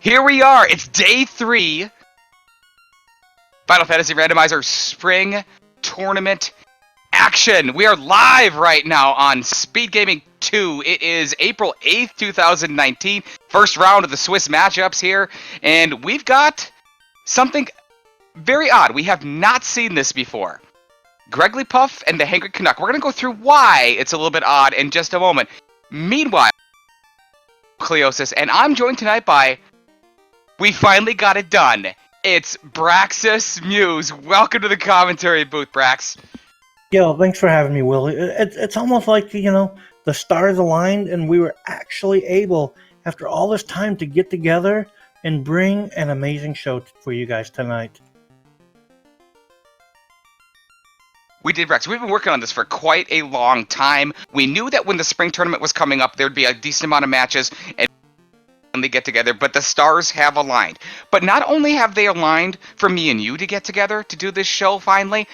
Here we are. It's day 3. Final Fantasy Randomizer Spring Tournament action. We are live right now on Speed Gaming 2. It is April 8th, 2019. First round of the Swiss matchups here. And we've got something very odd. We have not seen this before. Grigglypuff and the thehangrycanuck. We're going to go through why it's a little bit odd in just a moment. Meanwhile, Cleosis, and I'm joined tonight by... We finally got it done. It's Braxis Muse. Welcome to the commentary booth, Brax. Yo, thanks for having me, Will. It's almost like, the stars aligned and we were actually able, after all this time, to get together and bring an amazing show for you guys tonight. We did, Brax. We've been working on this for quite a long time. We knew that when the spring tournament was coming up, there'd be a decent amount of matches, and they get together, but the stars have aligned. But not only have they aligned for me and you to get together to do this show finally,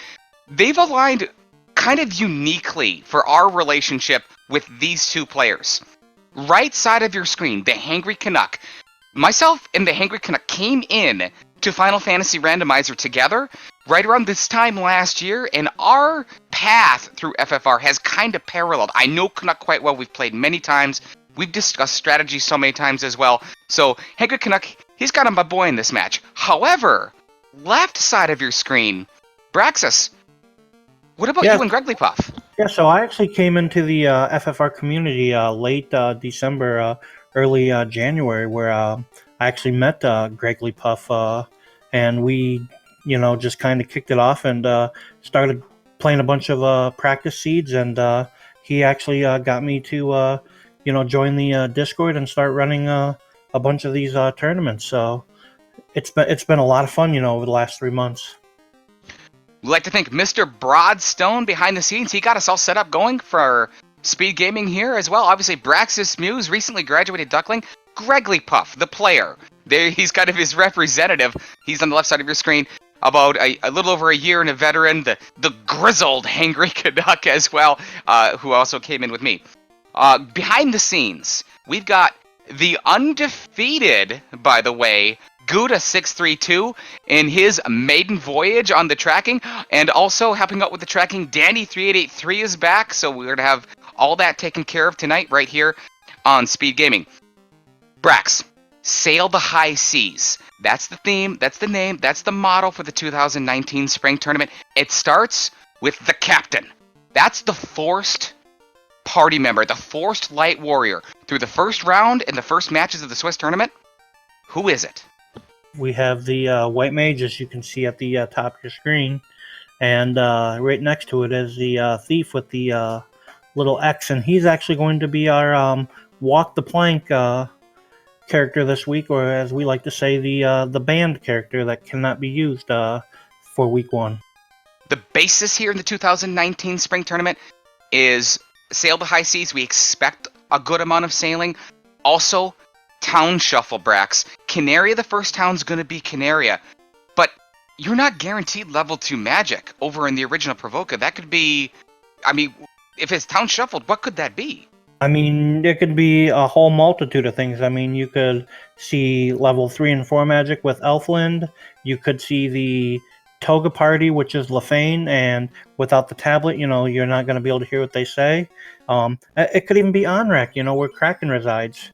they've aligned kind of uniquely for our relationship with these two players. Right side of your screen, the thehangrycanuck. Myself and the thehangrycanuck came in to Final Fantasy Randomizer together right around this time last year, and our path through FFR has kind of paralleled. I know Canuck quite well. We've played many times. We've discussed strategy so many times as well. So, thehangrycanuck, he's got him my boy in this match. However, left side of your screen, Braxis, what about you and Grigglypuff? Yeah, so I actually came into the FFR community late December, early January, where I actually met Grigglypuff, and we, just kind of kicked it off and started playing a bunch of practice seeds, and he actually got me to... join the Discord and start running a bunch of these tournaments. So it's been a lot of fun, over the last 3 months. We'd like to thank Mr. Broadstone behind the scenes. He got us all set up going for speed gaming here as well. Obviously, Braxis Muse, recently graduated Duckling. Grigglypuff, the player. There, he's kind of his representative. He's on the left side of your screen. About a little over a year and a veteran. The grizzled thehangrycanuck as well, who also came in with me. Behind the scenes, we've got the undefeated, by the way, Gouda632 in his maiden voyage on the tracking, and also helping out with the tracking, Danny3883 is back, so we're going to have all that taken care of tonight right here on Speed Gaming. Brax, sail the high seas. That's the theme, that's the name, that's the motto for the 2019 Spring Tournament. It starts with the captain. That's the forced party member, the forced light warrior. Through the first round and the first matches of the Swiss tournament, who is it? We have the white mage, as you can see at the top of your screen, and right next to it is the thief with the little X, and he's actually going to be our walk the plank character this week, or as we like to say, the banned character that cannot be used for week 1. The basis here in the 2019 Spring Tournament is sail the high seas. We expect a good amount of sailing. Also, town shuffle, Brax. Canaria, the first town's going to be Canaria. But you're not guaranteed level 2 magic over in the original Provoca. That could be... if it's town shuffled, what could that be? It could be a whole multitude of things. You could see level 3 and 4 magic with Elfland. You could see the Toga party, which is Lefane, and without the tablet, you're not going to be able to hear what they say. It could even be Onrak, where Kraken resides.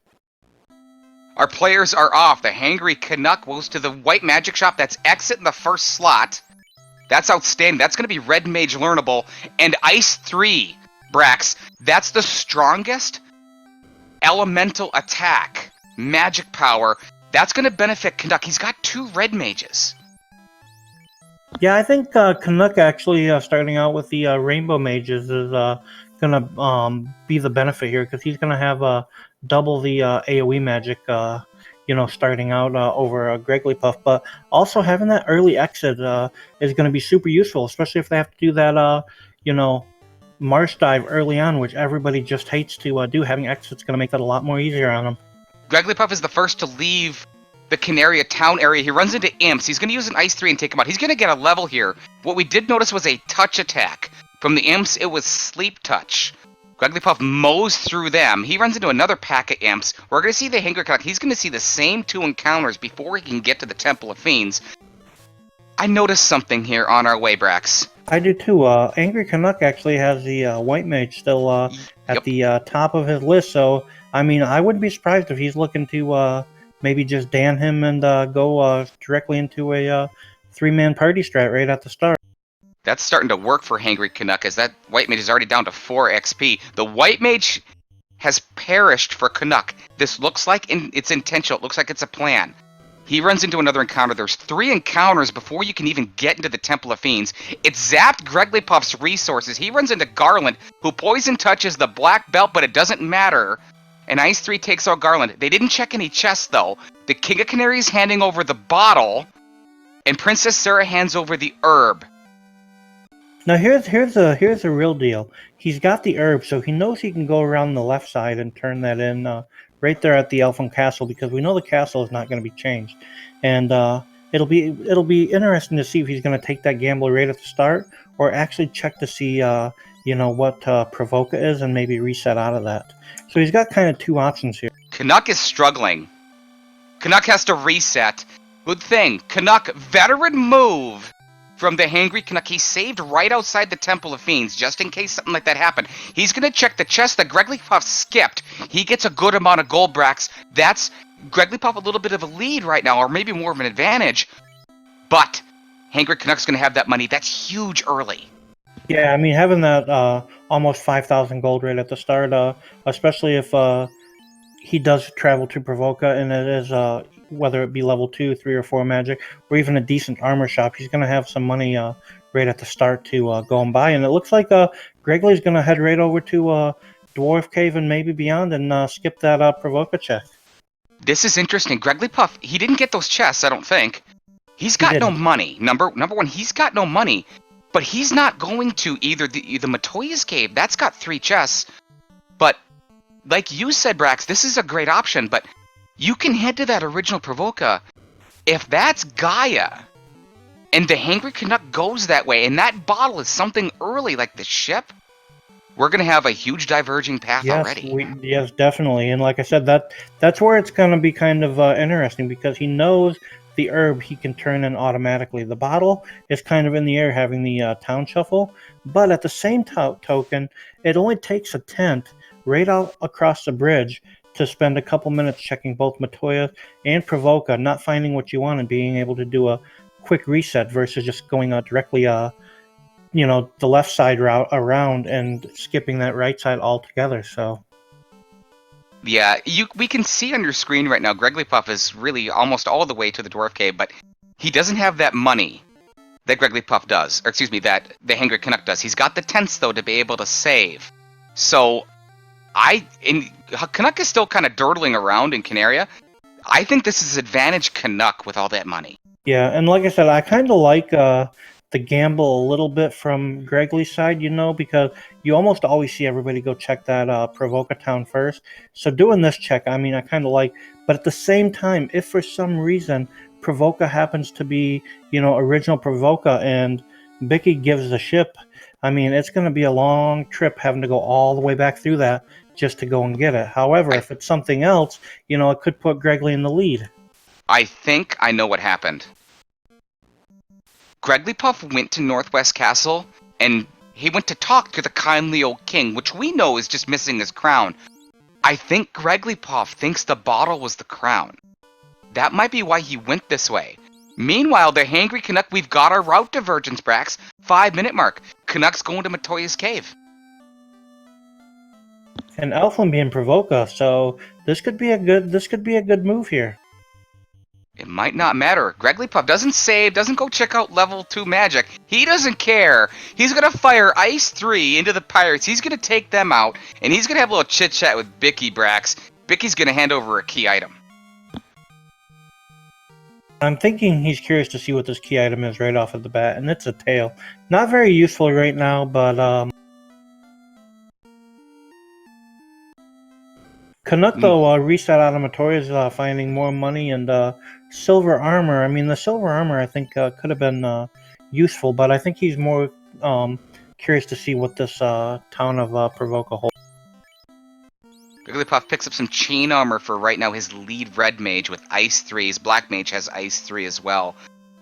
Our players are off. The thehangrycanuck goes to the white magic shop. That's exit in the first slot. That's outstanding. That's going to be red mage learnable. And Ice 3, Brax, that's the strongest elemental attack, magic power. That's going to benefit Canuck. He's got 2 red mages. Yeah, I think Canuck actually starting out with the Rainbow Mages is going to be the benefit here, because he's going to have double the AoE magic, starting out over Grigglypuff. But also having that early exit is going to be super useful, especially if they have to do that, Marsh dive early on, which everybody just hates to do. Having exit's going to make that a lot more easier on them. Grigglypuff is the first to leave the Canaria town area. He runs into imps. He's going to use an Ice 3 and take him out. He's going to get a level here. What we did notice was a touch attack. From the imps, it was sleep touch. Gregglypuff mows through them. He runs into another pack of imps. We're going to see the Hangrycanuck. He's going to see the same 2 encounters before he can get to the Temple of Fiends. I noticed something here on our way, Brax. I do too. Angry Canuck actually has the White Mage still at Yep. the top of his list, so I mean, I wouldn't be surprised if he's looking to maybe just dan him and go directly into a 3-man party strat right at the start. That's starting to work for Hangrycanuck, as that White Mage is already down to 4 XP. The White Mage has perished for Canuck. This looks like it's intentional. It looks like it's a plan. He runs into another encounter. There's 3 encounters before you can even get into the Temple of Fiends. It zapped Gregglypuff's resources. He runs into Garland, who poison touches the black belt, but it doesn't matter. And Ice 3 takes out Garland. They didn't check any chests, though. The King of Canaries handing over the bottle, and Princess Sarah hands over the herb. Now here's a real deal. He's got the herb, so he knows he can go around the left side and turn that in right there at the Elfin Castle, because we know the castle is not going to be changed, and it'll be interesting to see if he's going to take that gamble right at the start, or actually check to see what Provoca is and maybe reset out of that. So he's got kind of 2 options here. Canuck is struggling. Canuck has to reset. Good thing. Canuck, veteran move from the Hangrycanuck. He saved right outside the Temple of Fiends, just in case something like that happened. He's going to check the chest that Gregglypuff skipped. He gets a good amount of gold, Brax. That's Gregglypuff a little bit of a lead right now, or maybe more of an advantage. But Hangrycanuck's going to have that money. That's huge early. Yeah, I mean, having that almost 5,000 gold right at the start, especially if he does travel to Provoca, and it is whether it be level 2, 3, or 4 magic, or even a decent armor shop, he's going to have some money right at the start to go and buy. And it looks like Greggly's going to head right over to Dwarf Cave and maybe beyond, and skip that Provoca check. This is interesting. Gregglypuff, he didn't get those chests, I don't think. He's got no money. Number 1, he's got no money. But he's not going to either the Matoya's Cave. That's got 3 chests. But, like you said, Brax, this is a great option. But you can head to that original Provoca. If that's Gaia, and the Hangrycanuck goes that way, and that bottle is something early, like the ship, we're going to have a huge diverging path already. Yes, definitely. And like I said, that's where it's going to be kind of interesting, because he knows the herb he can turn in automatically. The bottle is kind of in the air, having the town shuffle, but at the same token, it only takes a tent right out across the bridge to spend a couple minutes checking both Matoya and Provoca, not finding what you want and being able to do a quick reset versus just going directly the left side route around and skipping that right side altogether. So yeah, we can see on your screen right now, Gregglypuff is really almost all the way to the Dwarf Cave, but he doesn't have that money that Gregglypuff does, or excuse me, that the Hangrycanuck does. He's got the tents, though, to be able to save. So, Canuck is still kind of durdling around in Canaria. I think this is advantage Canuck with all that money. Yeah, and like I said, I kind of like the gamble a little bit from Greggly's side, because you almost always see everybody go check that Provoca town first. So doing this check, I mean, I kind of like, but at the same time, if for some reason Provoca happens to be, original Provoca and Bicky gives the ship, I mean, it's going to be a long trip having to go all the way back through that just to go and get it. However, if it's something else, it could put Greggly in the lead. I think I know what happened. Gregglypuff went to Northwest Castle, and he went to talk to the kindly old king, which we know is just missing his crown. I think Gregglypuff thinks the bottle was the crown. That might be why he went this way. Meanwhile, the Hangrycanuck, we've got our route divergence, Brax. 5-minute mark. Canuck's going to Matoya's Cave. And Elflin being Provoca, so this could be a good move here. It might not matter. Gregglypuff doesn't save, doesn't go check out level 2 magic. He doesn't care. He's going to fire Ice 3 into the pirates. He's going to take them out, and he's going to have a little chit-chat with Bicky, Brax. Bicky's going to hand over a key item. I'm thinking he's curious to see what this key item is right off of the bat, and it's a tail. Not very useful right now, but Canuck, though, reset out of Matoya's, finding more money and silver armor. I mean, the silver armor, I think, could have been useful, but I think he's more curious to see what this town of Provoca holds. Puff picks up some chain armor for right now his lead red mage with Ice 3. His black mage has Ice 3 as well.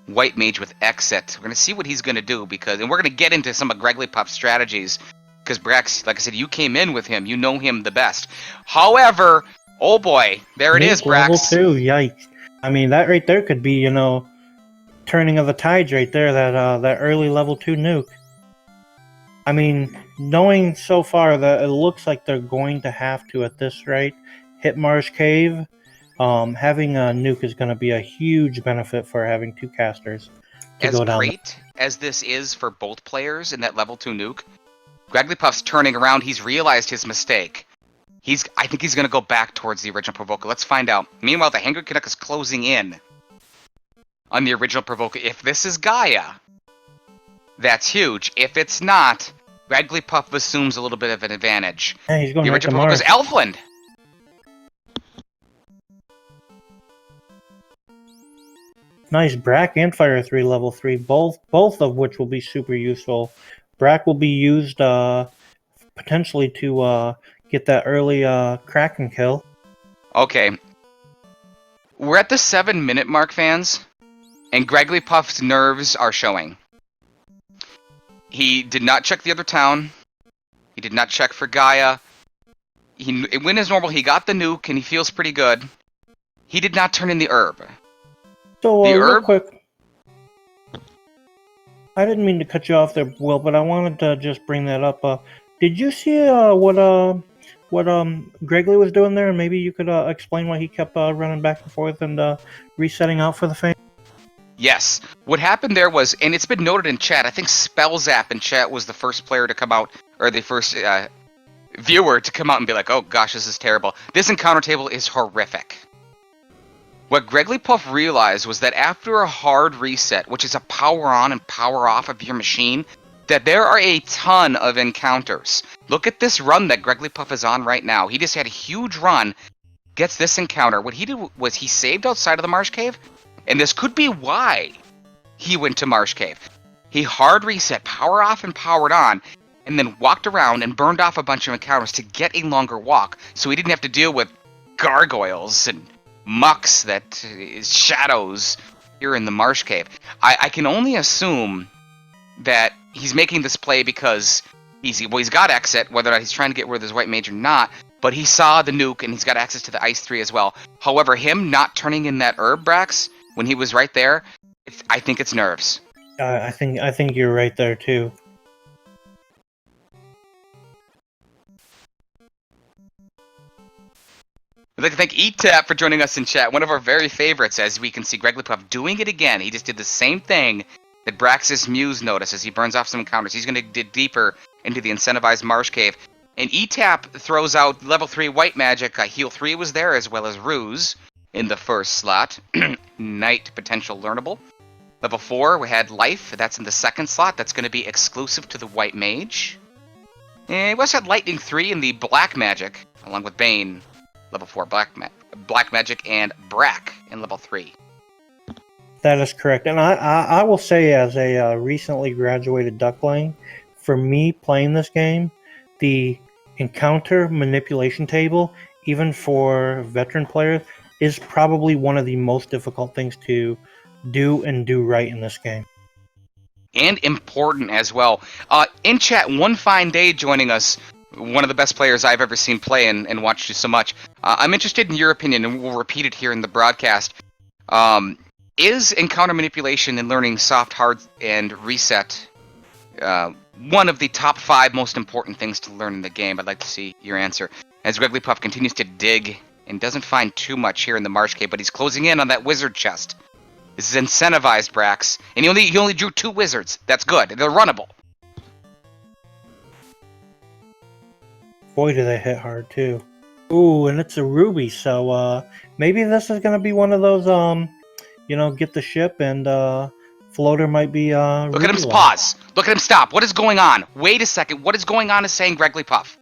White mage with Exit. We're going to see what he's going to do, and we're going to get into some of Puff's strategies, because Brax, like I said, you came in with him. You know him the best. However, oh boy, there it is, Brax. Level 2, yikes. I mean, that right there could be, you know, turning of the tides right there, that early level 2 nuke. I mean, knowing so far that it looks like they're going to have to, at this rate, hit Marsh Cave, having a nuke is going to be a huge benefit for having 2 casters to go down. As great as this is for both players in that level 2 nuke, Puff's turning around. He's realized his mistake. I think he's going to go back towards the original Provoker. Let's find out. Meanwhile, the thehangrycanuck is closing in on the original Provoker. If this is Gaia, that's huge. If it's not, Puff assumes a little bit of an advantage. Yeah, he's going the original Provoker is Elfland. Nice Brack and Fire 3 level 3, both of which will be super useful. Brack will be used potentially to get that early Kraken kill. Okay. We're at the 7-minute mark, fans, and Puff's nerves are showing. He did not check the other town. He did not check for Gaia. It went as normal. He got the nuke, and he feels pretty good. He did not turn in the herb. So, real quick, I didn't mean to cut you off there, Will, but I wanted to just bring that up. Did you see what Gregley was doing there? And maybe you could explain why he kept running back and forth and resetting out for the Fiends? Yes. What happened there was, and it's been noted in chat, I think Spellzap in chat was the first player to come out, or the first viewer to come out and be like, oh gosh, this is terrible. This encounter table is horrific. What Puff realized was that after a hard reset, which is a power on and power off of your machine, that there are a ton of encounters. Look at this run that Puff is on right now. He just had a huge run, gets this encounter. What he did was he saved outside of the Marsh Cave, and this could be why he went to Marsh Cave. He hard reset, power off and powered on, and then walked around and burned off a bunch of encounters to get a longer walk, so he didn't have to deal with gargoyles and mucks that is shadows here in the Marsh Cave. I can only assume that he's making this play because he's got exit, whether or not he's trying to get rid of his white mage or not, but he saw the nuke and he's got access to the Ice 3 as well. However, him not turning in that herb, Brax, when he was right there, I think it's nerves. I think you're right there too. I'd like to thank ETAP for joining us in chat, one of our very favorites, as we can see Puff doing it again. He just did the same thing that Brax's Muse noticed as he burns off some encounters. He's going to dig deeper into the incentivized Marsh Cave. And ETAP throws out level 3 white magic. Heal 3 was there, as well as Ruse in the first slot. Night potential learnable. Level 4, we had Life. That's in the second slot. That's going to be exclusive to the white mage. And we also had Lightning 3 in the black magic, along with Bane. Level 4 black magic, and Brack in level 3. That is correct. And I will say, as a recently graduated Duckling, for me playing this game, the encounter manipulation table, even for veteran players, is probably one of the most difficult things to do right in this game. And important as well. In chat, One Fine Day joining us, one of the best players I've ever seen play and watched you so much. I'm interested in your opinion, and we'll repeat it here in the broadcast. Is encounter manipulation and learning soft, hard, and reset one of the top 5 most important things to learn in the game? I'd like to see your answer. As Puff continues to dig and doesn't find too much here in the Marsh Cave, but he's closing in on that wizard chest. This is incentivized, Brax. And he only drew 2 wizards. That's good. They're runnable. Boy, do they hit hard, too. Ooh, and it's a ruby, so maybe this is going to be one of those, get the ship and floater might be Look at him pause. Look at him stop. What is going on? Wait a second. What is going on is saying Puff.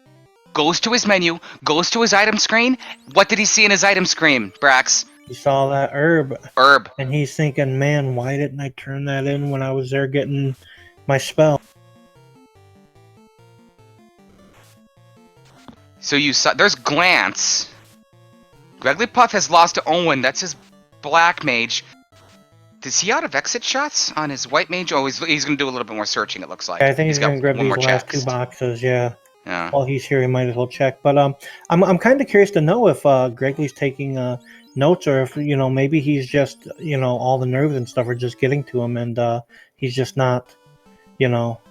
Goes to his menu, goes to his item screen. What did he see in his item screen, Brax? He saw that herb. Herb. And he's thinking, man, why didn't I turn that in when I was there getting my spell? So you saw there's Glance. Greggly Puff has lost to Owen. That's his black mage. Is he out of exit shots on his white mage? Oh, he's going to do a little bit more searching, it looks like. I think he's got going to grab one these more last checks. 2 boxes, yeah. Yeah. While he's here, he might as well check. But I'm kind of curious to know if Greggly's taking notes, or if maybe he's just all the nerves and stuff are just getting to him, and he's just not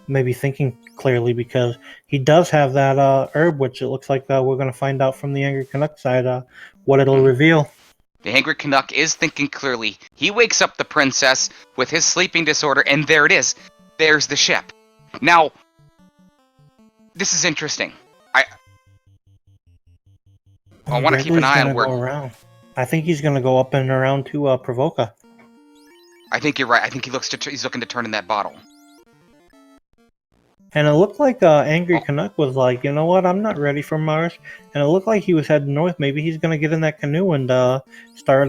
maybe thinking clearly, because he does have that herb, which it looks like we're going to find out from the Angry Canuck side what it'll reveal. The Hangry Canuck is thinking clearly. He wakes up the princess with his sleeping disorder, and there it is. There's the ship. Now, this is interesting. I want to keep an eye on where... Go around. I think he's going to go up and around to Provoca. I think you're right. I think he's looking to turn in that bottle. And it looked like Angry Canuck was like, you know what, I'm not ready for Marsh. And it looked like he was heading north. Maybe he's going to get in that canoe and start,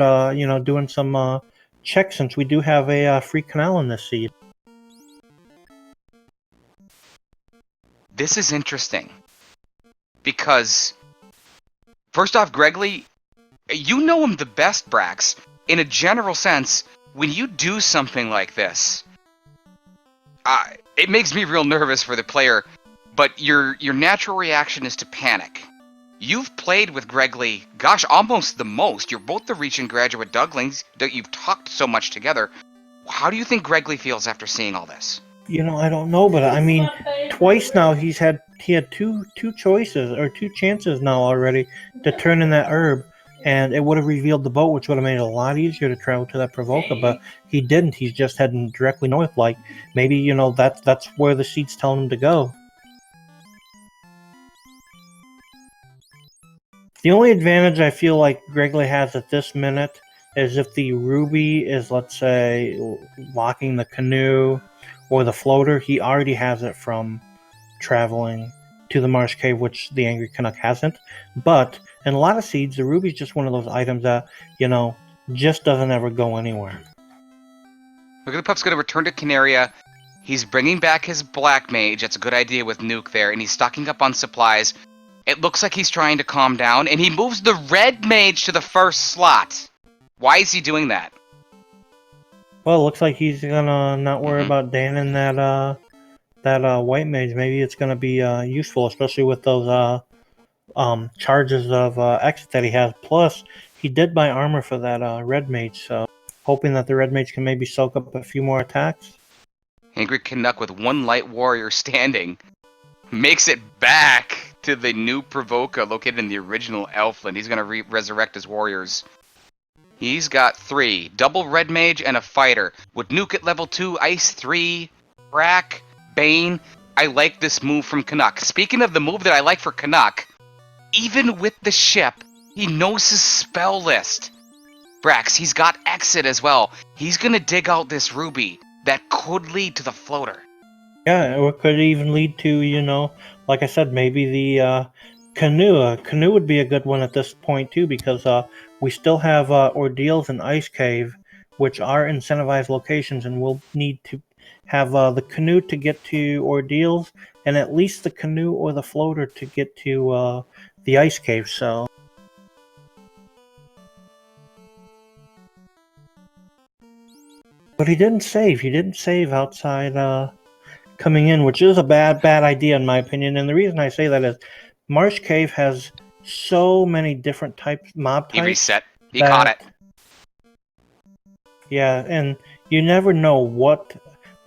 doing some checks, since we do have a free canal in this seed. This is interesting. Because, first off, Greggly, you know him the best, Brax. In a general sense, when you do something like this... it makes me real nervous for the player, but your natural reaction is to panic. You've played with Greggly, gosh, almost the most. You're both the Regent graduate Douglings, that you've talked so much together. How do you think Greggly feels after seeing all this? I don't know, but I mean, twice now he had two choices, or 2 chances now already, to turn in that herb. And it would have revealed the boat, which would have made it a lot easier to travel to that Provoca, but he didn't. He's just heading directly north. Like, maybe, that's where the seed's telling him to go. The only advantage I feel like Greggly has at this minute is if the ruby is, let's say, locking the canoe or the floater. He already has it from traveling to the Marsh Cave, which the Angry Canuck hasn't. But in a lot of seeds, the ruby's just one of those items that, just doesn't ever go anywhere. Look at the Pup's going to return to Canaria. He's bringing back his black mage. That's a good idea with Nuke there. And he's stocking up on supplies. It looks like he's trying to calm down. And he moves the red mage to the first slot. Why is he doing that? Well, it looks like he's going to not worry about danning that white mage. Maybe it's going to be useful, especially with those charges of exit that he has. Plus, he did buy armor for that red mage, so hoping that the red mage can maybe soak up a few more attacks. Angry Canuck with 1 light warrior standing makes it back to the new Provoca located in the original Elfland. He's going to resurrect his warriors. He's got 3. Double red mage and a fighter. With Nuke at level 2, Ice 3, Brack, Bane. I like this move from Canuck. Speaking of the move that I like for Canuck, even with the ship, he knows his spell list. Brax, he's got exit as well. He's going to dig out this ruby that could lead to the floater. Yeah, or it could even lead to, like I said, maybe the canoe. Canoe would be a good one at this point, too, because we still have Ordeals and Ice Cave, which are incentivized locations, and we'll need to have the canoe to get to Ordeals, and at least the canoe or the floater to get to the Ice Cave, so... But he didn't save. He didn't save outside coming in, which is a bad idea in my opinion. And the reason I say that is Marsh Cave has so many different mob types. He reset. He caught it. Yeah, and you never know what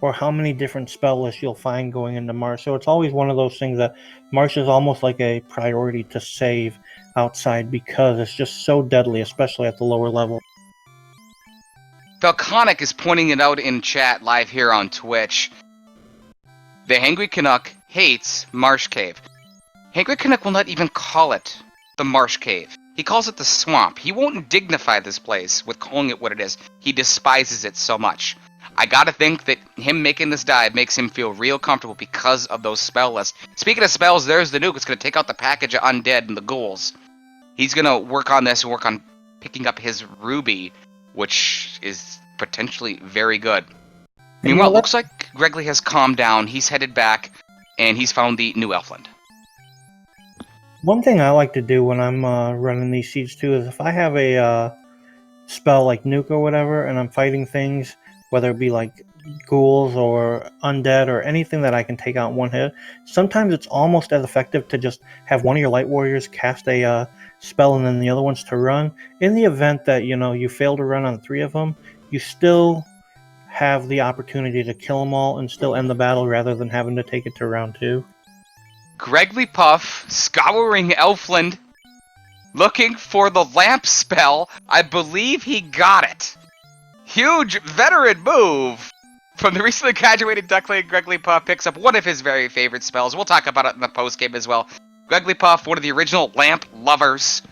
or how many different spell lists you'll find going into Marsh. So it's always one of those things that Marsh is almost like a priority to save outside, because it's just so deadly, especially at the lower level. Volcanic is pointing it out in chat live here on Twitch. The Hangry Canuck hates Marsh Cave. Hangry Canuck will not even call it the Marsh Cave. He calls it the swamp. He won't dignify this place with calling it what it is. He despises it so much. I gotta think that him making this dive makes him feel real comfortable because of those spell lists. Speaking of spells, there's the nuke. It's gonna take out the package of undead and the ghouls. He's gonna work on this and work on picking up his ruby, which is potentially very good. Meanwhile, it looks like Greggly has calmed down. He's headed back, and he's found the new Elfland. One thing I like to do when I'm running these seeds too is if I have a spell like nuke or whatever, and I'm fighting things, whether it be like ghouls or undead or anything that I can take out in one hit. Sometimes it's almost as effective to just have one of your light warriors cast a spell and then the other ones to run. In the event that you fail to run on three of them, you still have the opportunity to kill them all and still end the battle rather than having to take it to round two. Greggly Puff scouring Elfland, looking for the lamp spell. I believe he got it. Huge veteran move from the recently graduated Duckling. Greggly Puff picks up one of his very favorite spells. We'll talk about it in the post game as well. Greggly Puff, one of the original lamp lovers,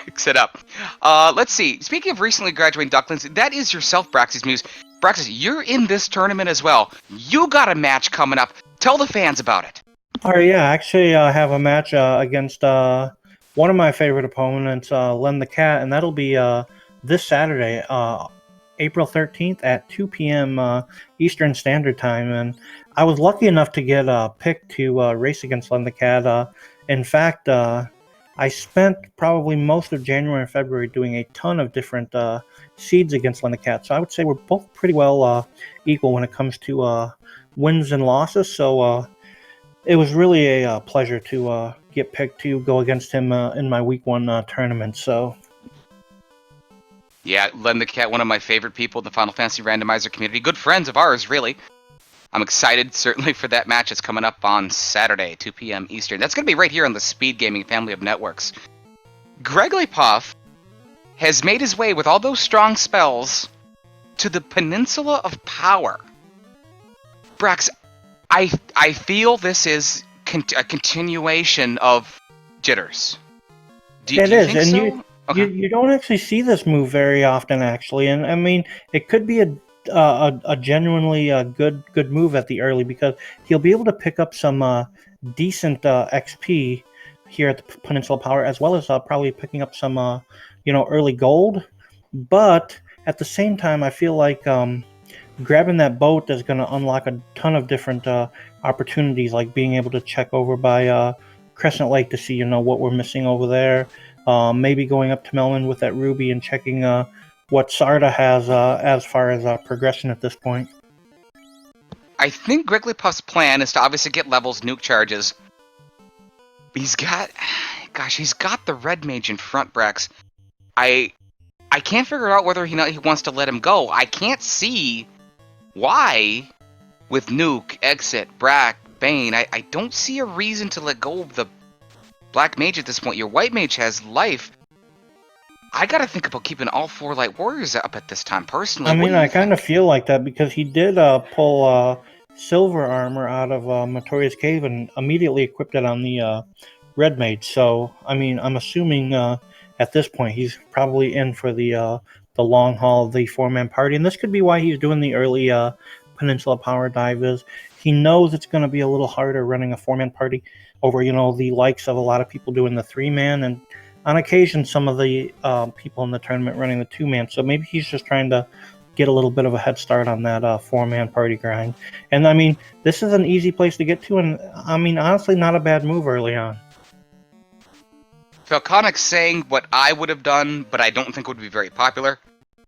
picks it up. Let's see. Speaking of recently graduating Ducklings, that is yourself, Braxis Muse. Braxis, you're in this tournament as well. You got a match coming up. Tell the fans about it. All right, yeah, actually, I have a match against one of my favorite opponents, Len the Cat, and that'll be this Saturday, April 13th at 2 p.m. Eastern Standard Time. And I was lucky enough to get picked to race against Len the Cat. In fact, I spent probably most of January and February doing a ton of different seeds against Len the Cat. So I would say we're both pretty well equal when it comes to wins and losses. So it was really a pleasure to get picked to go against him in my week one tournament. So, Yeah, Len the Cat, one of my favorite people in the Final Fantasy Randomizer community. Good friends of ours, really. I'm excited, certainly, for that match that's coming up on Saturday, 2 p.m. Eastern. That's going to be right here on the Speed Gaming family of networks. Greggly Puff has made his way with all those strong spells to the Peninsula of Power. Brax, I feel this is a continuation of Jitters. Do you think and so? Okay. you don't actually see this move very often, actually. And I mean, it could be a genuinely good move at the early because he'll be able to pick up some decent XP here at the Peninsula Power, as well as probably picking up some early gold. But at the same time, I feel like grabbing that boat is going to unlock a ton of different opportunities, like being able to check over by Crescent Lake to see what we're missing over there. Maybe going up to Melman with that ruby and checking what Sarda has as far as progression at this point. I think Greggly Puff's plan is to obviously get levels, nuke charges. He's got the red mage in front, Brax. I can't figure out whether he wants to let him go. I can't see why with nuke, exit, Brack, Bane. I don't see a reason to let go of the black mage at this point. Your white mage has life. I gotta think about keeping all four light warriors up at this time, personally. I mean, I kind of feel like that because he did pull silver armor out of Matoria's cave and immediately equipped it on the red mage. So, I mean, I'm assuming at this point he's probably in for the long haul of the four-man party, and this could be why he's doing the early Peninsula Power dive. Is he knows it's going to be a little harder running a four-man party over the likes of a lot of people doing the three-man, and on occasion some of the people in the tournament running the two-man. So maybe he's just trying to get a little bit of a head start on that four-man party grind. And I mean, this is an easy place to get to, and I mean, honestly, not a bad move early on. Falconic's saying what I would have done, but I don't think would be very popular.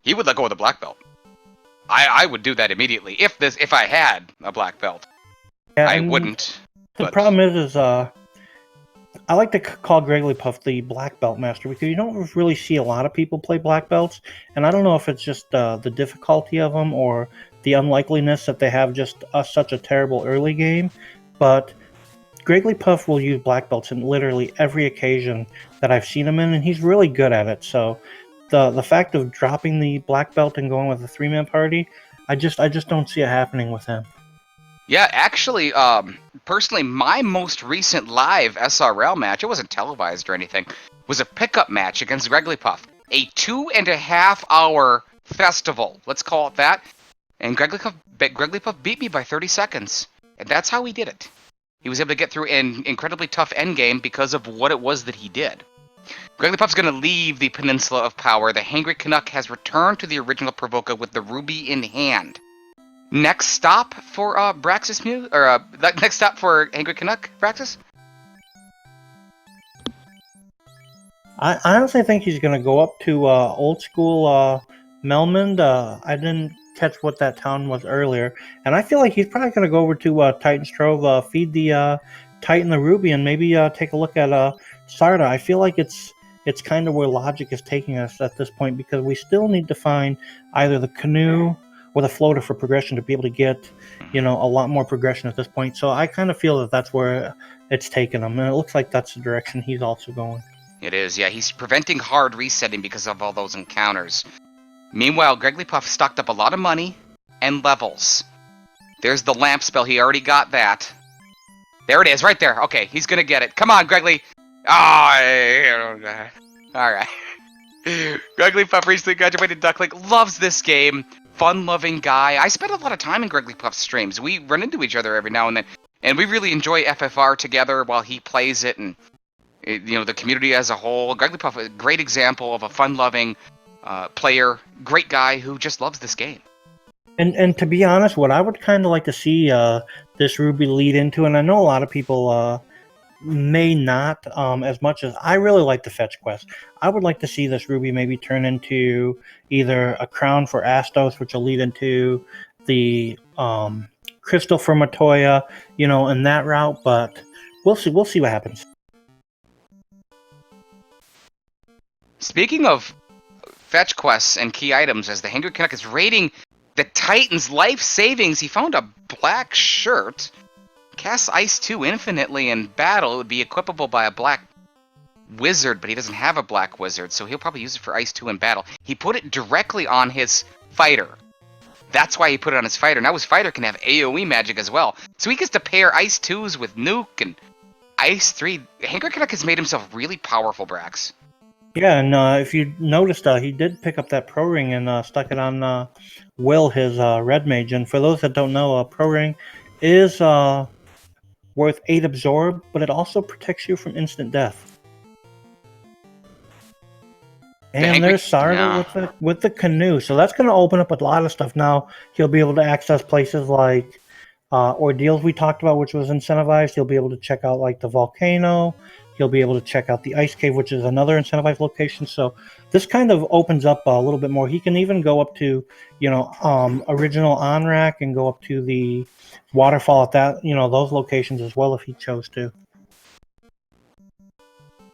He would let go of the black belt. I would do that immediately if I had a black belt. Yeah, I wouldn't. The problem is I like to call Greggly Puff the black belt master because you don't really see a lot of people play black belts, and I don't know if it's just the difficulty of them or the unlikeliness that they have just such a terrible early game, but Greggly Puff will use black belts in literally every occasion that I've seen him in, and he's really good at it. So the fact of dropping the black belt and going with a three-man party, I just don't see it happening with him. Yeah, actually, personally, my most recent live SRL match, it wasn't televised or anything, was a pickup match against Greggly Puff. A 2.5 hour festival, let's call it that. And Greggly Puff beat me by 30 seconds. And that's how he did it. He was able to get through an incredibly tough endgame because of what it was that he did. Greggly Puff's going to leave the Peninsula of Power. The thehangrycanuck has returned to the original Provoca with the ruby in hand. Next stop for Braxis Mew, or next stop for thehangrycanuck, Braxis? I honestly think he's going to go up to old school Melmond. I didn't catch what that town was earlier, and I feel like he's probably going to go over to Titan's Trove, feed the Titan the Ruby, and maybe take a look at Sarda. I feel like it's kind of where logic is taking us at this point because we still need to find either the canoe or the floater for progression to be able to get a lot more progression at this point. So I kind of feel that that's where it's taken him, and it looks like that's the direction he's also going. It is, yeah. He's preventing hard resetting because of all those encounters. Meanwhile, Gregglypuff stocked up a lot of money and levels. There's the lamp spell. He already got that. There it is, right there. Okay, he's gonna get it. Come on, Greggly. Oh, alright. Gregglypuff recently graduated Duckling. Loves this game. Fun-loving guy. I spend a lot of time in Gregglypuff's streams. We run into each other every now and then. And we really enjoy FFR together while he plays it and the community as a whole. Gregglypuff, a great example of a fun-loving player, great guy who just loves this game. And to be honest, what I would kind of like to see this Ruby lead into, and I know a lot of people may not as much as I really like the fetch quest. I would like to see this Ruby maybe turn into either a crown for Astos, which will lead into the crystal for Matoya, in that route. But we'll see. We'll see what happens. Speaking of fetch quests and key items, as the Hangrycanuck is raiding the Titan's life savings, he found a black shirt. Casts Ice 2 infinitely in battle. It would be equipable by a black wizard, but he doesn't have a black wizard, so he'll probably use it for Ice 2 in battle. He put it directly on his fighter. That's why he put it on his fighter. Now his fighter can have AoE magic as well. So he gets to pair Ice 2s with Nuke and Ice 3. Hangrycanuck has made himself really powerful, Brax. Yeah, and if you noticed, he did pick up that Pro Ring and stuck it on Will, his Red Mage. And for those that don't know, Pro Ring is worth 8 Absorb, but it also protects you from instant death. And there's Sarda with the canoe. So that's going to open up a lot of stuff. Now he'll be able to access places like Ordeals we talked about, which was incentivized. He'll be able to check out like the volcano. He'll be able to check out the Ice Cave, which is another incentivized location. So this kind of opens up a little bit more. He can even go up to, original Onrak and go up to the waterfall at that, those locations as well if he chose to.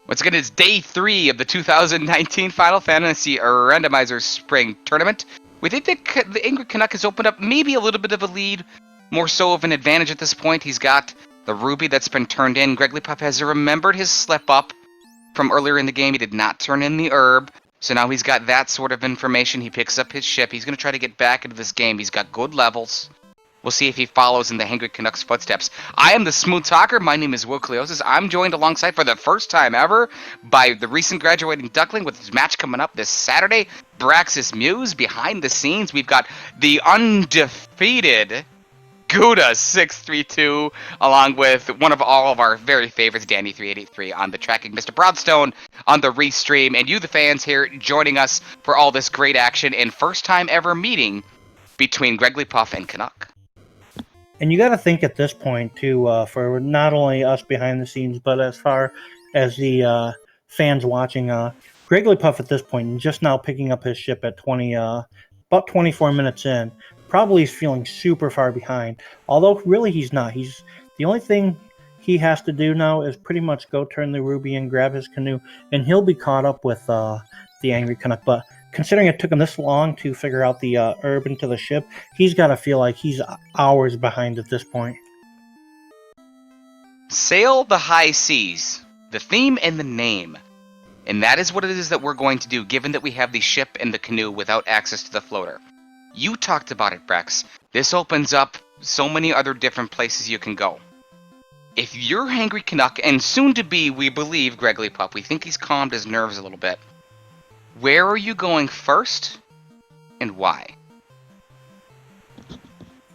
Once again, it's day 3 of the 2019 Final Fantasy Randomizer Spring Tournament. We think that the Hangrycanuck has opened up maybe a little bit of a lead, more so of an advantage at this point. He's got the Ruby that's been turned in. Gregglypuff has remembered his slip-up from earlier in the game. He did not turn in the herb, so now he's got that sort of information. He picks up his ship. He's going to try to get back into this game. He's got good levels. We'll see if he follows in the Hangrycanuck's footsteps. I am the Smooth Talker. My name is Will Cleosis. I'm joined alongside for the first time ever by the recent graduating Duckling with his match coming up this Saturday. Braxis Muse. Behind the scenes, we've got the undefeated Gouda632, along with one of all of our very favorites, Danny3883, on the tracking, Mr. Broadstone on the restream, and you, the fans, here joining us for all this great action and first time ever meeting between Gregglypuff and Canuck. And you got to think at this point, too, for not only us behind the scenes, but as far as the fans watching, Gregglypuff at this point, just now picking up his ship at about 24 minutes in, probably is feeling super far behind. Although really he's not. He's the only thing he has to do now is pretty much go turn the Ruby and grab his canoe, and he'll be caught up with the Hangrycanuck. But considering it took him this long to figure out the herb into the ship, he's got to feel like he's hours behind at this point. Sail the high seas. The theme and the name. And that is what it is that we're going to do, given that we have the ship and the canoe without access to the floater. You talked about it, Brex. This opens up so many other different places you can go. If you're Hangrycanuck, and soon to be, we believe, Gregglypuff, we think he's calmed his nerves a little bit. Where are you going first, and why?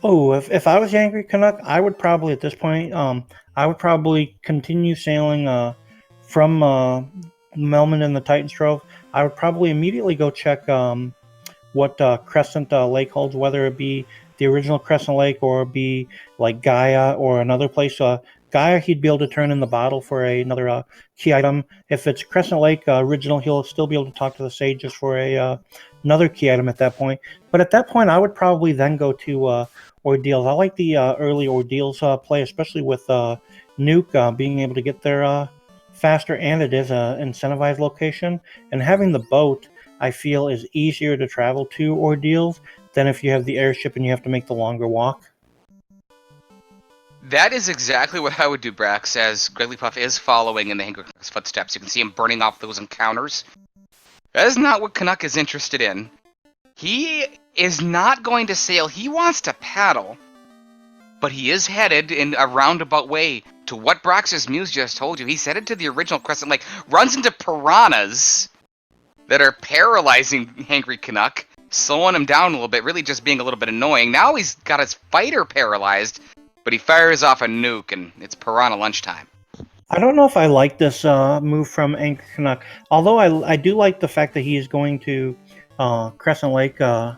Oh, if I was Hangrycanuck, I would probably at this point, I would probably continue sailing from Melmond and the Titan's Trove. I would probably immediately go check what Crescent Lake holds, whether it be the original Crescent Lake or be like Gaia or another place. Gaia, he'd be able to turn in the bottle for another key item. If it's Crescent Lake original, he'll still be able to talk to the sages for another key item at that point. But at that point, I would probably then go to ordeals. I like the early ordeals play, especially with Nuke being able to get there faster, and it is an incentivized location. And having the boat, I feel, is easier to travel to ordeals than if you have the airship and you have to make the longer walk. That is exactly what I would do, Brax, as Grigglypuff is following in the Hangry Canuck's footsteps. You can see him burning off those encounters. That is not what Canuck is interested in. He is not going to sail. He wants to paddle. But he is headed in a roundabout way to what Brax's Muse just told you. He's headed to the original Crescent Lake, runs into piranhas that are paralyzing Hangry Canuck, slowing him down a little bit, really just being a little bit annoying. Now he's got his fighter paralyzed, but he fires off a nuke, and it's piranha lunchtime. I don't know if I like this move from Hangry Canuck, although I do like the fact that he is going to Crescent Lake, to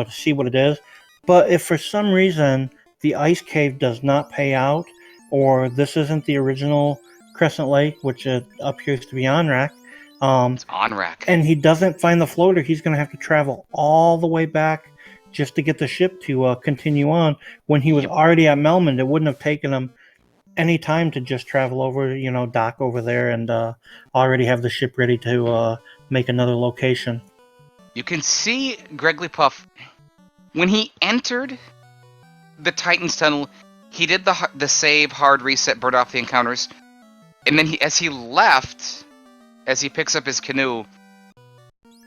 see what it is. But if for some reason the ice cave does not pay out, or this isn't the original Crescent Lake, which appears to be Onrak, It's Onrak. and he doesn't find the floater, he's going to have to travel all the way back just to get the ship to continue on. When he was already at Melmond, it wouldn't have taken him any time to just travel over, dock over there and already have the ship ready to make another location. You can see Grigglypuff, when he entered the Titan's Tunnel, he did the save, hard reset, burn off the encounters, and then as he left, as he picks up his canoe,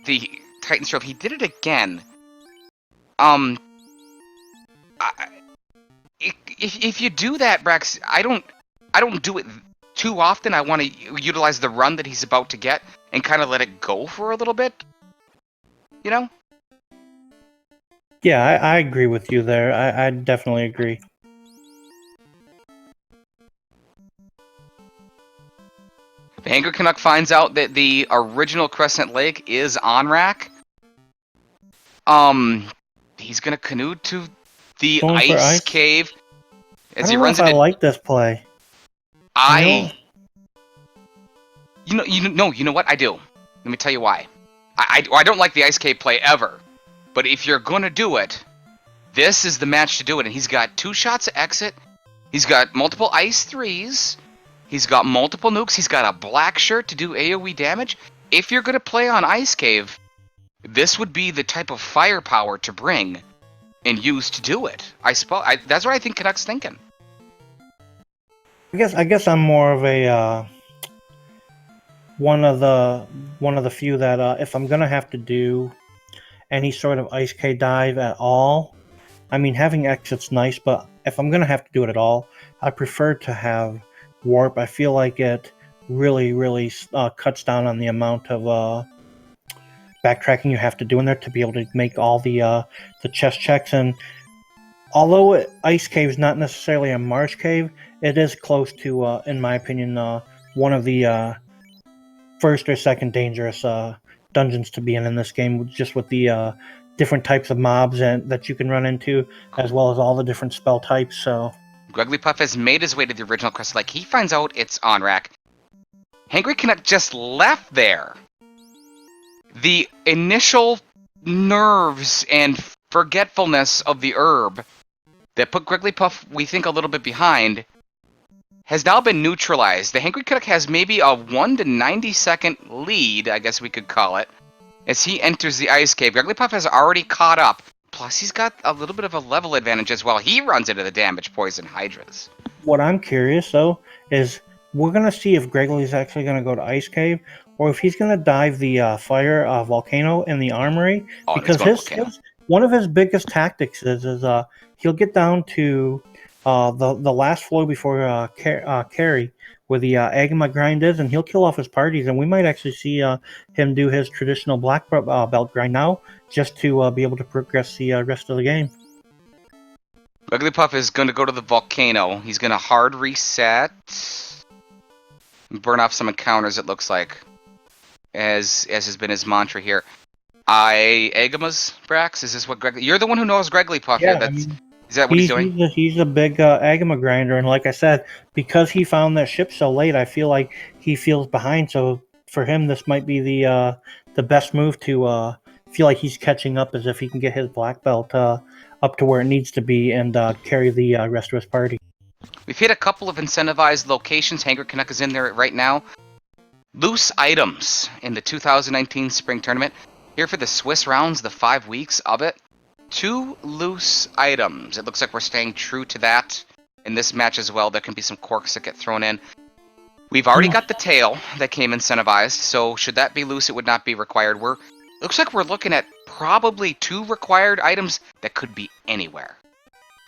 the Titan's Trove, he did it again. If you do that, Brax, I don't do it too often. I want to utilize the run that he's about to get and kind of let it go for a little bit. Yeah, I agree with you there. I definitely agree. The Hangry Canuck finds out that the original Crescent Lake is Onrak. He's gonna canoe to the ice cave as he runs into. I like this play. You know what? I do. Let me tell you why. I don't like the ice cave play ever, but if you're gonna do it, this is the match to do it. And he's got 2 shots of exit. He's got multiple ice 3s. He's got multiple nukes. He's got a black shirt to do AoE damage. If you're gonna play on ice cave, this would be the type of firepower to bring and use to do it. That's what I think Canuck's thinking. I guess I'm more of a one of the few that if I'm gonna have to do any sort of ice cave dive at all, I mean having exit's nice, but if I'm gonna have to do it at all, I prefer to have warp. I feel like it really cuts down on the amount of backtracking you have to do in there to be able to make all the chest checks. And although ice cave is not necessarily a marsh cave, it is close to, in my opinion, one of the first or second dangerous dungeons to be in this game, just with the different types of mobs that you can run into, as well as all the different spell types. So Grigglypuff has made his way to the original Crescent Lake. He finds out it's Onrak. Hangry Canuck just left there. The initial nerves and forgetfulness of the herb that put Grigglypuff, we think, a little bit behind, has now been neutralized. The Hangry Canuck has maybe a 1 to 90 second lead, I guess we could call it, as he enters the ice cave. Grigglypuff has already caught up. Plus, he's got a little bit of a level advantage as well. He runs into the damage poison hydras. What I'm curious, though, is we're going to see if Griggly's actually going to go to Ice Cave, or if he's going to dive the fire volcano in the armory. Because one of his biggest tactics is he'll get down to the last floor before carry, where the Agama grind is, and he'll kill off his parties, and we might actually see him do his traditional black belt grind now, just to be able to progress the rest of the game. Grigglypuff is going to go to the volcano. He's going to hard reset, burn off some encounters, it looks like, as has been his mantra here. Agamas, Brax? Is this what You're the one who knows Grigglypuff. Yeah, Is Is that what he's doing? He's a big Agama grinder, and like I said, because he found that ship so late, I feel like he feels behind. So for him, this might be the best move to feel like he's catching up, as if he can get his black belt up to where it needs to be and carry the rest of his party. We've hit a couple of incentivized locations. Hangrycanuck is in there right now. Loose items in the 2019 spring tournament. Here for the Swiss rounds, the 5 weeks of it. 2 loose items. It looks like we're staying true to that in this match as well. There can be some quirks that get thrown in. We've already got the tail that came incentivized, so should that be loose, it would not be required. Looks like we're looking at probably 2 required items that could be anywhere.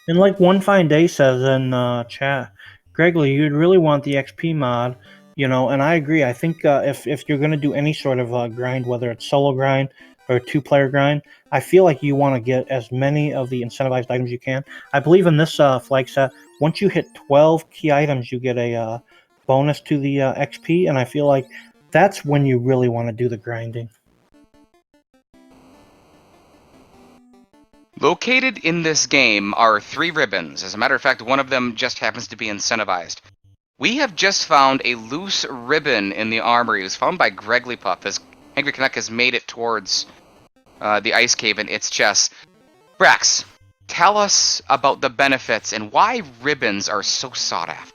And like One Fine Day says in chat, Gregory, you'd really want the XP mod, you know, and I agree. I think if you're going to do any sort of grind, whether it's solo grind or 2-player grind, I feel like you want to get as many of the incentivized items you can. I believe in this flag set, once you hit 12 key items, you get a bonus to the XP, and I feel like that's when you really want to do the grinding. Located in this game are 3 ribbons. As a matter of fact, one of them just happens to be incentivized. We have just found a loose ribbon in the armory. It was found by Gregory Puff as Hangrycanuck has made it towards the ice cave in its chest. Brax, tell us about the benefits and why ribbons are so sought after.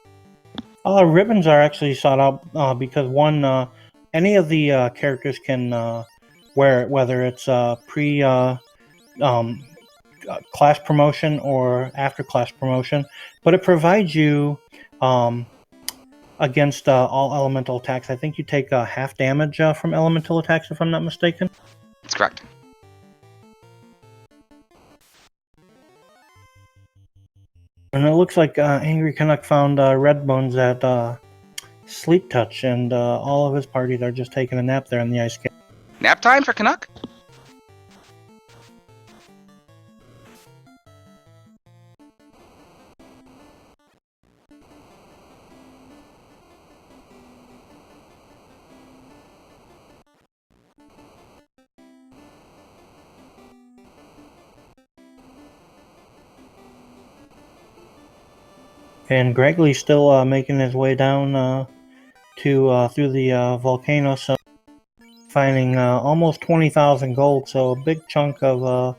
Ribbons are actually sought out because one, any of the characters can wear it, whether it's class promotion or after class promotion, but it provides you against all elemental attacks. I think you take half damage from elemental attacks, if I'm not mistaken. That's correct. And it looks like Hangrycanuck found Red Bones at Sleep Touch, and all of his parties are just taking a nap there in the ice cave. Nap time for Canuck? And Gregory's still making his way down through the volcano, so finding almost 20,000 gold, so a big chunk of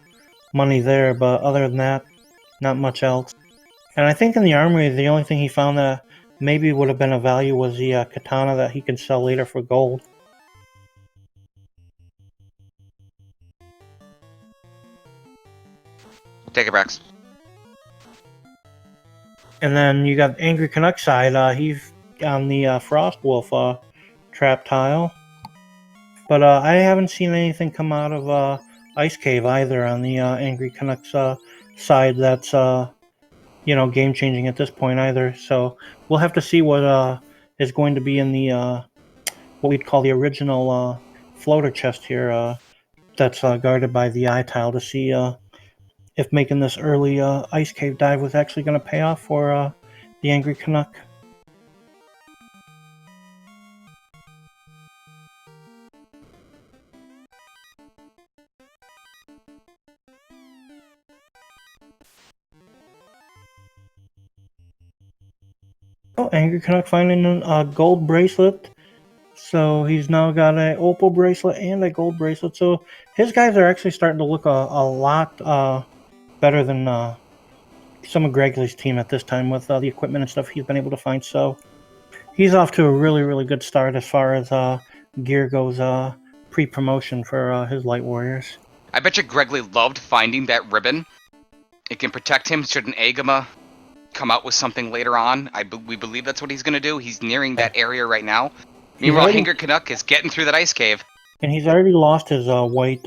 money there, but other than that, not much else. And I think in the armory, the only thing he found that maybe would have been of value was the katana that he can sell later for gold. Take it, Brax. And then you got Hangrycanuck side. He's on the Frost Wolf trap tile. But I haven't seen anything come out of Ice Cave either on the Hangrycanuck's side that's game changing at this point either. So we'll have to see what is going to be in the what we'd call the original floater chest here that's guarded by the eye tile to see if making this early Ice Cave dive was actually going to pay off for the Hangrycanuck. Oh, Hangrycanuck finding a gold bracelet. So he's now got an opal bracelet and a gold bracelet. So his guys are actually starting to look a lot better than some of Gregory's team at this time with the equipment and stuff he's been able to find. So he's off to a really, really good start as far as gear goes pre-promotion for his Light Warriors. I bet you Gregory loved finding that ribbon. It can protect him should an Agama come out with something later on. We believe that's what he's going to do. He's nearing that area right now. Meanwhile, Hangrycanuck is getting through that ice cave. And he's already lost his white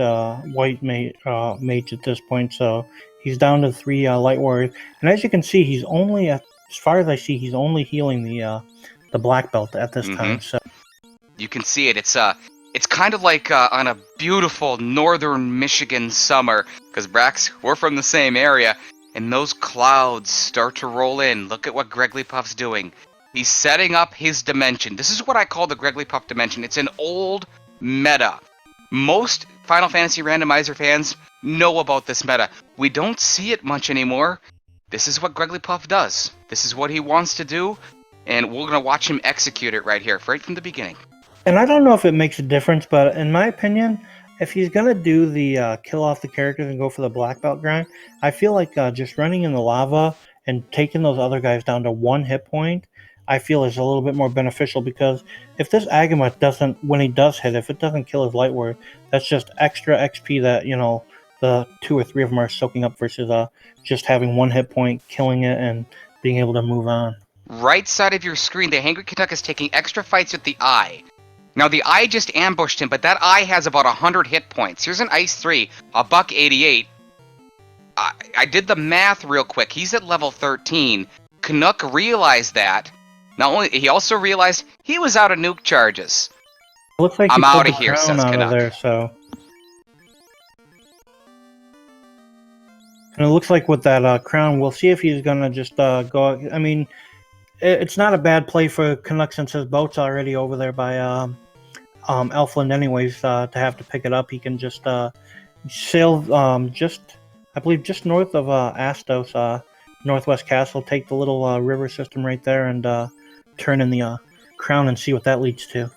mage at this point, so he's down to 3 Light Warriors. And as you can see, he's only, as far as I see, he's only healing the black belt at this time. So you can see it. It's kind of like on a beautiful northern Michigan summer, because Brax, we're from the same area, and those clouds start to roll in. Look at what Gregory Puff's doing. He's setting up his dimension. This is what I call the Gregory Puff dimension. It's an old meta. Most Final Fantasy Randomizer fans know about this meta. We don't see it much anymore, This is what Greggly Puff does. This is what he wants to do, and we're going to watch him execute it right here, right from the beginning. And I don't know if it makes a difference, but in my opinion, if he's gonna do the kill off the characters and go for the black belt grind, I feel like just running in the lava and taking those other guys down to 1 hit point, I feel is a little bit more beneficial, because if this Agamat doesn't, when he does hit, if it doesn't kill his light ward, that's just extra XP that, you know, the 2 or 3 of them are soaking up versus just having 1 hit point, killing it, and being able to move on. Right side of your screen, the Hangry Canuck is taking extra fights with the Eye. Now, the Eye just ambushed him, but that Eye has about 100 hit points. Here's an Ice 3, a buck 88. I did the math real quick. He's at level 13. Canuck realized that. Not only, he also realized he was out of nuke charges. It looks like I'm he pulled outta the here, crown says out Canuck. of there, so. And it looks like with that crown, we'll see if he's gonna just go. I mean, it's not a bad play for Canuck since his boat's already over there by Elfland anyways, to have to pick it up. He can just sail I believe just north of Astos, Northwest Castle, take the little river system right there, and turn in the crown and see what that leads to.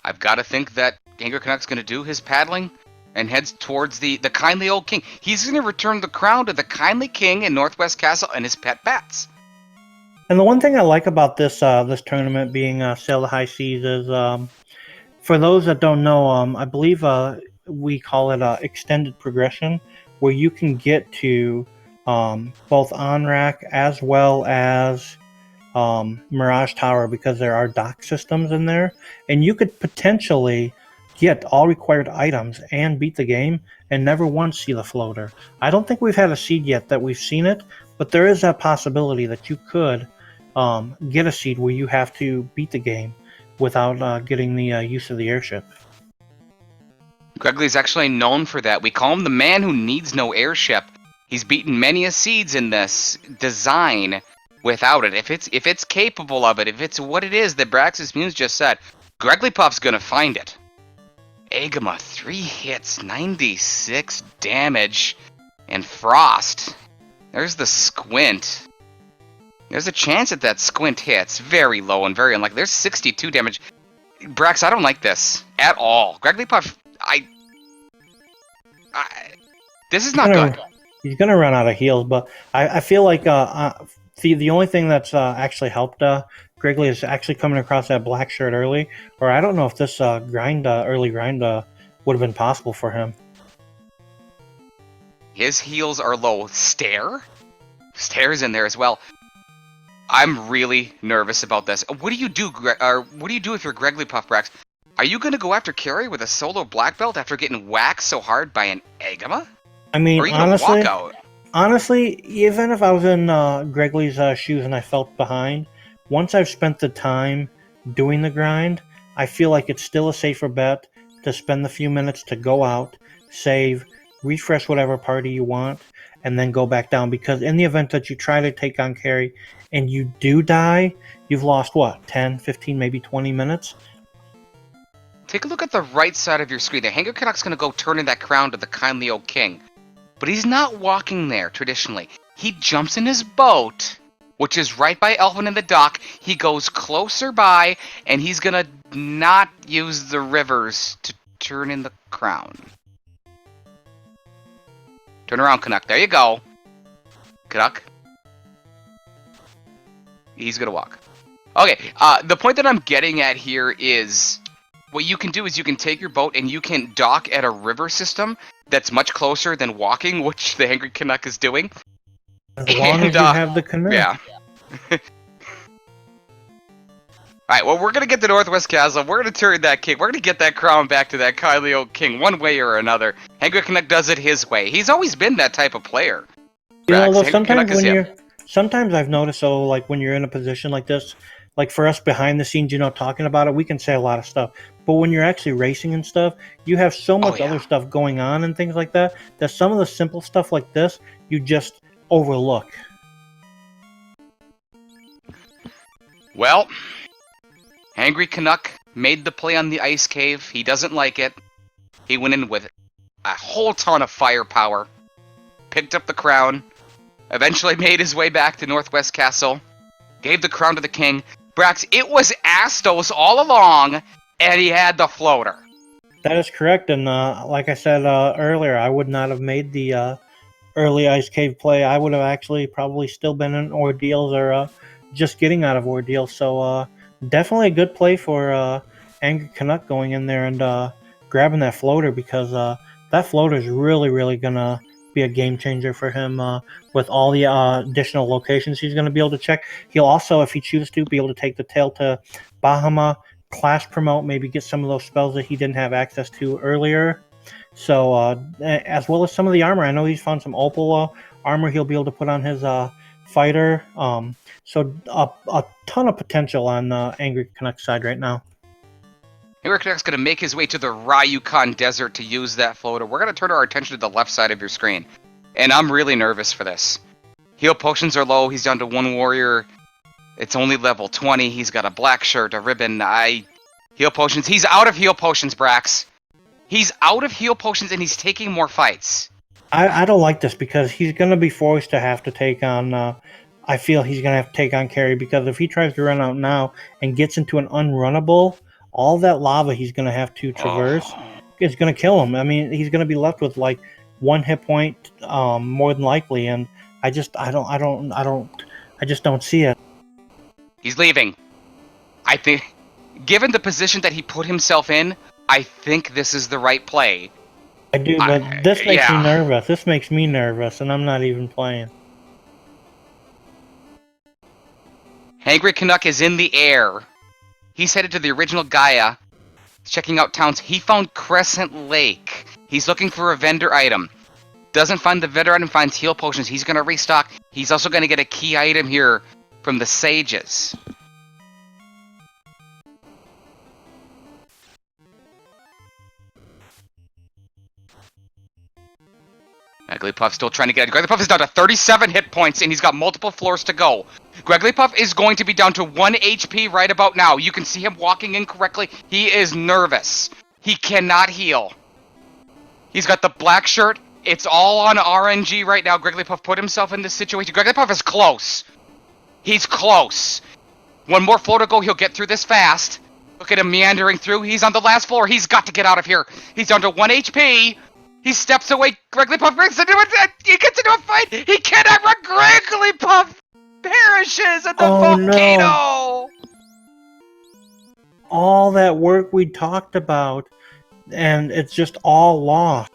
I've got to think that Hangry Canuck's going to do his paddling and heads towards the kindly old king. He's going to return the crown to the kindly king in Northwest Castle and his pet bats. And the one thing I like about this this tournament being Sail the High Seas is, for those that don't know, I believe we call it extended progression, where you can get to both on-rack as well as Mirage Tower, because there are dock systems in there, and you could potentially get all required items and beat the game and never once see the floater. I don't think we've had a seed yet that we've seen it, but there is that possibility that you could get a seed where you have to beat the game without getting the use of the airship. Greggly's actually known for that. We call him the man who needs no airship. He's beaten many a seeds in this design without it. If it's capable of it, if it's what it is that Braxis Muse just said, Greggly Puff's gonna find it. Agama, 3 hits, 96 damage, and Frost. There's the squint. There's a chance that squint hits. Very low and very unlikely. There's 62 damage. Brax, I don't like this at all. Greggly Puff, this is not good. He's gonna run out of heals, but I feel like the only thing that's actually helped Greggly is actually coming across that black shirt early, or I don't know if this early grind would have been possible for him. His heals are low. Stare's in there as well. I'm really nervous about this. What do you do, what do you do if you're Greggly Puff, Brax? Are you gonna go after Carry with a solo black belt after getting whacked so hard by an Agama? I mean, or are you gonna walk out? Honestly, even if I was in Greggly's shoes and I felt behind, once I've spent the time doing the grind, I feel like it's still a safer bet to spend the few minutes to go out, save, refresh whatever party you want, and then go back down. Because in the event that you try to take on Carry and you do die, you've lost, what, 10, 15, maybe 20 minutes? Take a look at the right side of your screen. The Hangry Canuck's gonna go turn in that crown to the kindly old king. But he's not walking there, traditionally. He jumps in his boat, which is right by Elfin in the dock. He goes closer by, and he's gonna not use the rivers to turn in the crown. Turn around, Canuck. There you go. Canuck. He's gonna walk. Okay, the point that I'm getting at here is, what you can do is you can take your boat and you can dock at a river system that's much closer than walking, which the Hangry Canuck is doing. As long as you have the canoe. Yeah. Alright, well, we're going to get to Northwest Castle. We're going to turn that king. We're going to get that crown back to that kindly old king one way or another. Hangry Canuck does it his way. He's always been that type of player. You know, though, sometimes I've noticed, so, like, when you're in a position like this, like for us behind the scenes, you know, talking about it, we can say a lot of stuff. But when you're actually racing and stuff, you have so much other stuff going on and things like that, that some of the simple stuff like this, you just overlook. Well, Hangry Canuck made the play on the ice cave. He doesn't like it. He went in with it. a whole ton of firepower. Picked up the crown. Eventually made his way back to Northwest Castle. Gave the crown to the king. Brax, it was Astos all along, and he had the floater. That is correct, and like I said earlier, I would not have made the early Ice Cave play. I would have actually probably still been in ordeals or just getting out of ordeals. So definitely a good play for Angry Canuck going in there and grabbing that floater, because that floater is really, really going to be a game changer for him with all the additional locations he's going to be able to check. He'll also, if he chooses to, be able to take the tail to Bahama, class promote, maybe get some of those spells that he didn't have access to earlier. So, as well as some of the armor. I know he's found some opal armor he'll be able to put on his fighter. So, a ton of potential on Angry Canuck's side right now. Angry Canuck's going to make his way to the Ryukon Desert to use that floater. We're going to turn our attention to the left side of your screen. And I'm really nervous for this. Heal potions are low. He's down to one warrior. It's only level 20. He's got a black shirt, a ribbon. Heal potions. He's out of heal potions, Brax. He's out of heal potions, and he's taking more fights. I don't like this, because he's going to be forced to have to take on... I feel he's going to have to take on Carry, because if he tries to run out now and gets into an unrunnable, all that lava he's going to have to traverse is going to kill him. I mean, he's going to be left with like one hit point, more than likely, and I just don't see it. He's leaving. I think, given the position that he put himself in, I think this is the right play. I do, but this makes me nervous. This makes me nervous, and I'm not even playing. Angry Canuck is in the air. He's headed to the original Gaia, checking out towns. He found Crescent Lake. He's looking for a vendor item. Doesn't find the vendor item, finds heal potions. He's going to restock. He's also going to get a key item here from the Sages. Gregglypuff still trying to get it. Gregglypuff is down to 37 hit points, and he's got multiple floors to go. Gregglypuff is going to be down to 1 HP right about now. You can see him walking incorrectly. He is nervous. He cannot heal. He's got the black shirt. It's all on RNG right now. Gregglypuff put himself in this situation. Gregglypuff is close. He's close. One more floor to go. He'll get through this fast. Look at him meandering through. He's on the last floor. He's got to get out of here. He's down to 1 HP. He steps away. Gregglypuff gets into it. He gets into a fight. He cannot run. Gregglypuff perishes at the volcano. No. All that work we talked about, and it's just all lost.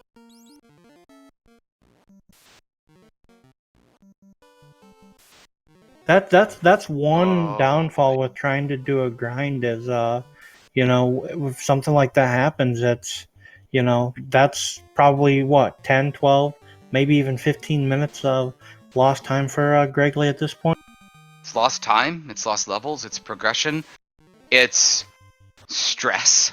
That's one downfall with trying to do a grind is, if something like that happens, that's probably, 10, 12, maybe even 15 minutes of lost time for Greggly at this point. It's lost time, it's lost levels, it's progression, it's stress.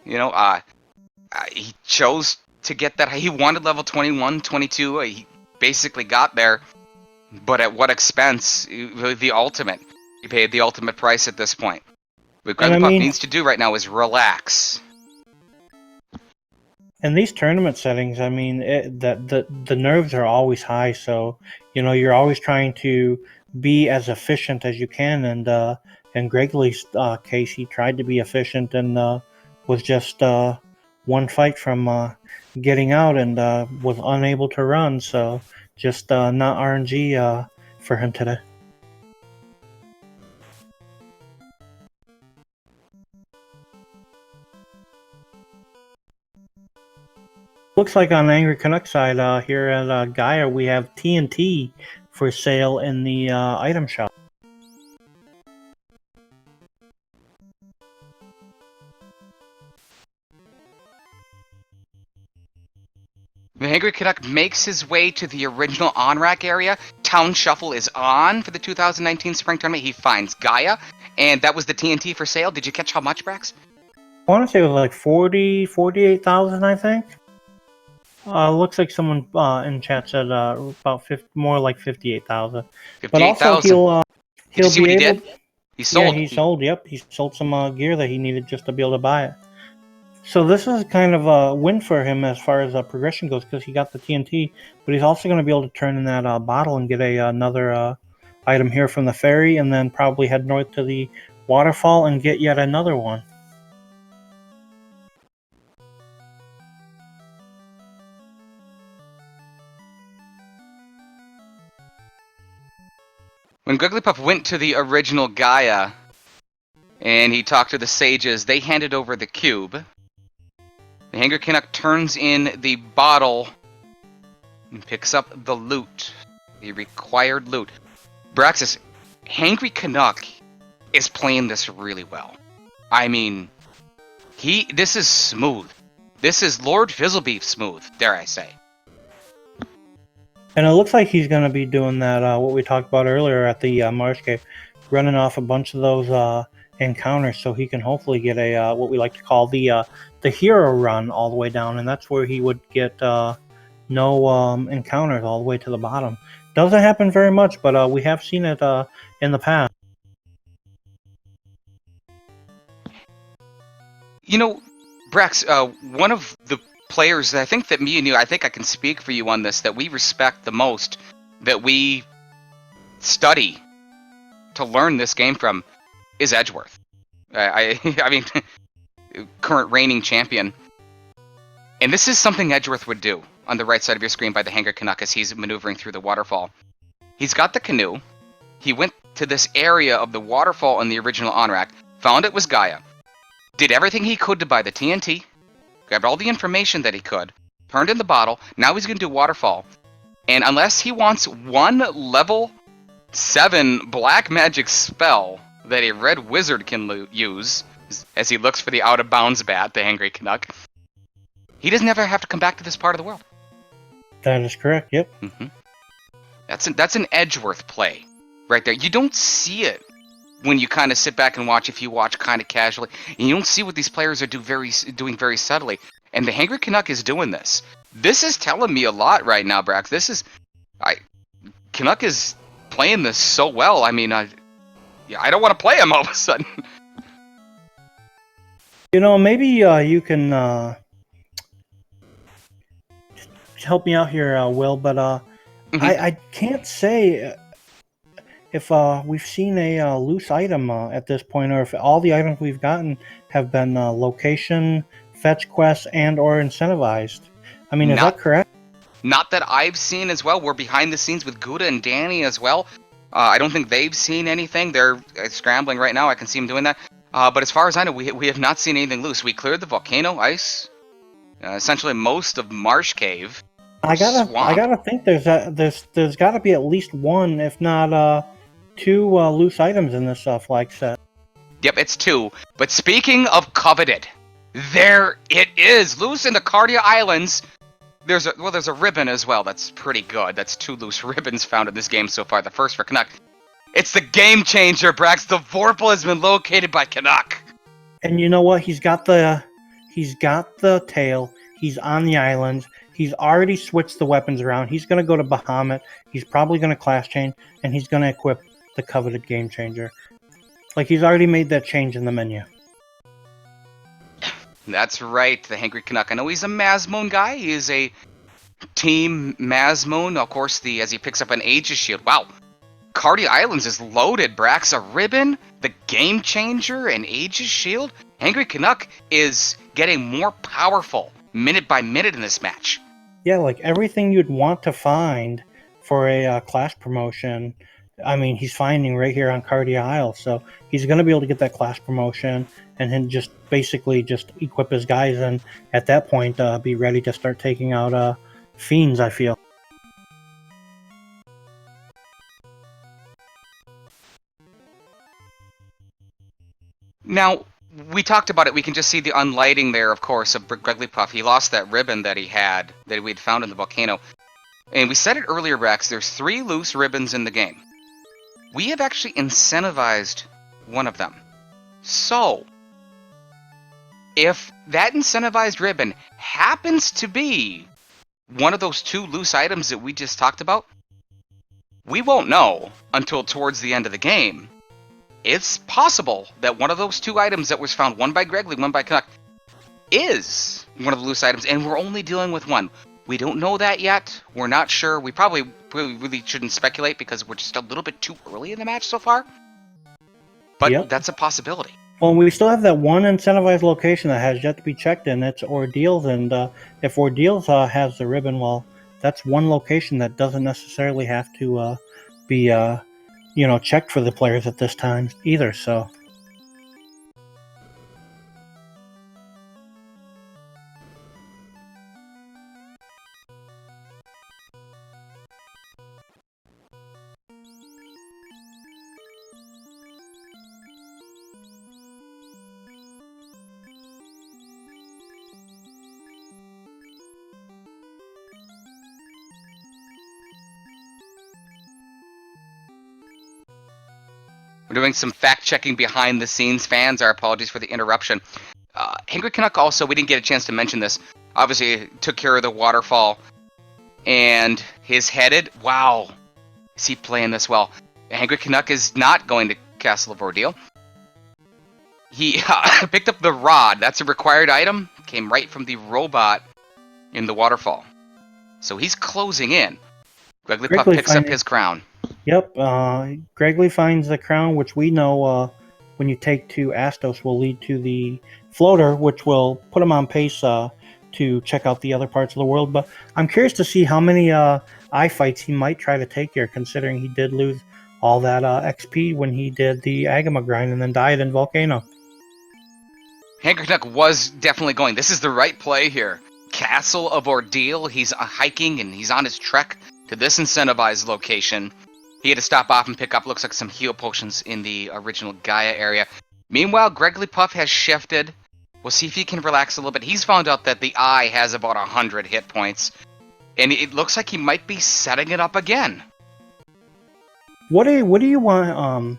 He chose to get that. He wanted level 21, 22, he basically got there, but at what expense? The ultimate. He paid the ultimate price at this point. What Gregglypuff needs to do right now is relax. In these tournament settings, the nerves are always high, so you're always trying to be as efficient as you can. And in Greggly's case, he tried to be efficient and was just one fight from getting out and was unable to run. So just not RNG for him today. Looks like on Angry Canuck side here at Gaia, we have TNT for sale in the item shop. The Angry Canuck makes his way to the original on-rack area. Town Shuffle is on for the 2019 Spring Tournament. He finds Gaia, and that was the TNT for sale. Did you catch how much, Brax? I want to say it was like 48,000, I think. Looks like someone in chat said about more like 58,000. But also he'll be able. He sold. Yeah, he sold. Yep, he sold some gear that he needed just to be able to buy it. So this is kind of a win for him as far as progression goes because he got the TNT, but he's also going to be able to turn in that bottle and get another item here from the ferry, and then probably head north to the waterfall and get yet another one. When Grigglypuff went to the original Gaia and he talked to the sages, they handed over the cube. The Hangrycanuck turns in the bottle and picks up the loot, the required loot. Braxis, Hangrycanuck is playing this really well. I mean, this is smooth. This is Lord Fizzlebeef smooth, dare I say. And it looks like he's going to be doing that, what we talked about earlier at the Marsh Cave, running off a bunch of those encounters so he can hopefully get a what we like to call the hero run all the way down, and that's where he would get no encounters all the way to the bottom. Doesn't happen very much, but we have seen it in the past. You know, Brax, one of the players that I think that me and you, I think I can speak for you on this, that we respect the most, that we study to learn this game from, is Edgeworth. I mean, current reigning champion. And this is something Edgeworth would do on the right side of your screen by the Hangrycanuck as he's maneuvering through the waterfall. He's got the canoe. He went to this area of the waterfall in the original Onrak, found it was Gaia, did everything he could to buy the TNT, grabbed all the information that he could, turned in the bottle. Now he's going to do waterfall. And unless he wants one level 7 black magic spell that a red wizard can use as he looks for the out of bounds bat, the Hangrycanuck, he doesn't ever have to come back to this part of the world. That is correct, yep. Mm-hmm. That's an Edgeworth play right there. You don't see it when you kind of sit back and watch, if you watch kind of casually, and you don't see what these players are doing very subtly. And the Hangrycanuck is doing this. This is telling me a lot right now, Brax. Canuck is playing this so well. I mean, I don't want to play him all of a sudden. You know, maybe you can help me out here, Will, but Mm-hmm. I can't say if we've seen a loose item at this point, or if all the items we've gotten have been location, fetch quests, and or incentivized. I mean, is that correct? Not that I've seen as well. We're behind the scenes with Gouda and Danny as well. I don't think they've seen anything. They're scrambling right now. I can see them doing that. But as far as I know, we have not seen anything loose. We cleared the volcano ice, essentially most of Marsh Cave. I gotta think there's got to be at least one, if not 2 loose items in this flag set. Yep, it's 2. But speaking of coveted, there it is, loose in the Cardia Islands. There's a ribbon as well. That's pretty good. That's 2 loose ribbons found in this game so far. The first for Canuck. It's the game changer, Brax. The Vorpal has been located by Canuck. And you know what? He's got the tail. He's on the islands. He's already switched the weapons around. He's going to go to Bahamut. He's probably going to class chain, and he's going to equip the coveted game changer. Like, he's already made that change in the menu. That's right, the Hangrycanuck. I know he's a Mazmoon guy. He is a team Mazmoon. Of course, as he picks up an Aegis shield. Wow. Cardia Islands is loaded, Brax. A ribbon, the game changer, and Aegis shield. Hangrycanuck is getting more powerful minute by minute in this match. Yeah, like everything you'd want to find for a class promotion, I mean, he's finding right here on Cardia Isle. So he's going to be able to get that class promotion and then just basically just equip his guys and at that point be ready to start taking out Fiends, I feel. Now, we talked about it. We can just see the unlighting there, of course, of Grigglypuff. He lost that ribbon that he had, that we had found in the volcano. And we said it earlier, Rex, there's 3 loose ribbons in the game. We have actually incentivized one of them. So, if that incentivized ribbon happens to be one of those 2 loose items that we just talked about, we won't know until towards the end of the game. It's possible that one of those 2 items that was found, one by Gregley, one by Canuck, is one of the loose items, and we're only dealing with one. We don't know that yet. We're not sure. We probably really shouldn't speculate because we're just a little bit too early in the match so far. But that's a possibility. Well, we still have that one incentivized location that has yet to be checked in. It's Ordeals, and if Ordeals has the ribbon, well, that's one location that doesn't necessarily have to be, checked for the players at this time either. So. We're doing some fact-checking behind the scenes, fans. Our apologies for the interruption. Hangry Canuck also, we didn't get a chance to mention this, obviously took care of the waterfall. And his headed, wow, is he playing this well? Hangry Canuck is not going to Castle of Ordeal. He picked up the rod. That's a required item. Came right from the robot in the waterfall. So he's closing in. Greggly Puff picks up his crown. Yep, Greggly finds the crown, which we know when you take to Astos will lead to the floater, which will put him on pace to check out the other parts of the world. But I'm curious to see how many eye fights he might try to take here, considering he did lose all that XP when he did the Agama grind and then died in Volcano. Hangry Canuck was definitely going. This is the right play here. Castle of Ordeal. He's hiking and he's on his trek to this incentivized location. He had to stop off and pick up, looks like, some heal potions in the original Gaia area. Meanwhile, Greggly Puff has shifted. We'll see if he can relax a little bit. He's found out that the eye has about 100 hit points. And it looks like he might be setting it up again. What do you want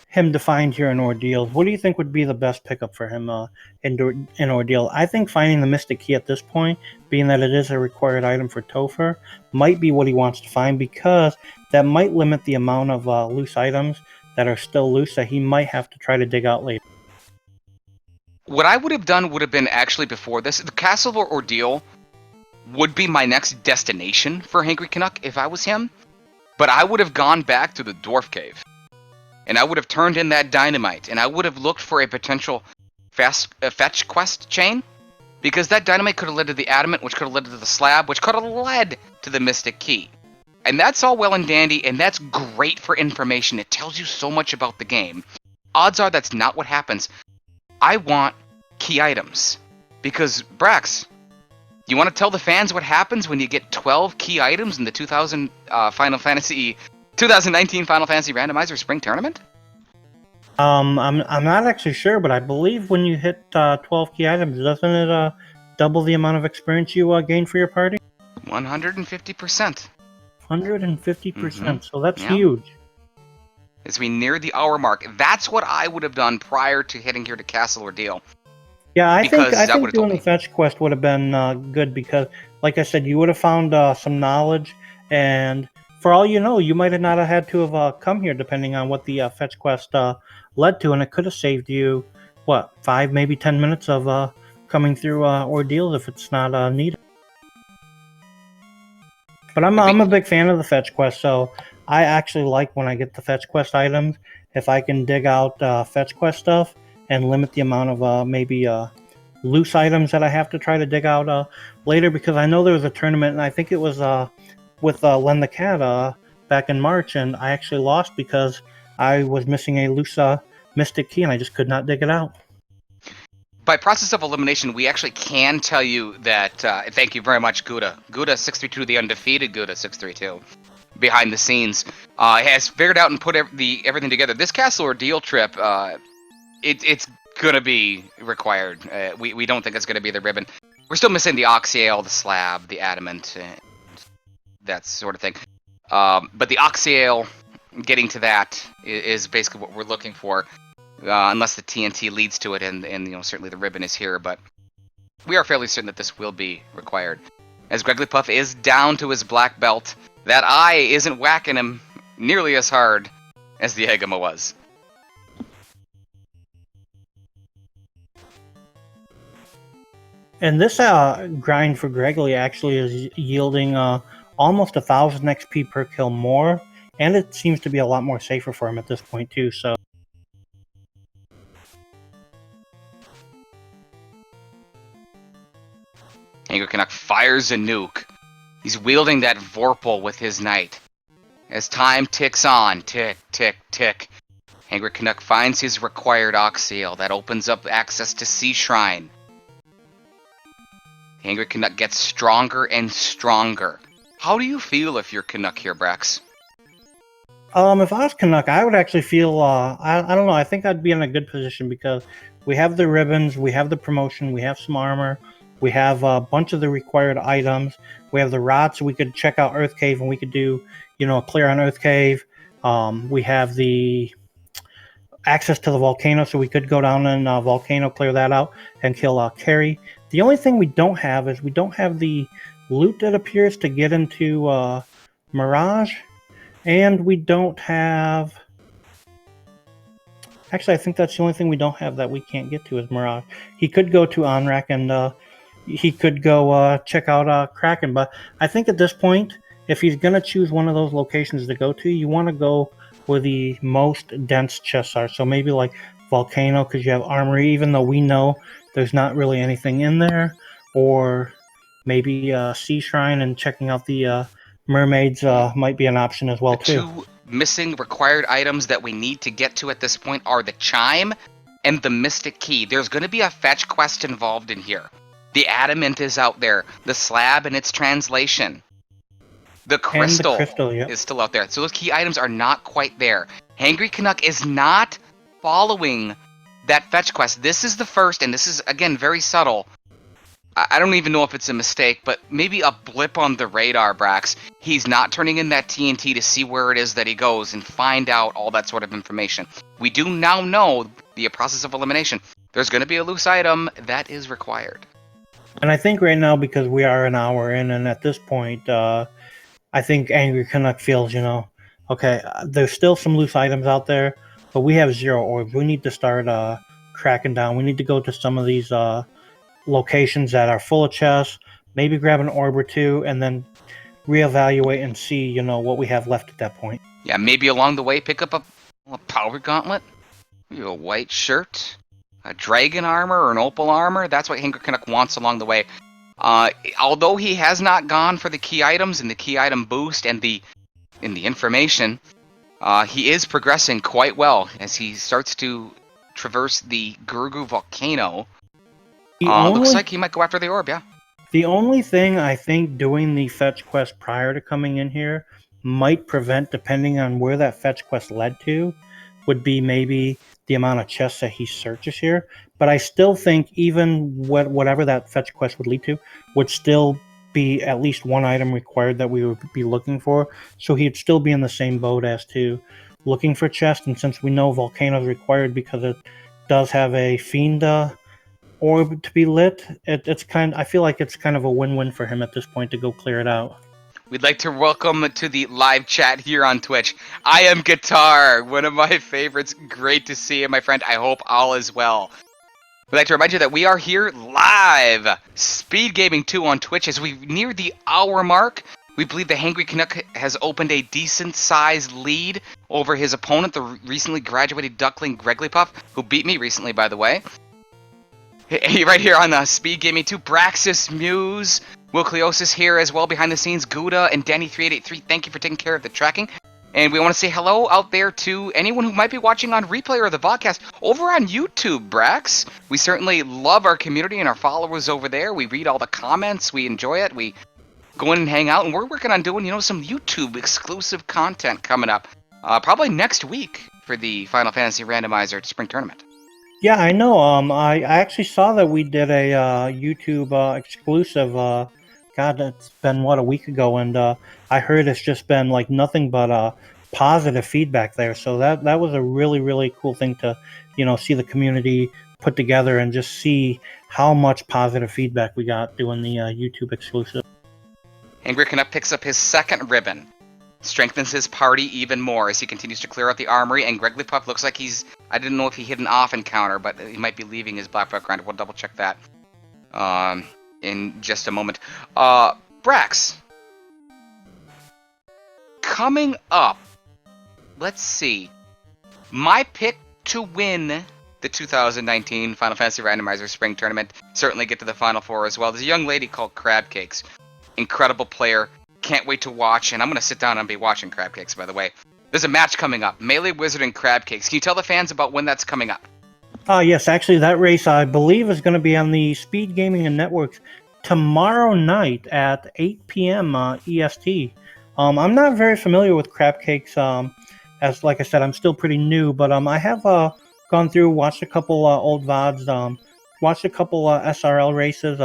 him to find here in Ordeal? What do you think would be the best pickup for him in Ordeal? I think finding the Mystic Key at this point, being that it is a required item for Topher, might be what he wants to find, because that might limit the amount of loose items that are still loose that he might have to try to dig out later. What I would have done would have been actually before this. The Castle of Ordeal would be my next destination for Hangry Canuck if I was him. But I would have gone back to the Dwarf Cave. And I would have turned in that dynamite. And I would have looked for a potential fetch quest chain. Because that dynamite could have led to the adamant, which could have led to the slab, which could have led to the Mystic Key. And that's all well and dandy, and that's great for information. It tells you so much about the game. Odds are that's not what happens. I want key items. Because, Brax, you want to tell the fans what happens when you get 12 key items in the 2019 Final Fantasy Randomizer Spring Tournament? I'm not actually sure, but I believe when you hit 12 key items, doesn't it double the amount of experience you gain for your party? 150%. 150%, so that's huge. As we near the hour mark, that's what I would have done prior to heading here to Castle Ordeal. Yeah, I think doing the fetch quest would have been good, because, like I said, you would have found some knowledge, and for all you know, you might not have had to have come here, depending on what the fetch quest led to, and it could have saved you, 5, maybe 10 minutes of coming through Ordeals if it's not needed. But I'm a big fan of the fetch quest, so I actually like when I get the fetch quest items, if I can dig out fetch quest stuff and limit the amount of maybe loose items that I have to try to dig out later, because I know there was a tournament, and I think it was with Len the Cat back in March, and I actually lost because I was missing a loose Mystic Key, and I just could not dig it out. By process of elimination, we actually can tell you that, thank you very much, Gouda. Gouda632, the undefeated Gouda632, behind the scenes, has figured out and put everything together. This Castle Ordeal trip, it's going to be required. We don't think it's going to be the ribbon. We're still missing the Oxyale, the slab, the adamant, that sort of thing. But the Oxyale, getting to that is basically what we're looking for. Unless the TNT leads to it, and certainly the ribbon is here, but we are fairly certain that this will be required. As Greggly Puff is down to his black belt, that eye isn't whacking him nearly as hard as the Agama was. And this grind for Gregory actually is yielding almost 1,000 XP per kill more, and it seems to be a lot more safer for him at this point too. So. Hangrycanuck fires a nuke. He's wielding that Vorpal with his knight. As time ticks on, tick, tick, tick, Hangrycanuck finds his required Oxyl that opens up access to Sea Shrine. Hangrycanuck gets stronger and stronger. How do you feel if you're Canuck here, Brax? If I was Canuck, I would actually feel, I don't know, I think I'd be in a good position because we have the ribbons, we have the promotion, we have some armor, we have a bunch of the required items, we have the rods, so we could check out Earth Cave and we could do, a clear on Earth Cave. We have the access to the volcano, so we could go down and volcano, clear that out, and kill Carrie. The only thing we don't have is we don't have the loot that appears to get into Mirage, and we don't have... Actually, I think that's the only thing we don't have that we can't get to is Mirage. He could go to Onrak and he could go check out Kraken, but I think at this point, if he's going to choose one of those locations to go to, you want to go where the most dense chests are. So maybe like Volcano, because you have armory, even though we know there's not really anything in there. Or maybe Sea Shrine and checking out the mermaids might be an option as well, too. Two missing required items that we need to get to at this point are the Chime and the Mystic Key. There's going to be a fetch quest involved in here. The Adamant is out there. The Slab and its translation. The crystal, yep, is still out there. So those key items are not quite there. Hangrycanuck is not following that fetch quest. This is the first, and this is, again, very subtle. I don't even know if it's a mistake, but maybe a blip on the radar, Brax. He's not turning in that TNT to see where it is that he goes and find out all that sort of information. We do now know the process of elimination. There's going to be a loose item that is required. And I think right now, because we are an hour in, and at this point, I think Hangrycanuck feels, okay, there's still some loose items out there, but we have 0 orbs. We need to start cracking down. We need to go to some of these locations that are full of chests, maybe grab an orb or two, and then reevaluate and see, what we have left at that point. Yeah, maybe along the way, pick up a power gauntlet, maybe a white shirt, a dragon armor, or an opal armor. That's what Hangrycanuck wants along the way. Although he has not gone for the key items and the key item boost and the information, he is progressing quite well as he starts to traverse the Gurgu volcano. Looks like he might go after the orb, yeah. The only thing I think doing the fetch quest prior to coming in here might prevent, depending on where that fetch quest led to, would be maybe the amount of chests that he searches here. But I still think even whatever that fetch quest would lead to would still be at least one item required that we would be looking for. So he'd still be in the same boat as to looking for chests. And since we know Volcano is required because it does have a Fiend orb to be lit, I feel like it's kind of a win-win for him at this point to go clear it out. We'd like to welcome to the live chat here on Twitch. I am Guitar, one of my favorites. Great to see you, my friend. I hope all is well. We'd like to remind you that we are here live, Speed Gaming 2 on Twitch. As we near the hour mark, we believe the Hangrycanuck has opened a decent-sized lead over his opponent, the recently graduated duckling Gregglypuff, who beat me recently, by the way. Right here on the Speed Gaming 2, Braxis Muse, Wilcleosis here as well behind the scenes, Gouda and Danny3883, thank you for taking care of the tracking. And we want to say hello out there to anyone who might be watching on replay or the podcast over on YouTube, Brax. We certainly love our community and our followers over there. We read all the comments, we enjoy it, we go in and hang out, and we're working on doing, some YouTube exclusive content coming up. Probably next week for the Final Fantasy Randomizer Spring Tournament. Yeah, I know. I actually saw that we did a YouTube exclusive. God, it's been a week ago, and I heard it's just been like nothing but positive feedback there. So that was a really, really cool thing to, see the community put together and just see how much positive feedback we got doing the YouTube exclusive. Hangrycanuck picks up his second ribbon. Strengthens his party even more as he continues to clear out the armory, and Gregglypuff looks like I didn't know if he hit an off encounter, but he might be leaving his black background. We'll double check that. in just a moment. Brax, coming up, let's see. My pick to win the 2019 Final Fantasy Randomizer Spring Tournament, certainly get to the Final Four as well. There's a young lady called Crab Cakes. Incredible player. Can't wait to watch, and I'm going to sit down and be watching Crab Cakes, by the way. There's a match coming up, Melee Wizard and Crab Cakes. Can you tell the fans about when that's coming up? Yes, actually, that race, I believe, is going to be on the Speed Gaming and Networks tomorrow night at 8 p.m. EST. I'm not very familiar with Crab Cakes. As like I said, I'm still pretty new, but I have gone through, watched a couple old VODs, watched a couple SRL races.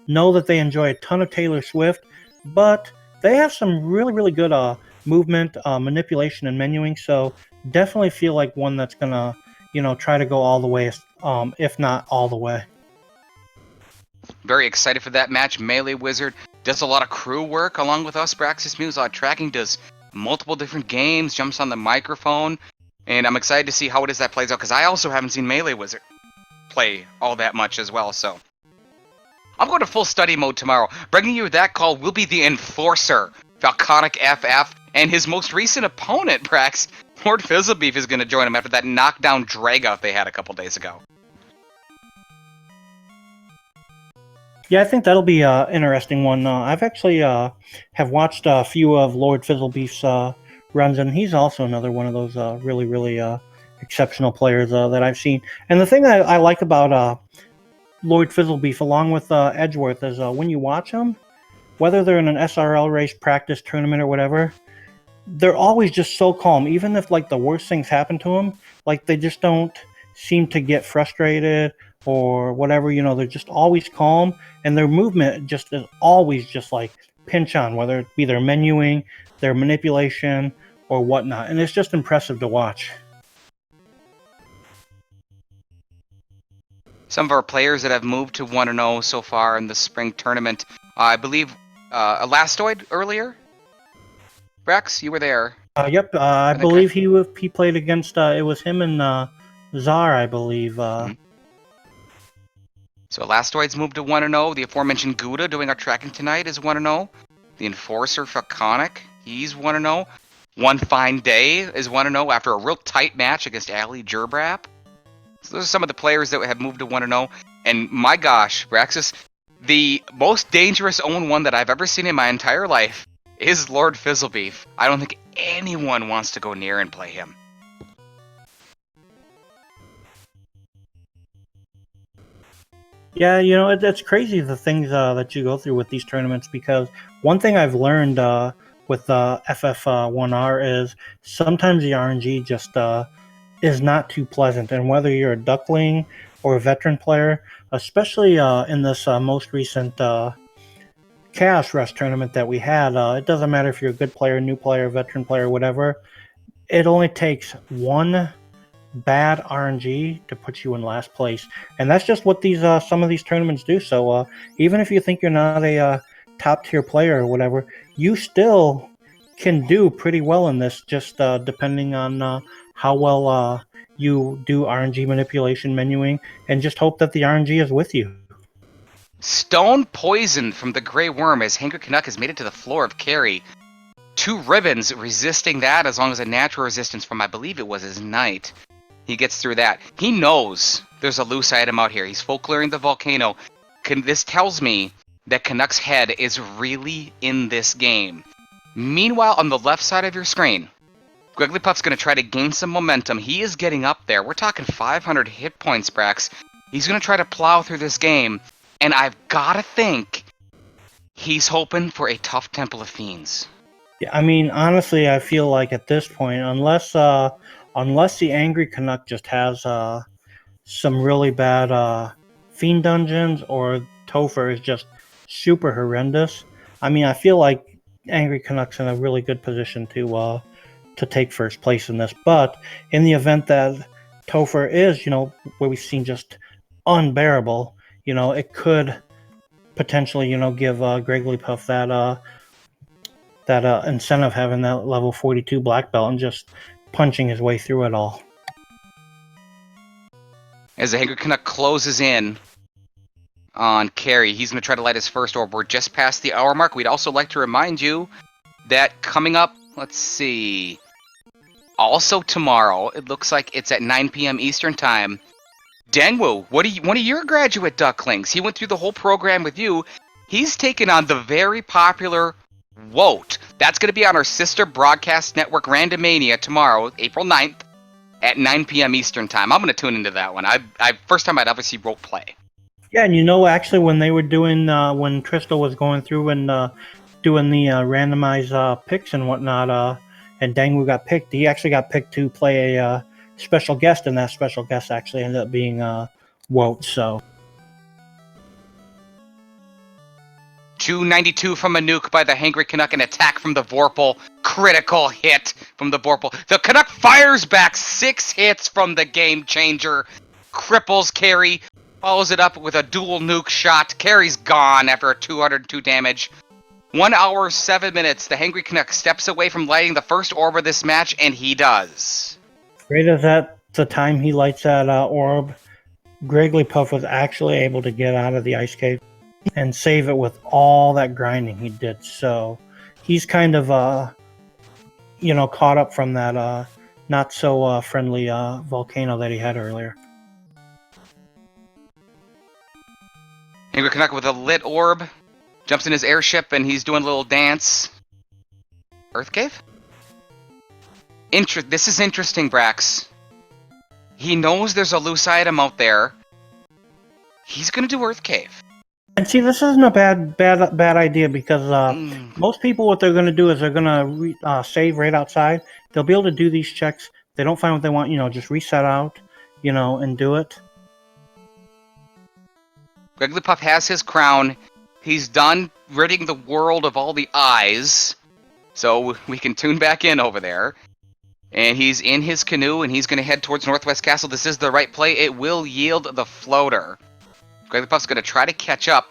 Know that they enjoy a ton of Taylor Swift, but they have some really good movement, manipulation, and menuing. So definitely feel like one that's gonna try to go all the way, if not all the way. Very excited for that match. Melee Wizard does a lot of crew work along with us. Braxis Muse tracking, does multiple different games, jumps on the microphone, and I'm excited to see how it is that plays out, because I also haven't seen Melee Wizard play all that much as well, so I'm going to full study mode tomorrow. Bringing you that call will be the Enforcer, Volcanic FF, and his most recent opponent, Brax, Lord Fizzlebeef, is going to join him after that knockdown drag-out they had a couple days ago. Yeah, I think that'll be an interesting one. I've actually have watched a few of Lord Fizzlebeef's runs, and he's also another one of those really exceptional players that I've seen. And the thing I like about Lord Fizzlebeef, along with Edgeworth, is when you watch them, whether they're in an SRL race, practice, tournament, or whatever, they're always just so calm. Even if like the worst things happen to them, like they just don't seem to get frustrated or whatever. They're just always calm, and their movement just is always just like pinch on, whether it be their menuing, their manipulation, or whatnot. And it's just impressive to watch. Some of our players that have moved to 1-0 so far in the spring tournament, I believe Elastoid earlier. Rex, you were there. Yep, I believe he played against, it was him and Czar, I believe. So Elastoid's moved to 1-0. The aforementioned Gouda doing our tracking tonight is 1-0. The Enforcer Falconic, he's 1-0. One Fine Day is 1-0 after a real tight match against Ali Gerbrap. So those are some of the players that have moved to 1-0. And my gosh, Braxis, the most dangerous 0-1 that I've ever seen in my entire life is Lord Fizzlebeef. I don't think anyone wants to go near and play him. Yeah, it's crazy the things that you go through with these tournaments, because one thing I've learned with FF1R is sometimes the RNG just is not too pleasant. And whether you're a duckling or a veteran player, especially in this most recent Chaos Rush tournament that we had, it doesn't matter if you're a good player, new player, veteran player, whatever. It only takes one bad RNG to put you in last place, and that's just what these some of these tournaments do. So even if you think you're not a top tier player or whatever, you still can do pretty well in this, just depending on how well you do RNG manipulation, menuing, and just hope that the RNG is with you. Stone Poison from the Grey Worm as thehangrycanuck has made it to the floor of Carry. 2 ribbons resisting that, as long as a natural resistance from, I believe it was his knight. He gets through that. He knows there's a loose item out here. He's full clearing the volcano. This tells me that Canuck's head is really in this game. Meanwhile, on the left side of your screen, Grigglypuff's going to try to gain some momentum. He is getting up there. We're talking 500 hit points, Brax. He's going to try to plow through this game, and I've got to think he's hoping for a tough Temple of Fiends. Yeah, I mean, honestly, I feel like at this point, unless the thehangrycanuck just has some really bad Fiend dungeons, or Topher is just super horrendous, I mean, I feel like thehangrycanuck's in a really good position to take first place in this. But in the event that Topher is, where we've seen just unbearable, it could potentially, give Grigglypuff that incentive, having that level 42 black belt and just punching his way through it all. As the thehangrycanuck closes in on Carry. He's going to try to light his first orb. We're just past the hour mark. We'd also like to remind you that coming up, let's see, also tomorrow, it looks like it's at 9 p.m. Eastern Time. Dangwu, one of your graduate ducklings, he went through the whole program with you. He's taken on the very popular Woat. That's going to be on our sister broadcast network Randomania tomorrow, April 9th, at 9 p.m. Eastern Time. I'm going to tune into that one. First time I'd ever see Woat play. Yeah, and actually, when they were doing, when Crystal was going through and doing the randomized picks and whatnot, and Dangwu got picked, he actually got picked to play a special guest, and that special guest actually ended up being Woat, so. 292 from a nuke by the Hangry Canuck, an attack from the Vorpal. Critical hit from the Vorpal. The Canuck fires back 6 hits from the Game Changer. Cripples Carry. Follows it up with a dual nuke shot. Carry's gone after a 202 damage. 1 hour, 7 minutes. The Hangry Canuck steps away from lighting the first orb of this match, and he does. Right as at the time he lights that orb, Grigglypuff was actually able to get out of the ice cave and save it with all that grinding he did. So he's kind of, caught up from that not so friendly volcano that he had earlier. Hangry Canuck with a lit orb. Jumps in his airship and he's doing a little dance. Earth Cave? This is interesting, Brax. He knows there's a loose item out there. He's gonna do Earth Cave. And see, this isn't a bad idea because most people, what they're going to do is they're going to save right outside. They'll be able to do these checks. They don't find what they want, just reset out, and do it. Grigglypuff has his crown. He's done ridding the world of all the eyes, so we can tune back in over there. And he's in his canoe, and he's going to head towards Northwest Castle. This is the right play. It will yield the floater. Grigglypuff's going to try to catch up.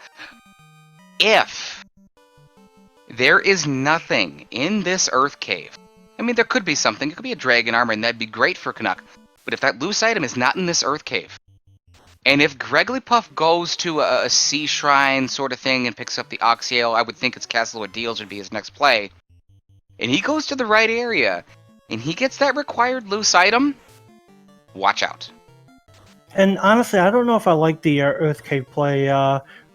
If there is nothing in this Earth Cave, I mean, there could be something. It could be a dragon armor, and that'd be great for Canuck. But if that loose item is not in this Earth Cave, and if Grigglypuff goes to a sea shrine sort of thing and picks up the Oxyale, I would think it's Castle of Deals would be his next play, and he goes to the right area, and he gets that required loose item, watch out. And honestly, I don't know if I like the Earth Cave play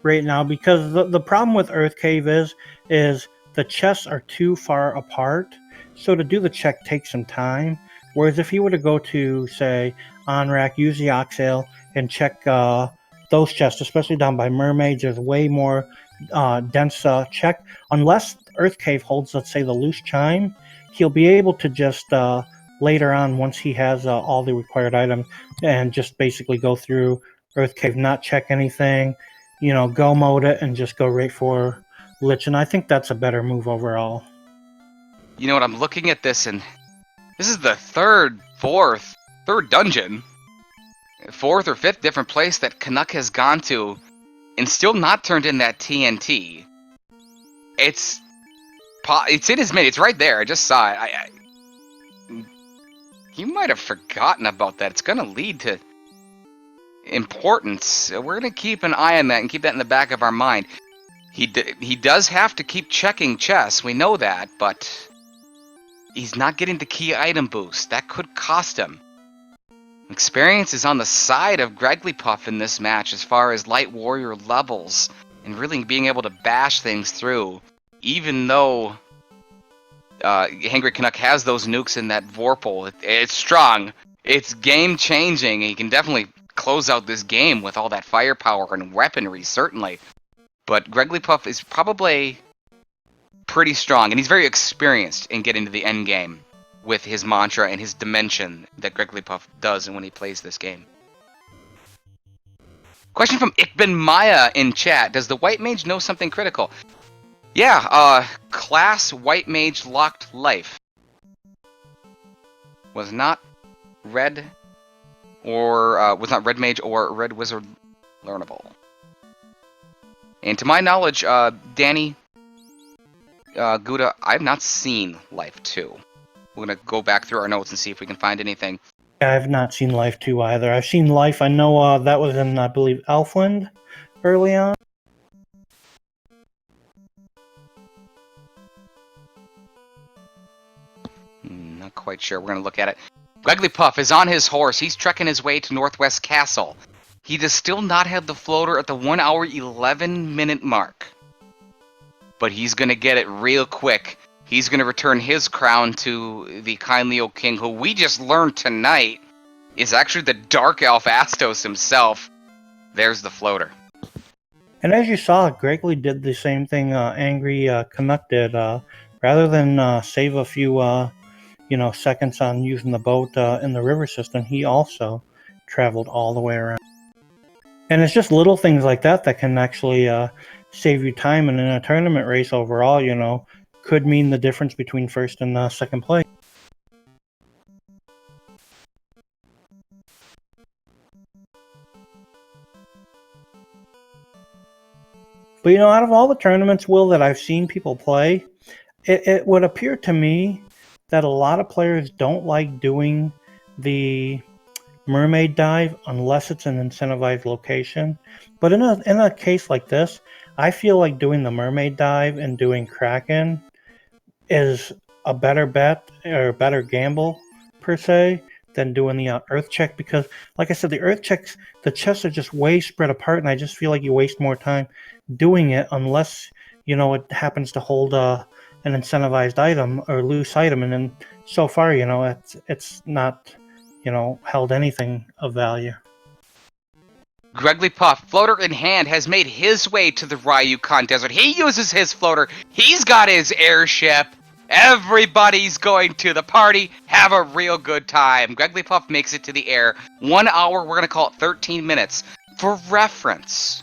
right now, because the problem with Earth Cave is the chests are too far apart. So to do the check takes some time. Whereas if you were to go to, say, on-rack, use the Oxale, and check those chests, especially down by Mermaids, there's way more dense check. Unless Earth Cave holds, let's say, the loose chime, he'll be able to just later on, once he has all the required items, and just basically go through Earth Cave, not check anything, go mode it, and just go right for Lich. And I think that's a better move overall. You know what, I'm looking at this, and this is the third dungeon, 4th or 5th different place that Canuck has gone to, and still not turned in that TNT. It's in his mini. It's right there. I just saw it. You might have forgotten about that. It's going to lead to importance. We're going to keep an eye on that and keep that in the back of our mind. He does have to keep checking chests. We know that, but he's not getting the key item boost. That could cost him. Experience is on the side of Grigglypuff in this match as far as light warrior levels and really being able to bash things through, even though Hangry Canuck has those nukes in that Vorpal. It's strong. It's game-changing. He can definitely close out this game with all that firepower and weaponry, certainly. But Grigglypuff is probably pretty strong, and he's very experienced in getting to the end game with his mantra and his dimension that Grigglypuff does when he plays this game. Question from Ikben Maya in chat. Does the White Mage know something critical? Yeah, class White Mage locked life was not Red Mage or Red Wizard learnable. And to my knowledge, Danny, Gouda, I've not seen Life 2. We're going to go back through our notes and see if we can find anything. Yeah, I've not seen Life 2 either. I've seen Life, I know that was in, I believe, Elfland, early on. Not quite sure. We're going to look at it. Gregglypuff is on his horse. He's trekking his way to Northwest Castle. He does still not have the floater at the 1 hour 11 minute mark. But he's going to get it real quick. He's going to return his crown to the kindly old king, who we just learned tonight is actually the Dark Elf Astos himself. There's the floater. And as you saw, Gregory did the same thing Angry Canuck did. Rather than save a few seconds on using the boat in the river system, he also traveled all the way around. And it's just little things like that that can actually save you time, and in a tournament race overall, could mean the difference between first and second place. But out of all the tournaments, Will, that I've seen people play, it would appear to me that a lot of players don't like doing the mermaid dive unless it's an incentivized location. But in a case like this, I feel like doing the mermaid dive and doing Kraken is a better bet or a better gamble per se than doing the earth check, because like I said, the earth checks, the chests are just way spread apart, and I just feel like you waste more time doing it unless it happens to hold an incentivized item or loose item, and then so far it's not held anything of value. Gregglypuff, floater in hand, has made his way to the Ryukon Desert. He uses his floater. He's got his airship. Everybody's going to the party. Have a real good time. Gregglypuff makes it to the air. 1 hour, we're going to call it 13 minutes. For reference,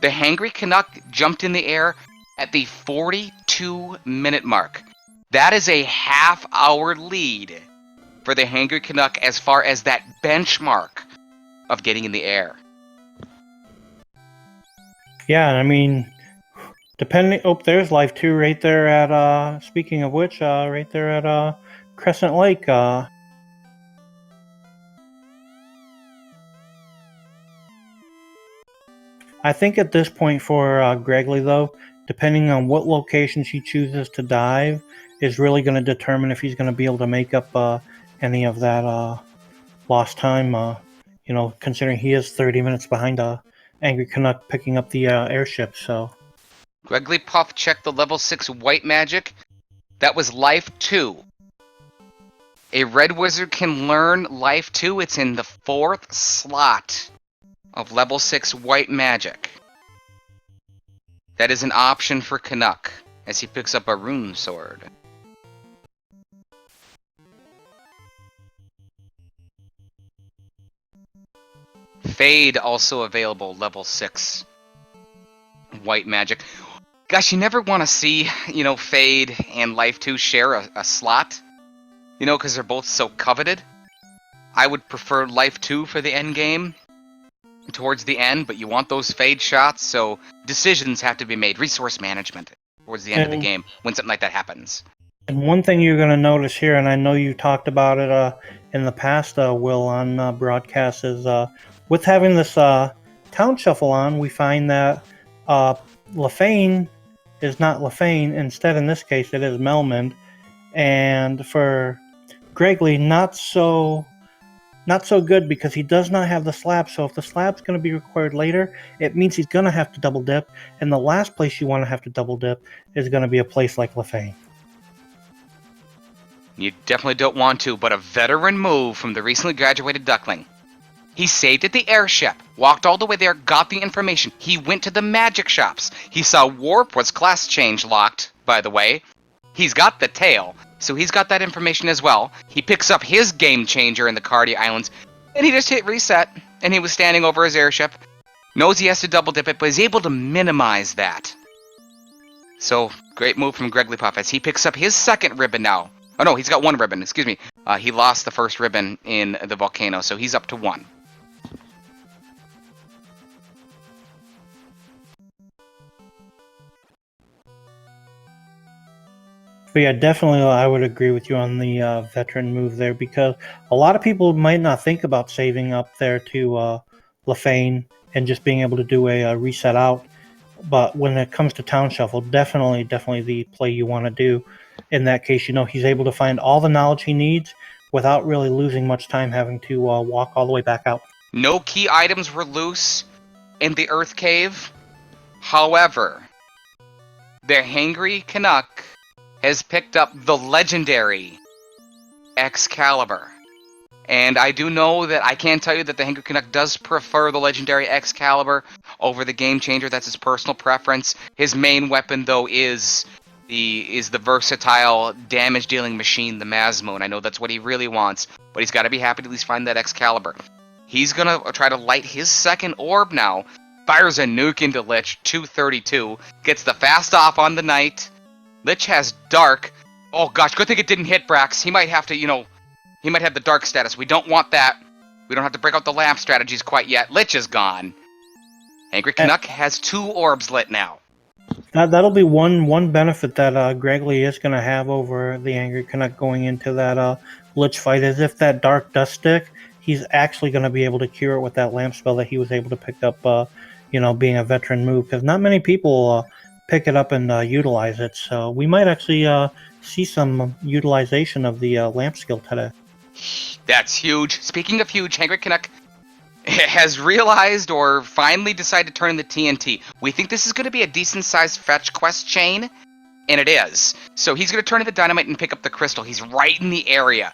the Hangry Canuck jumped in the air at the 42-minute mark. That is a half-hour lead for the Hangry Canuck as far as that benchmark of getting in the air. Yeah, I mean, depending... Oh, there's Life 2 right there at, speaking of which, right there at Crescent Lake. I think at this point for Greggly, though, depending on what location she chooses to dive, is really going to determine if he's going to be able to make up any of that lost time, considering he is 30 minutes behind Angry Canuck picking up the airship, so... Gregglypuff checked the level 6 white magic. That was Life 2. A red wizard can learn Life 2. It's in the 4th slot of level 6 white magic. That is an option for Canuck, as he picks up a rune sword. Fade also available, level 6 white magic. Gosh, you never want to see, Fade and Life 2 share a slot, because they're both so coveted. I would prefer Life 2 for the end game towards the end, but you want those Fade shots, so decisions have to be made. Resource management towards the end of the game when something like that happens. And one thing you're going to notice here, and I know you talked about it in the past, Will, on broadcast, is with having this town shuffle on, we find that Lefane is not Lefane. Instead, in this case, it is Melmond. And for Greggly, not so good, because he does not have the slab. So if the slab's going to be required later, it means he's going to have to double dip. And the last place you want to have to double dip is going to be a place like Lefane. You definitely don't want to, but a veteran move from the recently graduated Duckling. He saved at the airship, walked all the way there, got the information. He went to the magic shops. He saw Warp was class change locked, by the way. He's got the tail, so he's got that information as well. He picks up his game changer in the Cardi Islands, and he just hit reset, and he was standing over his airship. Knows he has to double dip it, but is able to minimize that. So, great move from Gregglypuff as he picks up his second ribbon now. Oh no, he's got one ribbon, excuse me. He lost the first ribbon in the volcano, so he's up to 1. But yeah, definitely I would agree with you on the veteran move there, because a lot of people might not think about saving up there to Lefane and just being able to do a reset out. But when it comes to Town Shuffle, definitely the play you want to do. In that case, he's able to find all the knowledge he needs without really losing much time having to walk all the way back out. No key items were loose in the Earth Cave. However, the thehangrycanuck has picked up the legendary Excalibur. And I do know that I can tell you that the thehangrycanuck does prefer the legendary Excalibur over the Game Changer. That's his personal preference. His main weapon, though, is the versatile damage-dealing machine, the Masmoon. I know that's what he really wants, but he's got to be happy to at least find that Excalibur. He's going to try to light his second orb now. Fires a nuke into Lich, 232. Gets the fast off on the Knight. Lich has Dark. Oh gosh, good thing it didn't hit Brax. He might have to, he might have the Dark status. We don't want that. We don't have to break out the lamp strategies quite yet. Lich is gone. thehangrycanuck has 2 orbs lit now. That'll be one benefit that Gregley is going to have over the thehangrycanuck going into that Lich fight, is if that Dark does stick, he's actually going to be able to cure it with that lamp spell that he was able to pick up, being a veteran move, because not many people pick it up and utilize it. So we might actually see some utilization of the lamp skill today. That's huge. Speaking of huge, thehangrycanuck has realized or finally decided to turn in the TNT. We think this is going to be a decent-sized fetch quest chain, and it is. So he's going to turn in the dynamite and pick up the crystal. He's right in the area.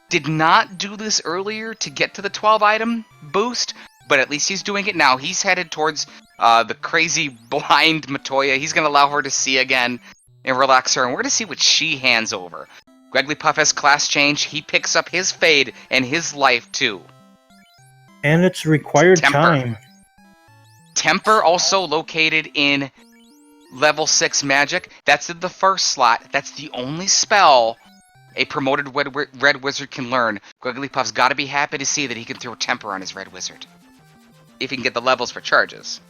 Did not do this earlier to get to the 12-item boost, but at least he's doing it now. He's headed towards the crazy blind Matoya. He's going to allow her to see again and relax her, and we're going to see what she hands over. Gregley Puff has class change. He picks up his fade and his life, too. And it's required Temper. time. Temper also located in level 6 magic. That's in the first slot. That's the only spell a promoted red wizard can learn. Gregley Puff's got to be happy to see that he can throw Temper on his red wizard. If he can get the levels for charges.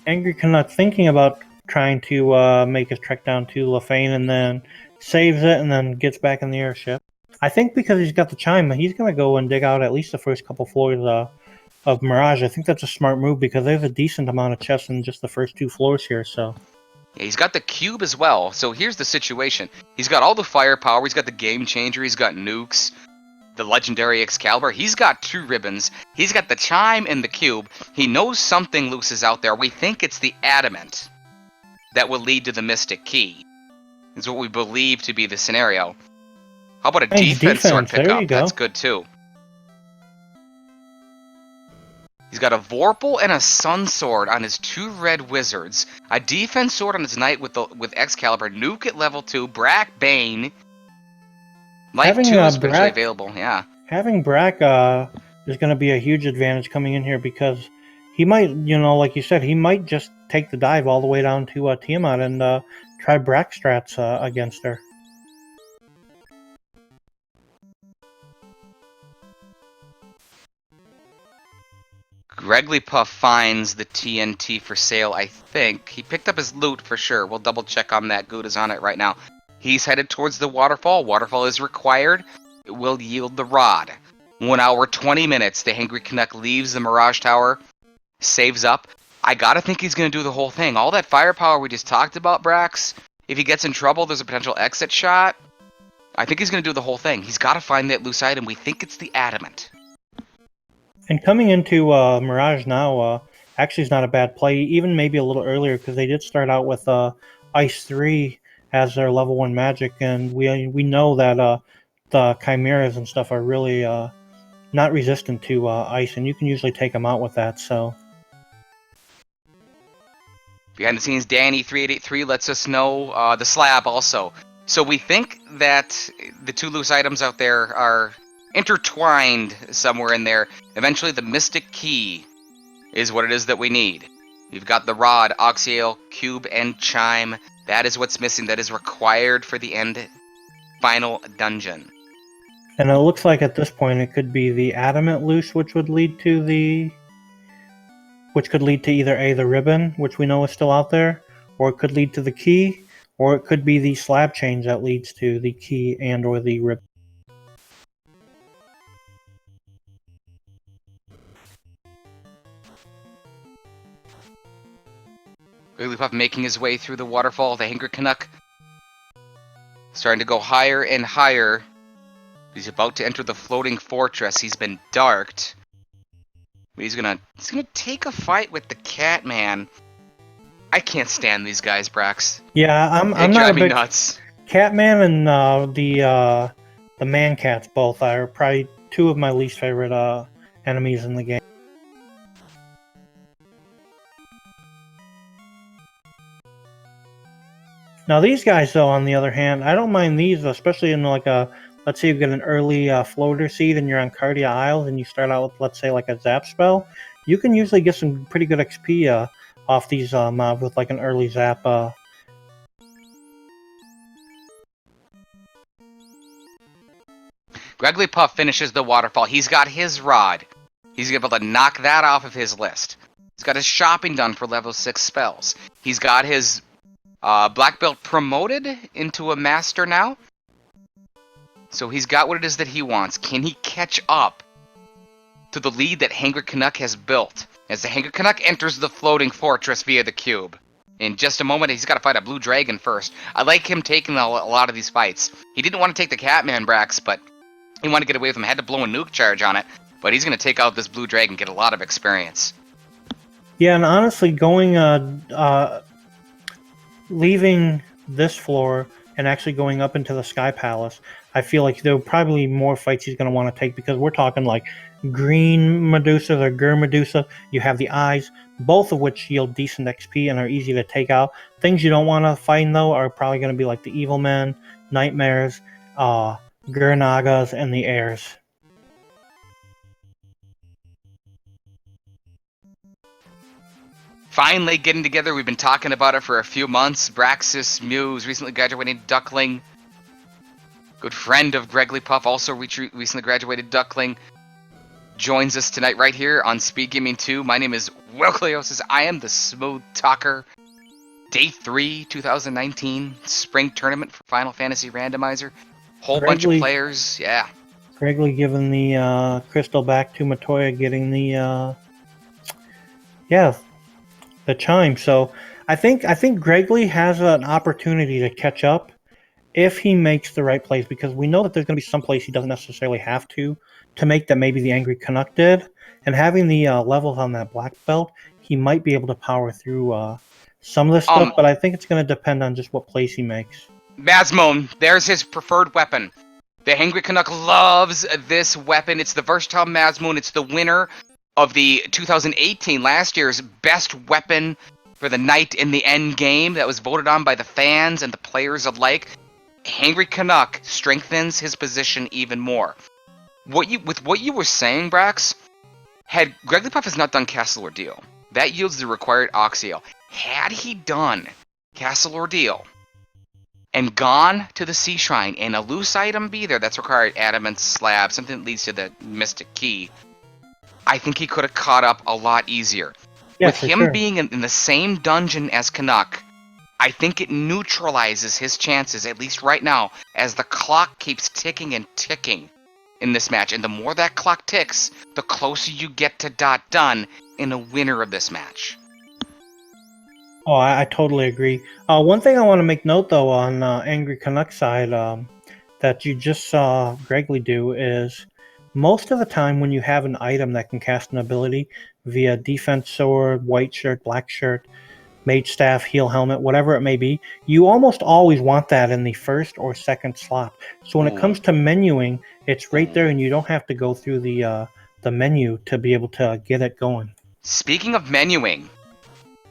thehangrycanuck thinking about trying to make his trek down to Lefane, and then saves it and then gets back in the airship. I think because he's got the chime, he's going to go and dig out at least the first couple floors of Mirage. I think that's a smart move because there's a decent amount of chests in just the first 2 floors here. So Yeah, he's got the cube as well. So here's the situation. He's got all the firepower. He's got the Game Changer. He's got nukes. The legendary Excalibur. He's got 2 ribbons. He's got the chime and the cube. He knows something loose is out there. We think it's the adamant that will lead to the Mystic Key. Is what we believe to be the scenario. How about a defense sword pickup? That's good too. He's got a Vorpal and a Sun Sword on his 2 red wizards. A defense sword on his knight with Excalibur. Nuke at level 2. Brack Bane. Life 2 is potentially available, yeah. Having Brack is going to be a huge advantage coming in here because he might, like you said, he might just take the dive all the way down to Tiamat and try Brack strats against her. Gregley Puff finds the TNT for sale, I think. He picked up his loot for sure. We'll double check on that. Good is on it right now. He's headed towards the waterfall. Waterfall is required. It will yield the rod. 1 hour, 20 minutes. The thehangrycanuck leaves the Mirage Tower. Saves up. I gotta think he's gonna do the whole thing. All that firepower we just talked about, Brax. If he gets in trouble, there's a potential exit shot. I think he's gonna do the whole thing. He's gotta find that loose item. We think it's the adamant. And coming into Mirage now, actually is not a bad play, even maybe a little earlier, because they did start out with Ice 3 as their level 1 magic, and we know that the Chimeras and stuff are really not resistant to ice, and you can usually take them out with that, so... Behind the scenes, Danny3883 lets us know the slab also. So we think that the 2 loose items out there are intertwined somewhere in there. Eventually the Mystic Key is what it is that we need. We've got the rod, Oxyale, cube, and chime. That is what's missing. That is required for the end final dungeon. And it looks like at this point it could be the adamant loose, which would lead to either A, the ribbon, which we know is still out there, or it could lead to the key, or it could be the slab change that leads to the key and or the ribbon. Wigglypuff making his way through the waterfall. The Hangry Canuck starting to go higher and higher. He's about to enter the floating fortress. He's been darked. He's gonna take a fight with the Catman. I can't stand these guys, Brax. Yeah, I'm They not drive a me big nuts. Catman and the man cats both are probably two of my least favorite enemies in the game. Now these guys, though, on the other hand, I don't mind these, especially in like let's say you get an early floater seed and you're on Cardia Isles and you start out with, let's say, like a zap spell. You can usually get some pretty good XP off these mobs with like an early zap. Wigglypuff finishes the waterfall. He's got his rod. He's able to knock that off of his list. He's got his shopping done for level 6 spells. He's got his black belt promoted into a master now. So he's got what it is that he wants. Can he catch up to the lead that Hangry Canuck has built as the Hangry Canuck enters the floating fortress via the cube? In just a moment, he's got to fight a blue dragon first. I like him taking a lot of these fights. He didn't want to take the Catman, Brax, but he wanted to get away with him. Had to blow a nuke charge on it, but he's going to take out this blue dragon, get a lot of experience. Yeah, and honestly, going leaving this floor and actually going up into the Sky Palace, I feel like there will probably be more fights he's going to want to take, because we're talking like green Medusa or Gur Medusa. You have the eyes, both of which yield decent XP and are easy to take out. Things you don't want to find, though, are probably going to be like the Evil Men, Nightmares, Gur Nagas, and the Heirs. Finally getting together. We've been talking about it for a few months. Braxis Muse, recently graduated Duckling. Good friend of Wigglypuff, also recently graduated Duckling. Joins us tonight right here on Speed Gaming 2. My name is Will Cleosis. I am the Smooth Talker. Day 3, 2019. Spring Tournament for Final Fantasy Randomizer. Whole bunch of players, yeah. Gregory giving the crystal back to Matoya, getting the the chime. So I think Gregory has an opportunity to catch up if he makes the right plays, because we know that there's going to be some place he doesn't necessarily have to make that maybe the Angry Canuck did. And having the levels on that black belt, he might be able to power through some of this stuff, but I think it's going to depend on just what plays he makes. Mazmon, there's his preferred weapon. The Hangry Canuck loves this weapon. It's the versatile Mazmon. It's the winner of the 2018, last year's best weapon for the night in the end game that was voted on by the fans and the players alike. Hangry Canuck strengthens his position even more. With what you were saying, Brax, had Wigglypuff has not done Castle Ordeal, that yields the required Oxio. Had he done Castle Ordeal and gone to the Sea Shrine and a loose item be there that's required, adamant slab, something that leads to the Mystic Key, I think he could have caught up a lot easier. Yeah, with him sure. being in the same dungeon as Canuck, I think it neutralizes his chances, at least right now, as the clock keeps ticking and ticking in this match. And the more that clock ticks, the closer you get to done in a winner of this match. Oh, I totally agree. One thing I want to make note, though, on Angry Canuck side that you just saw Gregory do is most of the time when you have an item that can cast an ability via defense sword, white shirt, black shirt, mage staff, heal helmet, whatever it may be, you almost always want that in the first or second slot. So when it comes to menuing, it's right there, and you don't have to go through the menu to be able to get it going. Speaking of menuing,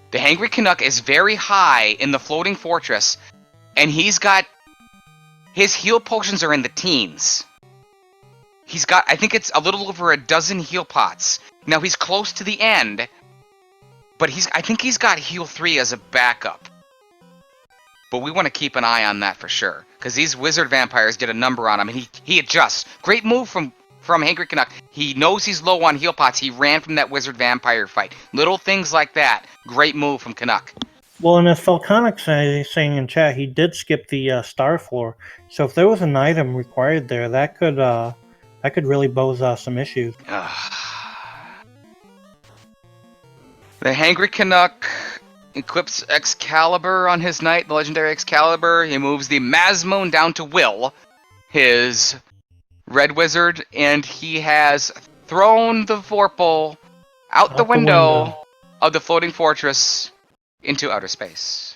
the Hangry Canuck is very high in the floating fortress, and he's got his heal potions are in the teens. He's got, I think it's a little over a dozen heal pots. Now he's close to the end, but I think he's got heal 3 as a backup. But we want to keep an eye on that for sure, because these wizard vampires did a number on him, and he adjusts. Great move from Hangry Canuck. He knows he's low on heal pots. He ran from that wizard vampire fight. Little things like that. Great move from Canuck. Well, and as Falconic saying in chat, he did skip the star floor. So if there was an item required there, that could really pose some issues. The Hangry Canuck equips Excalibur on his knight, the legendary Excalibur. He moves the Mazmoon down to Will, his red wizard, and he has thrown the Vorpal out the window of the floating fortress into outer space.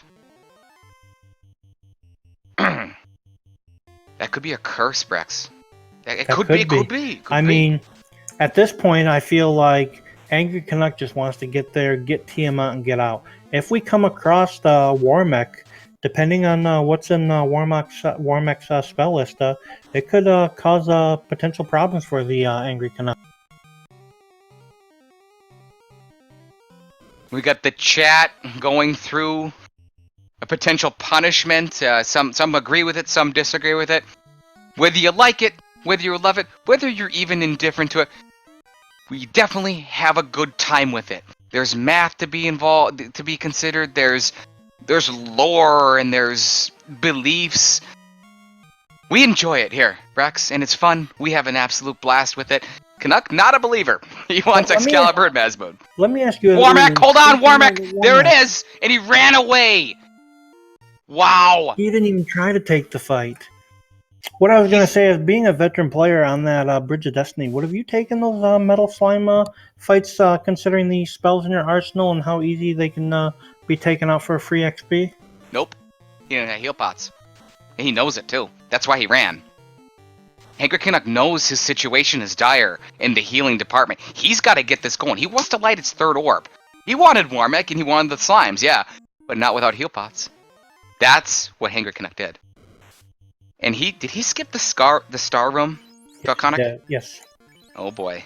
That could be a curse, Brex. It could be. I mean, at this point, I feel like Angry Canuck just wants to get there, get Tiamat, and get out. If we come across the Warmech, depending on what's in Warmech's spell list, it could cause potential problems for the Angry Canuck. We got the chat going through a potential punishment. Some agree with it, some disagree with it. Whether you like it, whether you love it, whether you're even indifferent to it, we definitely have a good time with it. There's math to be involved, to be considered. There's lore and there's beliefs. We enjoy it here, Rex, and it's fun. We have an absolute blast with it. Canuck, not a believer. He wants Excalibur and Mazmoon. Let me ask you... Warmech, hold on, Warmech! There it is! And he ran away! Wow! He didn't even try to take the fight. What I was going to say is, being a veteran player on that Bridge of Destiny, would have you taken those Metal Slime fights, considering the spells in your arsenal and how easy they can be taken out for a free XP? Nope. He didn't have heal pots. And he knows it, too. That's why he ran. Hangry Canuck knows his situation is dire in the healing department. He's got to get this going. He wants to light its third orb. He wanted Warmech and he wanted the slimes, yeah. But not without heal pots. That's what Hangry Canuck did. And did he skip the star room, Volcanic? Yeah, yes. Oh boy.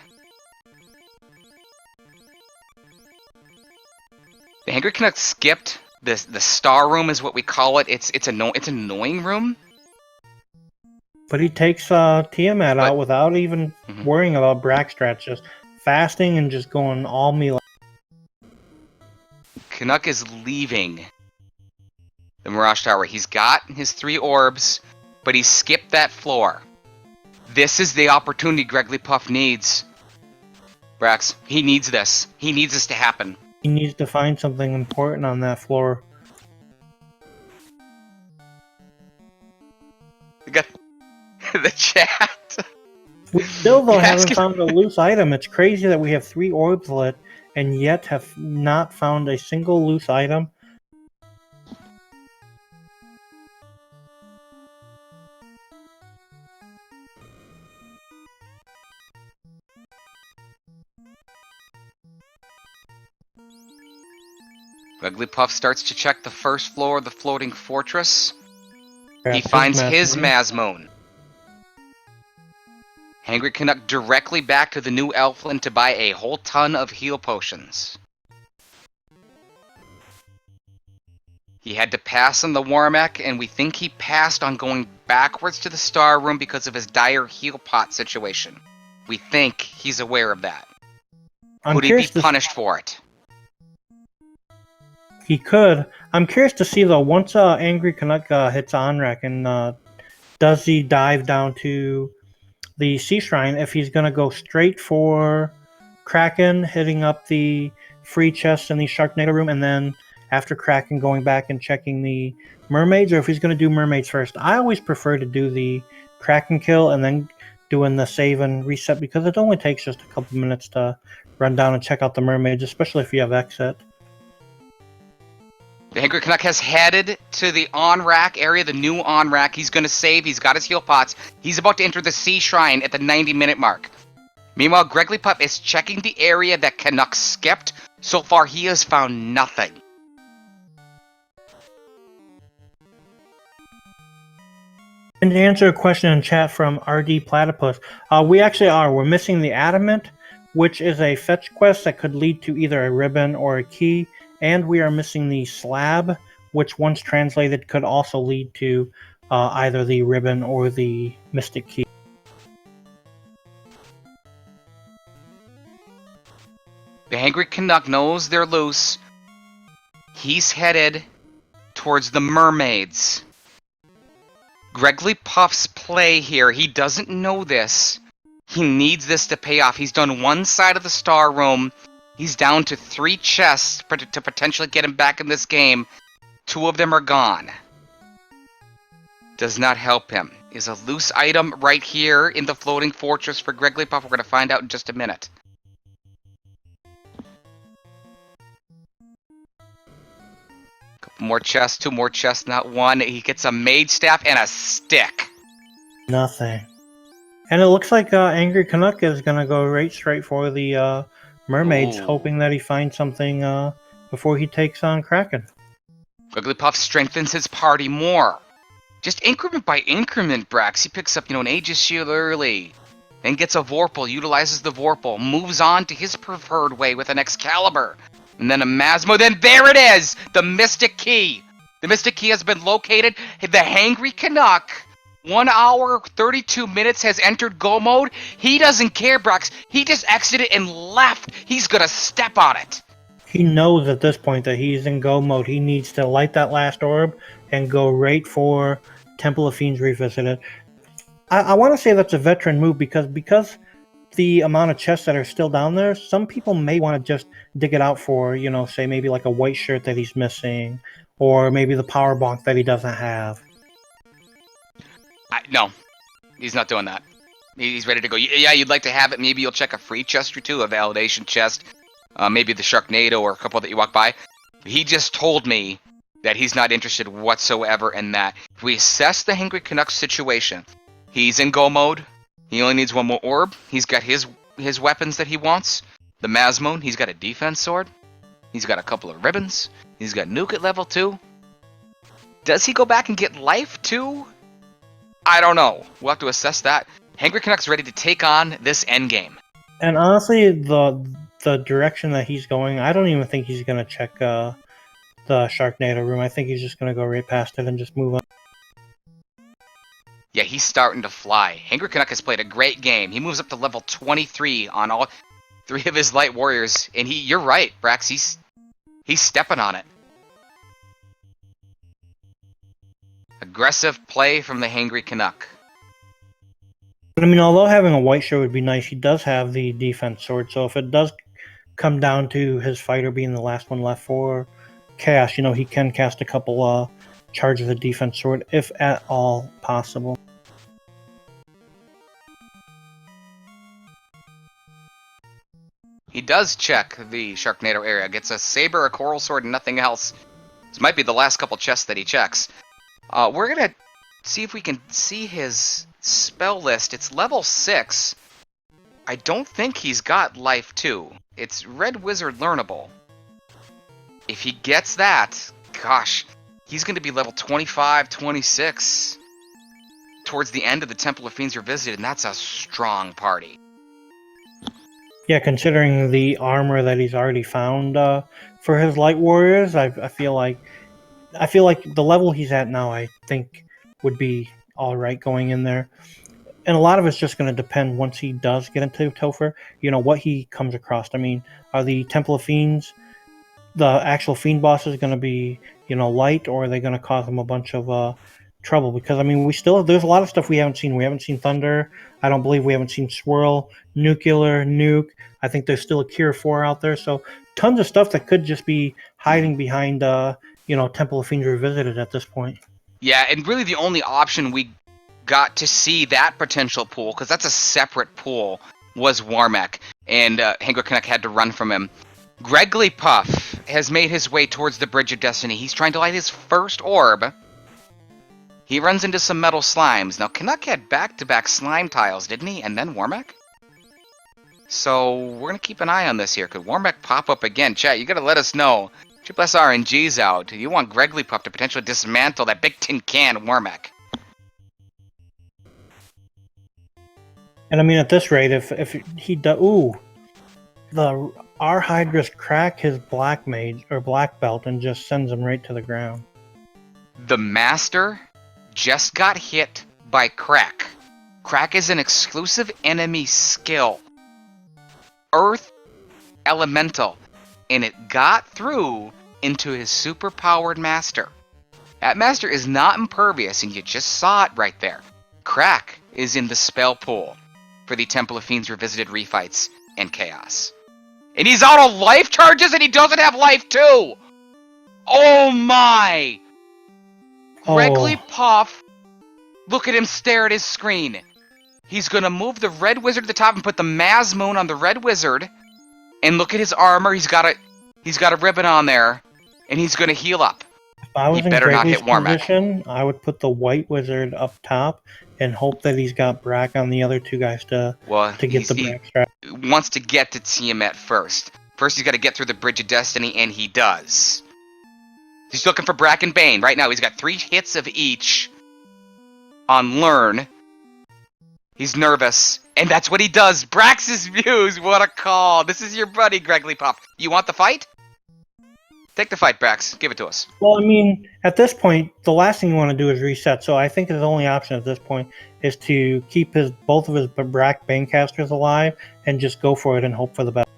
The Hangry Canuck skipped the star room, is what we call it. It's an annoying room. But he takes Tiamat out without even worrying about Brax strats, just fasting and just going all melee. Canuck is leaving the Mirage Tower. He's got his 3 orbs, but he skipped that floor. This is the opportunity Greggly Puff needs. Brax, he needs this. He needs this to happen. He needs to find something important on that floor. We got the chat. We still, though, haven't found a loose item. It's crazy that we have 3 orbs lit and yet have not found a single loose item. Wigglypuff starts to check the first floor of the floating fortress. He Grabs finds his Mazmoon. Hangry Canuck directly back to the new Elfland to buy a whole ton of heal potions. He had to pass on the Warmech, and we think he passed on going backwards to the Star Room because of his dire heal pot situation. We think he's aware of that. Could he be punished for it? He could. I'm curious to see, though, once Angry Canuck hits Onrek, and does he dive down to the Sea Shrine, if he's going to go straight for Kraken, hitting up the free chest in the Sharknado room, and then after Kraken going back and checking the mermaids, or if he's going to do mermaids first. I always prefer to do the Kraken kill and then doing the save and reset, because it only takes just a couple minutes to run down and check out the mermaids, especially if you have exit. The Hangry Canuck has headed to the on-rack area, the new on-rack. He's going to save. He's got his heal pots. He's about to enter the Sea Shrine at the 90-minute mark. Meanwhile, Gregglypuff is checking the area that Canuck skipped. So far, he has found nothing. And to answer a question in chat from RD Platypus, we actually are. We're missing the Adamant, which is a fetch quest that could lead to either a ribbon or a key. And we are missing the Slab, which once translated could also lead to either the ribbon or the Mystic Key. The Hangry Canuck knows they're loose. He's headed towards the mermaids. Gregglypuff's play here, he doesn't know this. He needs this to pay off. He's done one side of the Star Room. He's down to 3 chests to potentially get him back in this game. 2 of them are gone. Does not help him. Is a loose item right here in the floating fortress for Gregglypuff. We're going to find out in just a minute. Couple more chests, 2 more chests, not 1. He gets a mage staff and a stick. Nothing. And it looks like Angry Canuck is going to go right straight for the mermaids, Ooh. hoping that he finds something before he takes on Kraken. Gregglypuff strengthens his party more. Just increment by increment, Brax. He picks up, an Aegis Shield early. Then gets a Vorpal, utilizes the Vorpal, moves on to his preferred way with an Excalibur. And then a Masmo. Then there it is! The Mystic Key. The Mystic Key has been located. The Hangry Canuck, 1 hour, 32 minutes, has entered Go mode. He doesn't care, Brax. He just exited and left. He's gonna step on it. He knows at this point that he's in Go mode. He needs to light that last orb and go right for Temple of Fiends Revisited. I want to say that's a veteran move because the amount of chests that are still down there, some people may want to just dig it out for, say maybe like a white shirt that he's missing, or maybe the power bonk that he doesn't have. No, he's not doing that. He's ready to go. Yeah, you'd like to have it. Maybe you'll check a free chest or 2, a validation chest, maybe the Sharknado or a couple that you walk by. He just told me that he's not interested whatsoever in that. If we assess the Hangry Canuck situation, he's in Go mode. He only needs 1 more orb. He's got his weapons that he wants. The Masmone, he's got a defense sword. He's got a couple of ribbons. He's got Nuke at level 2. Does he go back and get life too? I don't know. We'll have to assess that. Hangry Canuck's ready to take on this endgame. And honestly, the direction that he's going, I don't even think he's going to check the Sharknado room. I think he's just going to go right past it and just move on. Yeah, he's starting to fly. Hangry Canuck has played a great game. He moves up to level 23 on all 3 of his light warriors. And you're right, Brax, he's stepping on it. Aggressive play from the Hangry Canuck. But I mean, although having a white shirt would be nice, he does have the defense sword. So if it does come down to his fighter being the last one left for Chaos, he can cast a couple charges of defense sword, if at all possible. He does check the Sharknado area. Gets a saber, a coral sword, and nothing else. This might be the last couple chests that he checks. We're going to see if we can see his spell list. It's level 6. I don't think he's got life 2. It's Red Wizard learnable. If he gets that, gosh, he's going to be level 25, 26 towards the end of the Temple of Fiends Revisited, and that's a strong party. Yeah, considering the armor that he's already found for his light warriors, I feel like the level he's at now, I think, would be all right going in there. And a lot of it's just going to depend once he does get into Topher, what he comes across. I mean, are the Temple of Fiends, the actual Fiend bosses, going to be, light, or are they going to cause him a bunch of trouble? Because, I mean, there's a lot of stuff we haven't seen. We haven't seen Thunder. I don't believe we haven't seen Swirl, Nuclear, Nuke. I think there's still a Cure 4 out there. So tons of stuff that could just be hiding behind, Temple of Fiends Revisited at this point. Yeah, and really the only option we got to see that potential pool, because that's a separate pool, was Warmech, and Hangry Canuck had to run from him. Gregglypuff has made his way towards the Bridge of Destiny. He's trying to light his first orb. He runs into some metal slimes. Now, Canuck had back-to-back slime tiles, didn't he? And then Warmech? So, we're going to keep an eye on this here. Could Warmech pop up again? Chat, you got to let us know. Triple S RNG's out. You want Gregglypuff to potentially dismantle that big tin can Warmech. And I mean, at this rate, if he does, our Hydra's crack his black mage or black belt and just sends him right to the ground. The Master just got hit by Crack. Crack is an exclusive enemy skill. Earth Elemental. And it got through into his super-powered Master. That Master is not impervious, and you just saw it right there. Crack is in the spell pool for the Temple of Fiends Revisited refights and Chaos. And he's out of life charges and he doesn't have life too! Oh my! Greggly Puff, look at him stare at his screen. He's gonna move the red wizard to the top and put the Maz Moon on the red wizard. And look at his armor, he's got a ribbon on there. And he's gonna heal up. If I was He in better not hit Greggly's Warmech. position, I would put the white wizard up top and hope that he's got Brack on the other two guys to get the Brack strat. He wants to get to Tiamat first. First he's got to get through the Bridge of Destiny, and he does. He's looking for Brack and Bane. Right now he's got 3 hits of each on Learn. He's nervous, and that's what he does. Brax's Muse, what a call. This is your buddy, Greggly Puff. You want the fight? Take the fight, Brax. Give it to us. Well, I mean, at this point, the last thing you want to do is reset. So I think his only option at this point is to keep both of his Brack Banecasters alive and just go for it and hope for the best.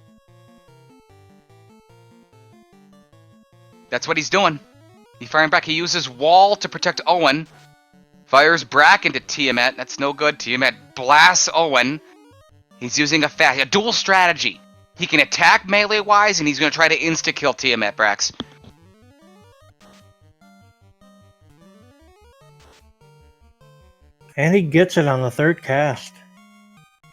That's what he's doing. He's firing back. He uses Wall to protect Owen. Fires Brack into Tiamat. That's no good. Tiamat blasts Owen. He's using a dual strategy. He can attack melee-wise, and he's going to try to insta-kill Tiamat, Brax. And he gets it on the 3rd cast.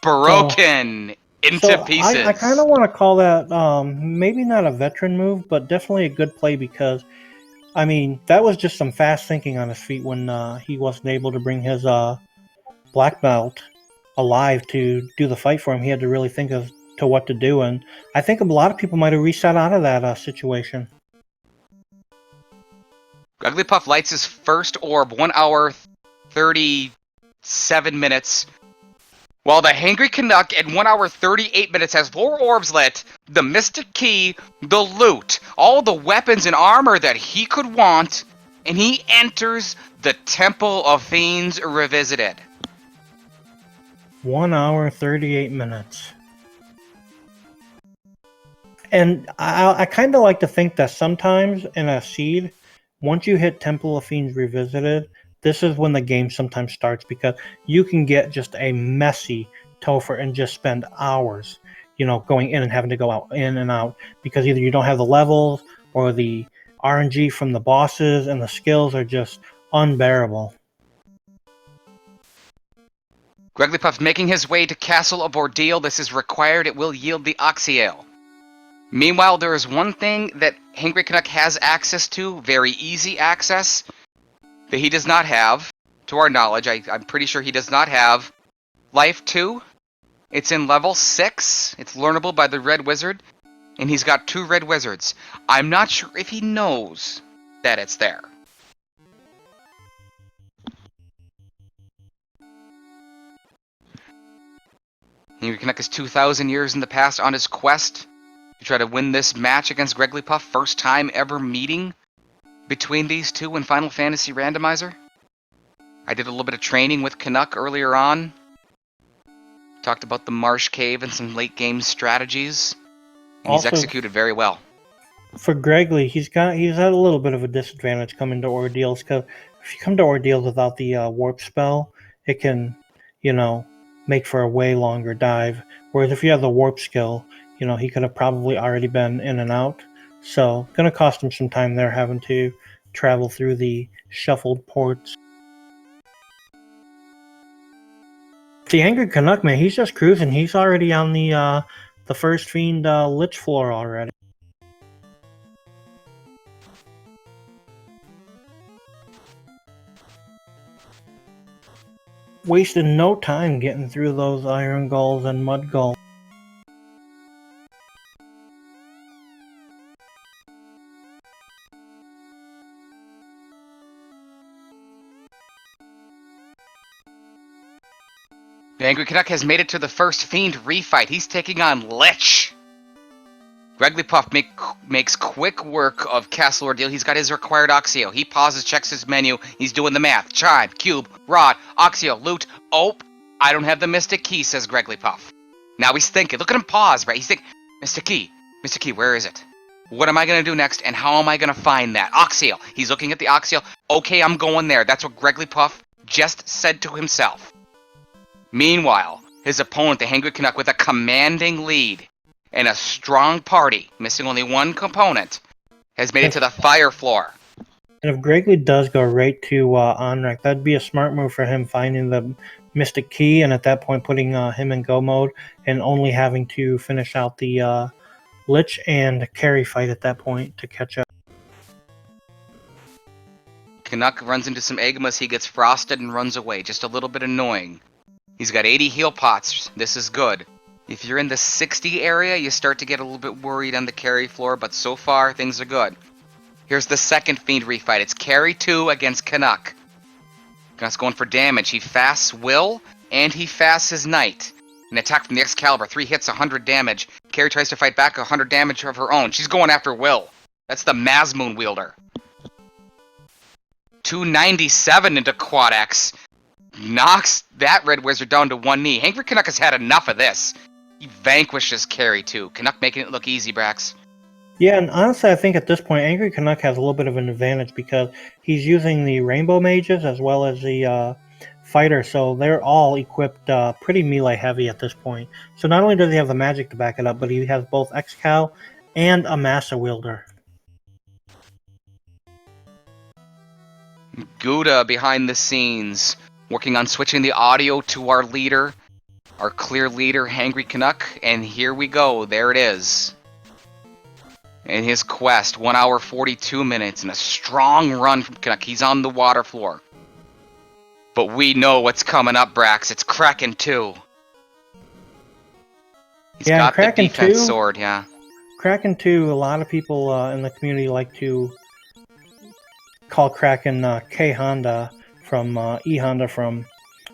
Broken into pieces. I kind of want to call that maybe not a veteran move, but definitely a good play because, I mean, that was just some fast thinking on his feet when he wasn't able to bring his black belt alive to do the fight for him. He had to really think of what to do, and I think a lot of people might have reset out of that situation. Greggly Puff lights his first orb, 1 hour, 37 minutes. While the Hangry Canuck at 1 hour, 38 minutes has 4 orbs lit, the Mystic Key, the loot, all the weapons and armor that he could want, and he enters the Temple of Fiends Revisited. 1 hour, 38 minutes. And I kind of like to think that sometimes in a seed, once you hit Temple of Fiends Revisited, this is when the game sometimes starts because you can get just a messy Topher and just spend hours, going in and having to go out in and out because either you don't have the levels or the RNG from the bosses and the skills are just unbearable. Greggly Puff's making his way to Castle of Ordeal. This is required. It will yield the Oxyale. Meanwhile, there is one thing that Hangry Canuck has access to, very easy access, that he does not have, to our knowledge. I'm pretty sure he does not have Life 2. It's in level 6. It's learnable by the Red Wizard, and he's got 2 Red Wizards. I'm not sure if he knows that it's there. Hangry Canuck is 2,000 years in the past on his quest to try to win this match against Greggly Puff. First time ever meeting between these two in Final Fantasy Randomizer. I did a little bit of training with Canuck earlier on. Talked about the Marsh Cave and some late game strategies. And he's executed very well. For Greggly, he's had a little bit of a disadvantage coming to Ordeals because if you come to Ordeals without the warp spell, it can, make for a way longer dive. Whereas if you have the warp skill, he could have probably already been in and out. So, gonna cost him some time there having to travel through the shuffled ports. The Angry Canuck, man, he's just cruising. He's already on the first Fiend Lich floor already. Wasted no time getting through those iron gulls and mud gulls. The Angry Canuck has made it to the first Fiend refight. He's taking on Lich. Greggly Puff makes quick work of Castle Ordeal. He's got his required Oxio. He pauses, checks his menu. He's doing the math. Chime, cube, rod, Oxio, loot. Oh, I don't have the Mystic Key, says Greggly Puff. Now he's thinking. Look at him pause, right? He's thinking, Mystic Key, where is it? What am I going to do next, and how am I going to find that? Oxio. He's looking at the Oxio. Okay, I'm going there. That's what Greggly Puff just said to himself. Meanwhile, his opponent, the Hangry Canuck, with a commanding lead, And a strong party, missing only one component, has made it to the fire floor. And if Gregory does go right to Onrek, that'd be a smart move for him, finding the Mystic Key, and at that point putting him in go mode, and only having to finish out the Lich and carry fight at that point to catch up. Canuck runs into some Agmas, he gets frosted and runs away, just a little bit annoying. He's got 80 heal pots, this is good. If you're in the 60 area, you start to get a little bit worried on the carry floor, but so far, things are good. Here's the second Fiend refight. It's carry 2 against Canuck. Canuck's going for damage. He fasts Will, and he fasts his Knight. An attack from the Excalibur. 3 hits, 100 damage. Carry tries to fight back, 100 damage of her own. She's going after Will. That's the Mazmoon wielder. 297 into Quad X. Knocks that Red Wizard down to one knee. Hangry Canuck has had enough of this. He vanquishes carry 2. Canuck making it look easy, Brax. Yeah, and honestly, I think at this point, Angry Canuck has a little bit of an advantage because he's using the Rainbow Mages as well as the Fighter, so they're all equipped pretty melee heavy at this point. So not only does he have the magic to back it up, but he has both Excal and a Massa Wielder. Gouda behind the scenes, working on switching the audio to our leader, our clear leader, Hangry Canuck, and here we go, there it is. In his quest, 1 hour 42 minutes, and a strong run from Canuck. He's on the water floor. But we know what's coming up, Brax. It's Kraken 2. He's got the defense sword, yeah. Kraken 2, a lot of people in the community like to call Kraken K-Honda from E-Honda from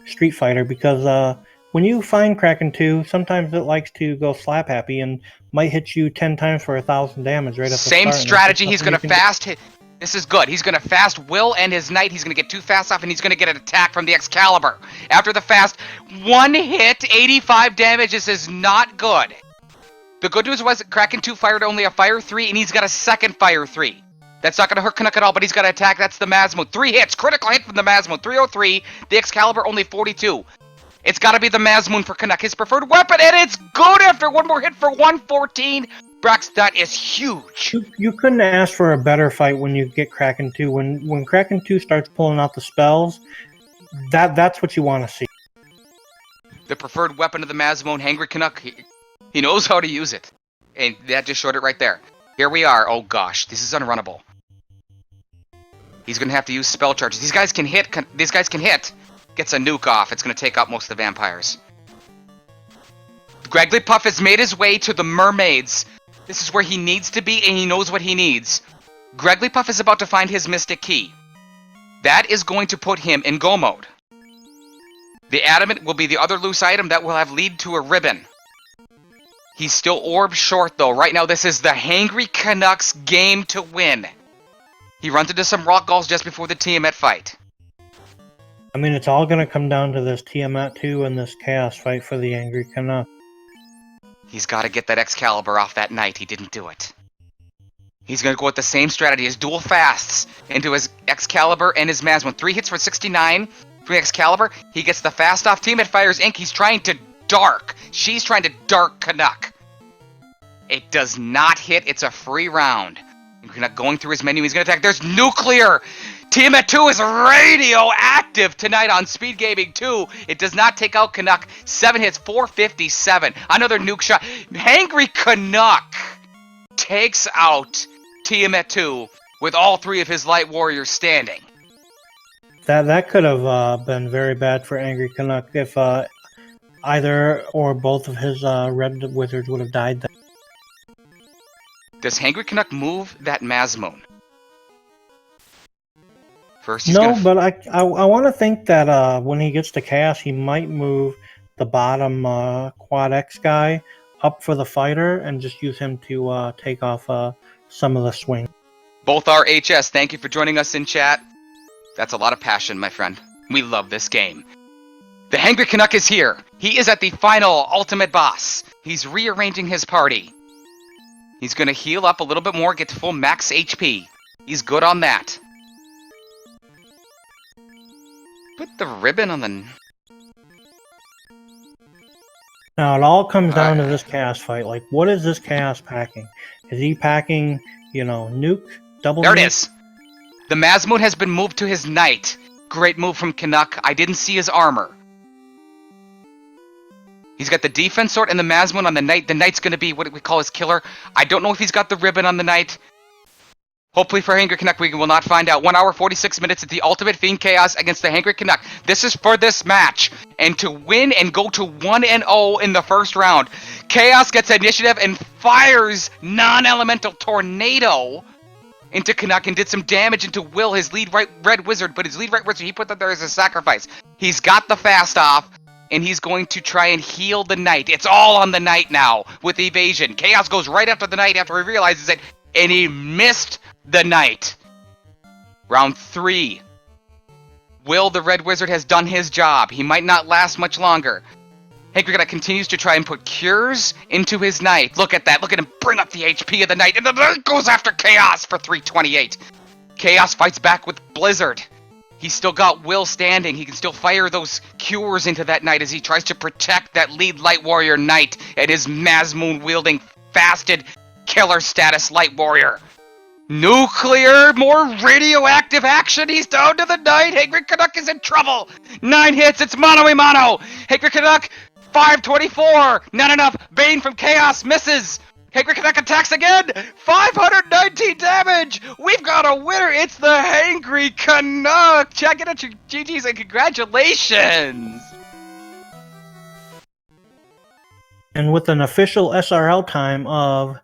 Street Fighter because when you find Kraken 2, sometimes it likes to go slap happy and might hit you 10 times for 1,000 damage right at the start. Same strategy, he's going to fast hit. This is good. He's going to fast Will and his Knight. He's going to get 2 fasts off, and he's going to get an attack from the Excalibur. After the fast, 1 hit, 85 damage. This is not good. The good news was Kraken 2 fired only a Fire 3, and he's got a second Fire 3. That's not going to hurt Canuck at all, but he's got to attack. That's the Mazmoon. 3 hits. Critical hit from the Mazmoon. 303. The Excalibur only 42. It's got to be the Mazmoon for Canuck. His preferred weapon, and it's good after one more hit for 114. Brax, that is huge. You couldn't ask for a better fight when you get Kraken 2. When Kraken 2 starts pulling out the spells, that's what you want to see. The preferred weapon of the Mazmoon, Hangry Canuck, he knows how to use it. And that just showed it right there. Here we are. Oh gosh, this is unrunnable. He's going to have to use spell charges. These guys can hit. Gets a nuke off. It's going to take out most of the vampires. Gregglypuff has made his way to the mermaids. This is where he needs to be, and he knows what he needs. Gregglypuff is about to find his Mystic Key. That is going to put him in go mode. The Adamant will be the other loose item that will have lead to a ribbon. He's still orb short, though. Right now, this is the Hangry Canucks game to win. He runs into some rock galls just before the Tiamat fight. I mean, it's all going to come down to this Tiamat 2 and this Chaos fight for the Angry Canuck. He's got to get that Excalibur off that Knight. He didn't do it. He's going to go with the same strategy as dual fasts into his Excalibur and his Mazmoon. 3 hits for 69 from Excalibur. He gets the fast off. Tiamat fires Ink. He's trying to dark. She's trying to dark Canuck. It does not hit. It's a free round. Canuck going through his menu. He's going to attack. There's nuclear. Tiamat 2 is radioactive tonight on Speed Gaming 2. It does not take out Canuck. 7 hits, 457. Another nuke shot. Hangry Canuck takes out Tiamat 2 with all 3 of his light warriors standing. That could have been very bad for Angry Canuck if either or both of his red wizards would have died then. Does Hangry Canuck move that Mazmoon? First, but I want to think that when he gets to Chaos, he might move the bottom Quad X guy up for the fighter and just use him to take off some of the swing. Both are HS. Thank you for joining us in chat. That's a lot of passion, my friend. We love this game. The Hangry Canuck is here. He is at the final ultimate boss. He's rearranging his party. He's going to heal up a little bit more, get to full max HP. He's good on that. Put the ribbon on the... Now it all comes down to this chaos fight. Like, what is this chaos packing? Is he packing, nuke, double There it nuke? is. The Mazmoon has been moved to his knight. Great move from Canuck. I didn't see his armor. He's got the defense sword and the Mazmoon on the knight. The knight's going to be what we call his killer. I don't know if he's got the ribbon on the knight. Hopefully for Hangry Canuck, we will not find out. 1 hour, 46 minutes. It's the ultimate Fiend Chaos against the Hangry Canuck. This is for this match. And to win and go to 1-0 in the first round, Chaos gets initiative and fires non-elemental tornado into Canuck and did some damage into Will, his lead red wizard. But his lead red wizard, he put that there as a sacrifice. He's got the fast off, and he's going to try and heal the knight. It's all on the knight now with evasion. Chaos goes right after the knight after he realizes it, and he missed the knight. Round 3. Will, the red wizard, has done his job. He might not last much longer. Hangry continues to try and put cures into his knight. Look at that. Look at him bring up the HP of the knight. And the knight goes after Chaos for 328. Chaos fights back with Blizzard. He's still got Will standing. He can still fire those cures into that knight as he tries to protect that lead light warrior knight and his Mazmoon wielding fasted killer status light warrior. Nuclear, more radioactive action. He's down to the knight. Hangry Canuck is in trouble. 9 hits. It's mano-a-mano. Hangry Canuck, 524. Not enough. Bane from Chaos misses. Hangry Canuck attacks again. 519 damage. We've got a winner. It's the Hangry Canuck. Check it out, your GGs, and congratulations. And with an official SRL time of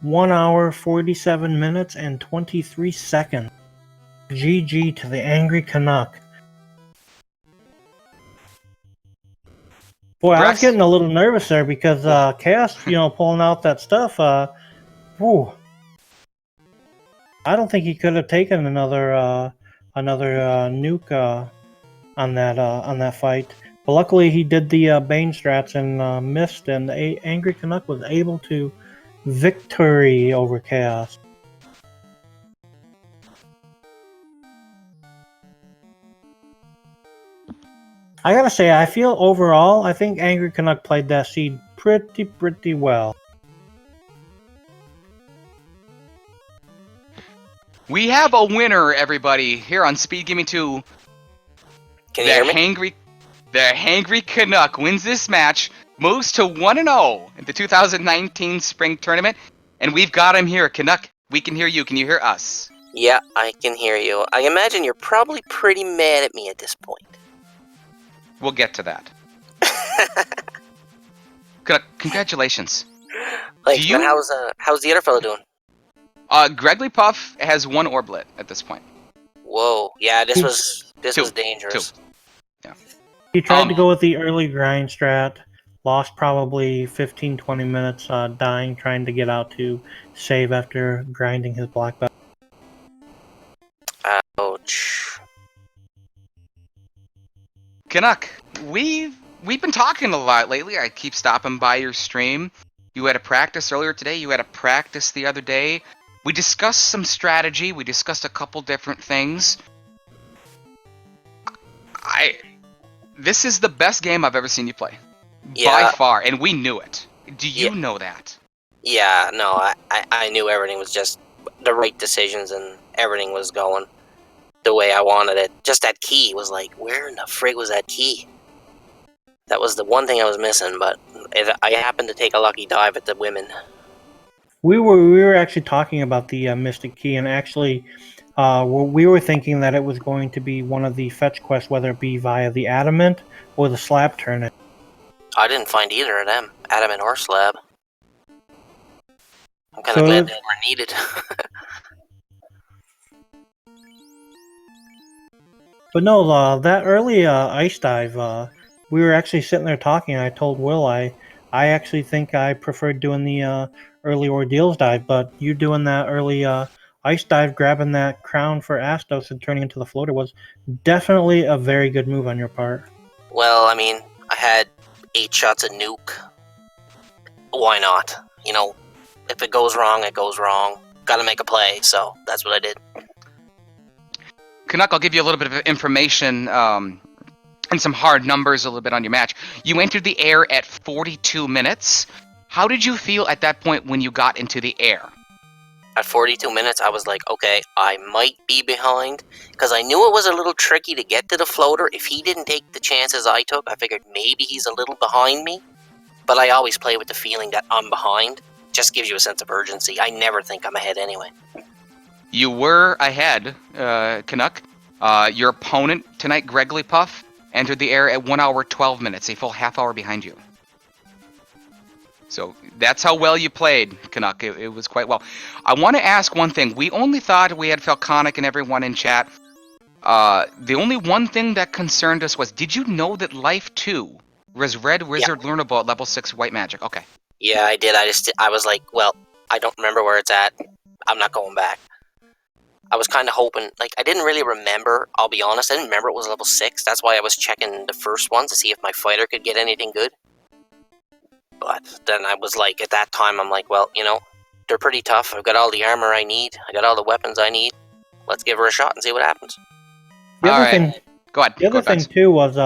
1 hour, 47 minutes, and 23 seconds. GG to the Angry Canuck. Boy, I was getting a little nervous there because Chaos, pulling out that stuff. Whew. I don't think he could have taken another nuke on that fight. But luckily, he did the Bane strats and missed, and the Angry Canuck was able to victory over Chaos. I gotta say, I feel overall, I think Angry Canuck played that seed pretty well. We have a winner, everybody, here on Speed Gaming 2. Can you hear me? The Hangry Canuck wins this match, moves to 1-0 in the 2019 Spring Tournament, and we've got him here. Canuck, we can hear you. Can you hear us? Yeah, I can hear you. I imagine you're probably pretty mad at me at this point. We'll get to that. Canuck, congratulations. Like, how's the other fella doing? Gregley Puff has 1 orblet at this point. Whoa, yeah, this was dangerous. 2. Yeah. He tried to go with the early grind strat. Lost probably 15-20 minutes dying, trying to get out to save after grinding his black belt. Ouch. Canuck, we've been talking a lot lately. I keep stopping by your stream. You had a practice earlier today. You had a practice the other day. We discussed some strategy. We discussed a couple different things. This is the best game I've ever seen you play. Yeah. By far, and we knew it. Do you know that? Yeah, no, I knew everything was just the right decisions and everything was going the way I wanted it. Just that key was like, where in the frig was that key? That was the one thing I was missing, but I happened to take a lucky dive at the women. We were actually talking about the Mystic Key, and actually we were thinking that it was going to be one of the fetch quests, whether it be via the Adamant or the Slab Turnip. I didn't find either of them, Adamant or Slab. I'm kind of glad they were needed. But no, that early ice dive, we were actually sitting there talking. I told Will I actually think I preferred doing the early Ordeals dive, but you doing that early ice dive, grabbing that crown for Astos and turning into the floater was definitely a very good move on your part. Well, I mean, I had 8 shots at nuke. Why not? You know, if it goes wrong, it goes wrong. Gotta make a play, so that's what I did. Canuck, I'll give you a little bit of information. and some hard numbers a little bit on your match. You entered the air at 42 minutes. How did you feel at that point when you got into the air? At 42 minutes, I was like, okay, I might be behind, because I knew it was a little tricky to get to the floater. If he didn't take the chances I took, I figured maybe he's a little behind me. But I always play with the feeling that I'm behind. Just gives you a sense of urgency. I never think I'm ahead anyway. You were ahead, Canuck. Your opponent tonight, Greggly Puff, entered the air at 1 hour 12 minutes, a full half hour behind you. So that's how well you played, Canuck. It was quite well. I want to ask one thing. We only thought we had Falconic and everyone in chat. The only one thing that concerned us was, did you know that Life 2 was Red Wizard Learnable at level 6 White Magic? Okay. Yeah, I did. I was like, well, I don't remember where it's at. I'm not going back. I was kind of hoping, like, I didn't really remember, I'll be honest, I didn't remember it was level 6. That's why I was checking the first one to see if my fighter could get anything good. But then I was like, at that time, I'm like, well, you know, they're pretty tough. I've got all the armor I need. I got all the weapons I need. Let's give her a shot and see what happens. The other thing, go ahead. The other thing too was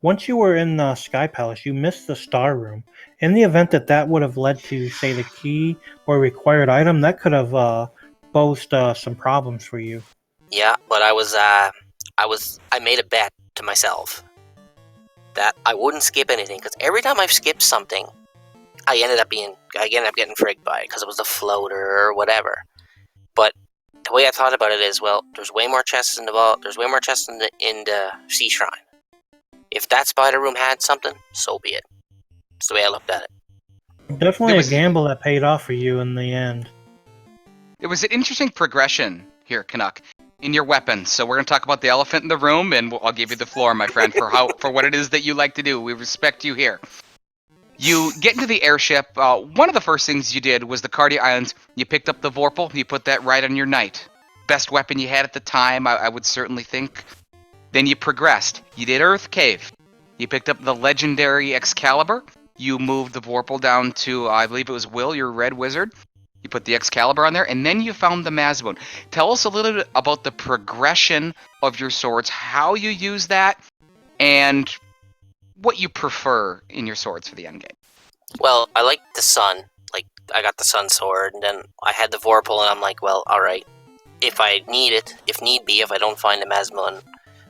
once you were in the Sky Palace, you missed the Star Room. In the event that would have led to, say, the key or required item, that could have posed some problems for you. Yeah, but I made a bet to myself that I wouldn't skip anything, because every time I've skipped something, I ended up getting frigged by it because it was the floater or whatever. But the way I thought about it is, well, there's way more chests in the vault. There's way more chests in the sea shrine. If that spider room had something, so be it. That's the way I looked at it. Definitely a gamble that paid off for you in the end. It was an interesting progression here, Canuck, in your weapons. So we're going to talk about the elephant in the room, and I'll give you the floor, my friend, for what it is that you like to do. We respect you here. You get into the airship. One of the first things you did was the Cardia Islands. You picked up the Vorpal. You put that right on your knight. Best weapon you had at the time, I would certainly think. Then you progressed. You did Earth Cave. You picked up the legendary Excalibur. You moved the Vorpal down to, I believe it was Will, your red wizard. You put the Excalibur on there, and then you found the Mazmoon. Tell us a little bit about the progression of your swords, how you use that, and what you prefer in your swords for the endgame. Well, I like the sun. Like, I got the sun sword, and then I had the Vorpal, and I'm like, well, alright. If I need it, if need be, if I don't find the Mazmoon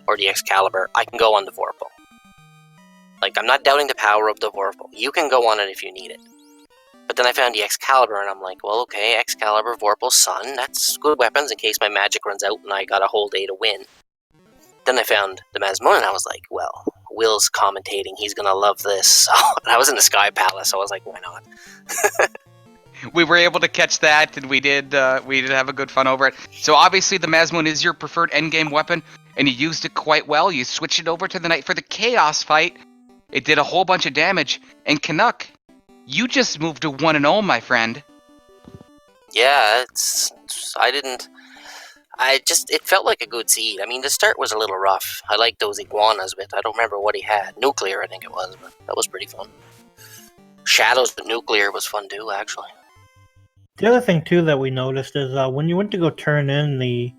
or the Excalibur, I can go on the Vorpal. Like, I'm not doubting the power of the Vorpal. You can go on it if you need it. But then I found the Excalibur, and I'm like, well, okay, Excalibur, Vorpal, Sun, that's good weapons in case my magic runs out and I got a whole day to win. Then I found the Mazmoon, and I was like, well, Will's commentating, he's gonna love this. So, and I was in the Sky Palace, so I was like, why not? We were able to catch that, and we did have a good fun over it. So obviously the Mazmoon is your preferred endgame weapon, and you used it quite well. You switched it over to the knight for the Chaos fight. It did a whole bunch of damage, and Canuck, you just moved to 1-0, my friend. Yeah, it felt like a good seed. I mean, the start was a little rough. I liked those iguanas with, I don't remember what he had. Nuclear, I think it was, but that was pretty fun. Shadows with Nuclear was fun too, actually. The other thing, too, that we noticed is when you went to go turn in the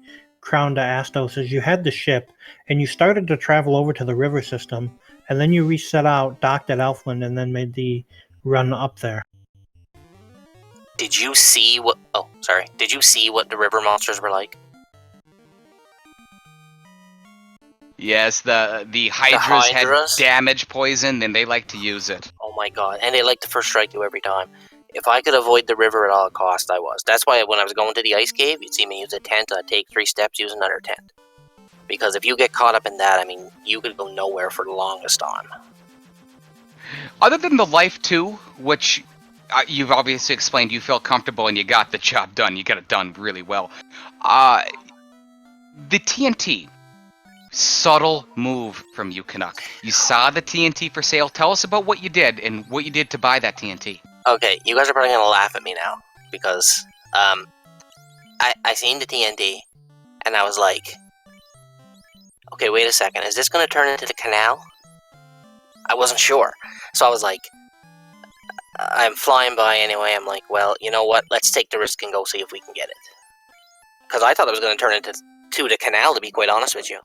Crown to Astos, is you had the ship, and you started to travel over to the river system, and then you reset out, docked at Elfland, and then made the run up there. Did you see what the river monsters were like? Yes, the Hydras had damage poison, and they like to use it. Oh my god, and they like to first strike you every time. If I could avoid the river at all costs, I was. That's why when I was going to the ice cave, you'd see me use a tent, I'd take 3 steps, use another tent. Because if you get caught up in that, I mean, you could go nowhere for the longest time. Other than the Life 2, which you've obviously explained you felt comfortable and you got the job done, you got it done really well. The TNT, subtle move from you, Canuck. You saw the TNT for sale. Tell us about what you did and what you did to buy that TNT. Okay, you guys are probably going to laugh at me now, because I seen the TNT, and I was like, okay, wait a second, is this going to turn into the canal? I wasn't sure. So I was like, I'm flying by anyway, I'm like, well, you know what, let's take the risk and go see if we can get it. Because I thought it was going to turn into the canal, to be quite honest with you.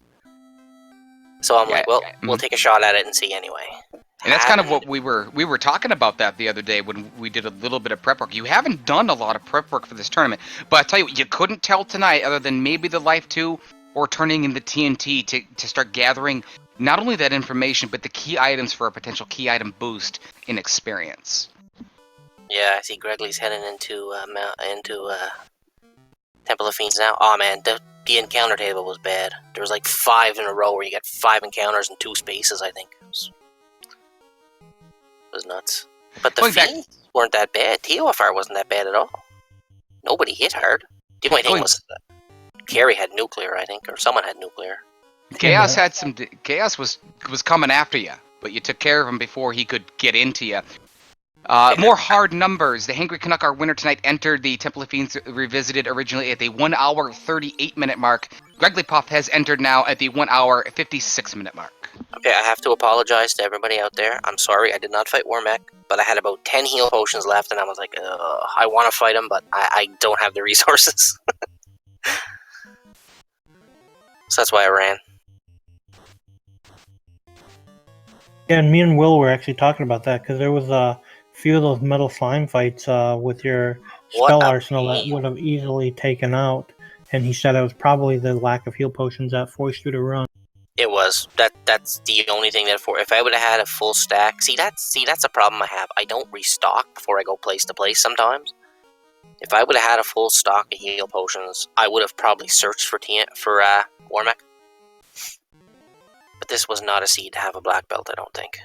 So I'm Yeah, like, well, yeah, we'll take a shot at it and see anyway. And that's kind of Happened- what we were talking about that the other day when we did a little bit of prep work. You haven't done a lot of prep work for this tournament, but I tell you what, you couldn't tell tonight other than maybe the Life 2 or turning in the TNT to start gathering not only that information but the key items for a potential key item boost in experience. Yeah, I see Gregley's heading into Temple of Fiends now. Oh man, the encounter table was bad. There was like 5 in a row where you got 5 encounters in 2 spaces, I think. It was nuts. But the Going back- Fiends weren't that bad. TOFR wasn't that bad at all. Nobody hit hard. The only thing Going- was Carrie had nuclear, I think, or someone had nuclear. Chaos had some Chaos was coming after you, but you took care of him before he could get into you. More hard numbers. The Hangry Canuck, our winner tonight, entered the Temple of Fiends Revisited originally at the 1 hour 38 minute mark. Gregly Puff has entered now at the 1 hour 56 minute mark. Okay, I have to apologize to everybody out there. I'm sorry, I did not fight Wormack, but I had about 10 heal potions left, and I was like, I want to fight him, but I don't have the resources. So that's why I ran. Yeah, and me and Will were actually talking about that because there was a few of those metal slime fights with your spell arsenal that would have easily taken out. And he said it was probably the lack of heal potions that forced you to run. It was. That's the only thing that if I would have had a full stack, see that's a problem I have. I don't restock before I go place to place sometimes. If I would have had a full stock of heal potions, I would have probably searched for Wormack. But this was not a seed to have a black belt, I don't think.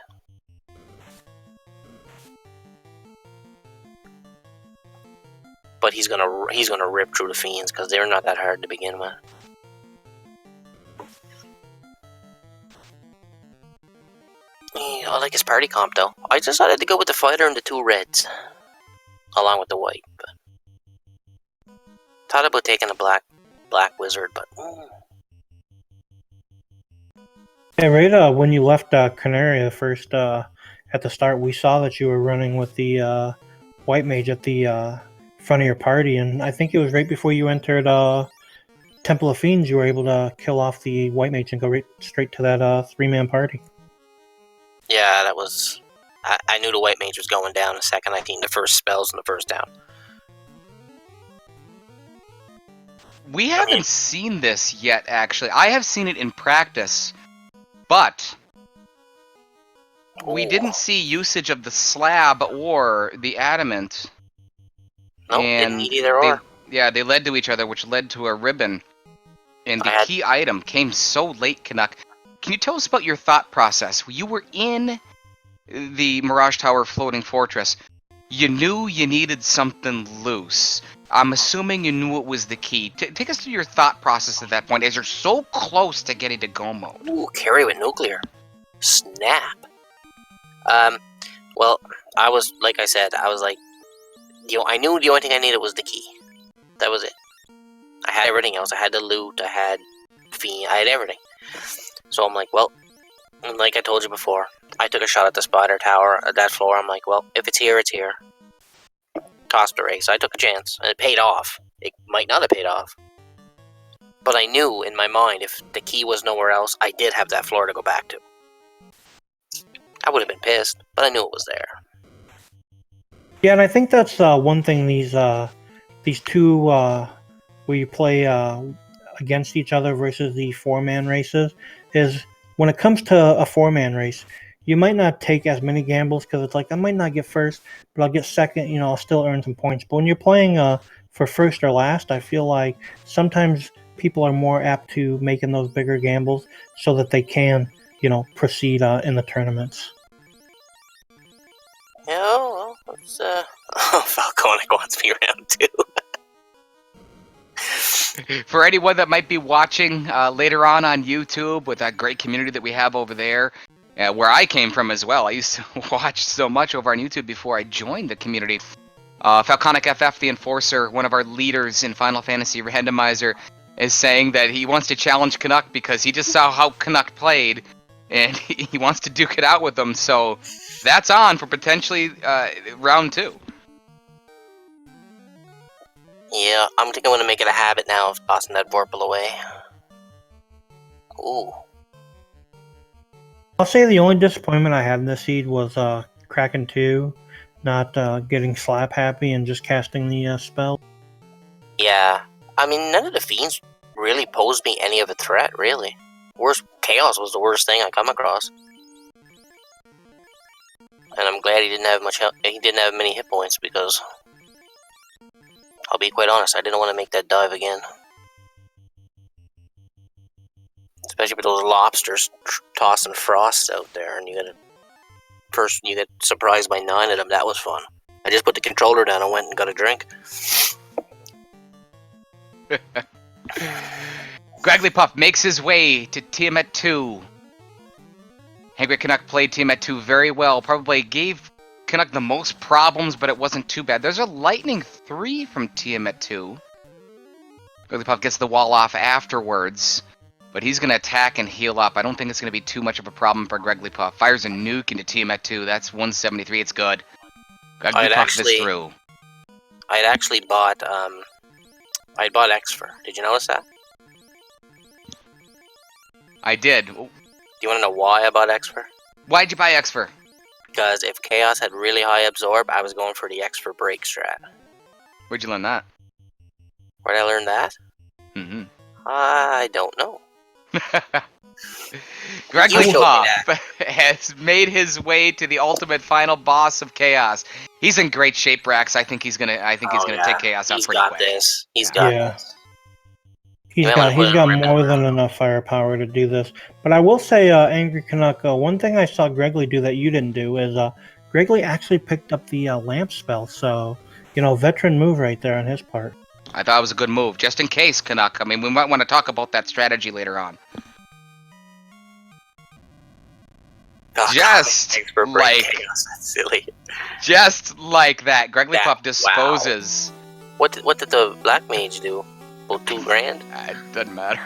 But he's gonna rip through the Fiends because they're not that hard to begin with. I like his party comp though. I decided to go with the fighter and the 2 reds, along with the white. But thought about taking a black wizard, but Yeah, right when you left Canaria first at the start, we saw that you were running with the white mage at the front of your party, and I think it was right before you entered Temple of Fiends you were able to kill off the white mage and go right straight to that 3-man party. yeah, that was. I knew the white mage was going down the second I seen the first spells in the first down. We haven't seen this yet, actually. I have seen it in practice, but we didn't see usage of the slab or the adamant. Nope, didn't need either or. They led to each other, which led to a ribbon. And the key item came so late, Canuck. Can you tell us about your thought process? You were in the Mirage Tower floating fortress. You knew you needed something loose. I'm assuming you knew it was the key. Take us through your thought process at that point, as you're so close to getting to go mode. Ooh, carry with nuclear. Snap. Well, I was, like I said, I was like, I knew the only thing I needed was the key. That was it. I had everything else. I had the loot, I had Fiend, I had everything. So I'm like, well, like I told you before, I took a shot at the spider tower, at that floor. I'm like, well, if it's here, it's here. Tossed the race. I took a chance, and it paid off. It might not have paid off. But I knew in my mind, if the key was nowhere else, I did have that floor to go back to. I would have been pissed, but I knew it was there. Yeah, and I think that's one thing these two where you play against each other versus the 4-man races is when it comes to a 4-man race, you might not take as many gambles because it's like I might not get first, but I'll get second. I'll still earn some points. But when you're playing for first or last, I feel like sometimes people are more apt to making those bigger gambles so that they can, proceed in the tournaments. Yeah, well, let's, Falconic wants me around too. For anyone that might be watching later on YouTube with that great community that we have over there, where I came from as well. I used to watch so much over on YouTube before I joined the community. Falconic FF, the Enforcer, one of our leaders in Final Fantasy Randomizer, is saying that he wants to challenge Canuck because he just saw how Canuck played, and he wants to duke it out with them. So that's on for potentially round 2. Yeah, I think I'm going to make it a habit now of tossing that Vorpal away. Ooh. I'll say the only disappointment I had in this seed was Kraken 2 not getting slap happy and just casting the spell. Yeah, I mean, none of the Fiends really posed me any of a threat, really. Worst Chaos was the worst thing I come across. And I'm glad he didn't have many hit points, because I'll be quite honest, I didn't want to make that dive again. Especially with those lobsters tossing frost out there, and you get surprised by 9 of them. That was fun. I just put the controller down and went and got a drink. Greggly Puff makes his way to Tiamat 2. Hangry Canuck played Tiamat 2 very well. Probably gave Canuck the most problems, but it wasn't too bad. There's a Lightning 3 from Tiamat 2. Greggly Puff gets the wall off afterwards, but he's going to attack and heal up. I don't think it's going to be too much of a problem for Greggly Puff. Fires a nuke into Tiamat 2. That's 173. It's good. Greggly Puff is through. I'd actually bought Exfer. Did you notice that? I did. Do you want to know why I bought Exfer? Why'd you buy Exfer? Because if Chaos had really high absorb, I was going for the Exfer break strat. Where'd you learn that? Where'd I learn that? Mm-hmm. I don't know. Greggly Puff has made his way to the ultimate final boss of Chaos. He's in great shape, Brax. I think he's gonna take Chaos out pretty quick. He's got this. He's got more than enough firepower to do this. But I will say, Angry Canuck, one thing I saw Greggly do that you didn't do is Greggly actually picked up the lamp spell. So, veteran move right there on his part. I thought it was a good move, just in case, Canuck. I mean, we might want to talk about that strategy later on. Just like that, Greggly Puff disposes. Wow. What did the Black Mage do? About $2,000? It doesn't matter.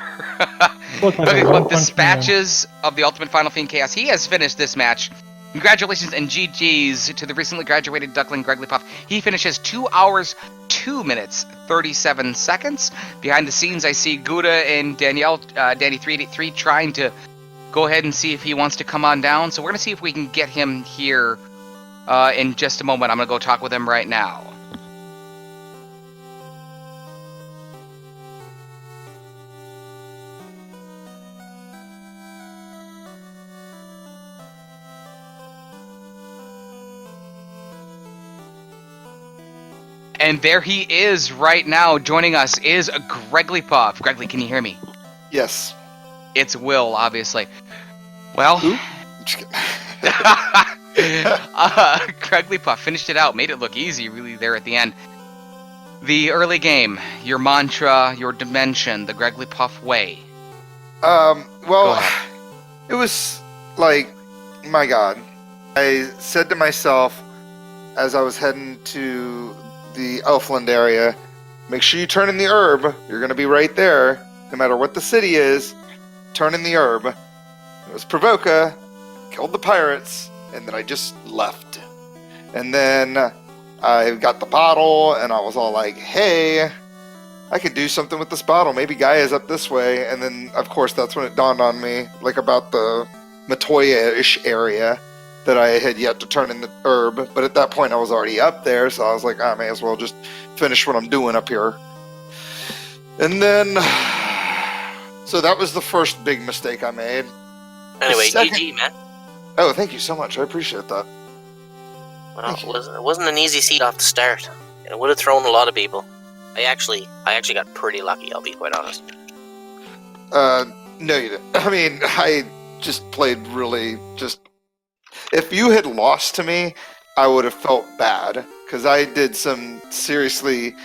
Greggly Puff dispatches of the Ultimate Final Fiend Chaos. He has finished this match. Congratulations and GG's to the recently graduated Duckling Greggly Puff. He finishes 2 hours, 2 minutes, 37 seconds. Behind the scenes, I see Gouda and Danielle, Danny383, trying to go ahead and see if he wants to come on down. So we're going to see if we can get him here in just a moment. I'm going to go talk with him right now. And there he is right now. Joining us is Greggly Puff. Greggly, can you hear me? Yes. It's Will, obviously. Well, Greggly Puff finished it out. Made it look easy, really, there at the end. The early game, your mantra, your dimension, the Greggly Puff way. Well, it was like, my God. I said to myself, as I was heading to the Elfland area, make sure you turn in the herb. You're going to be right there. No matter what the city is, turn in the herb. It was Provoca, killed the pirates, and then I just left. And then I got the bottle, and I was all like, hey, I could do something with this bottle. Maybe Gaia's up this way. And then, of course, that's when it dawned on me, like about the Matoya-ish area, that I had yet to turn in the herb, but at that point I was already up there, so I was like, I may as well just finish what I'm doing up here. And then, so that was the first big mistake I made. Anyway, GG, man. Oh, thank you so much. I appreciate that. Well, it wasn't an easy seat off the start. It would have thrown a lot of people. I actually got pretty lucky, I'll be quite honest. No, you didn't. I mean, I just played really just... If you had lost to me, I would have felt bad, because I did some seriously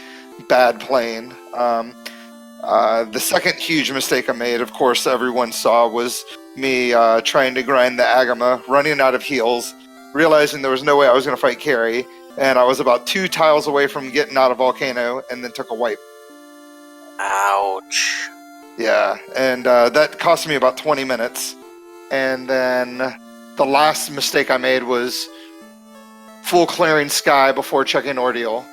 bad playing. The second huge mistake I made, of course, everyone saw, was me trying to grind the Agama, running out of heals, realizing there was no way I was going to fight Carrie, and I was about 2 tiles away from getting out of Volcano, and then took a wipe. Ouch. Yeah, and that cost me about 20 minutes. And then the last mistake I made was full clearing Sky before checking Ordeal.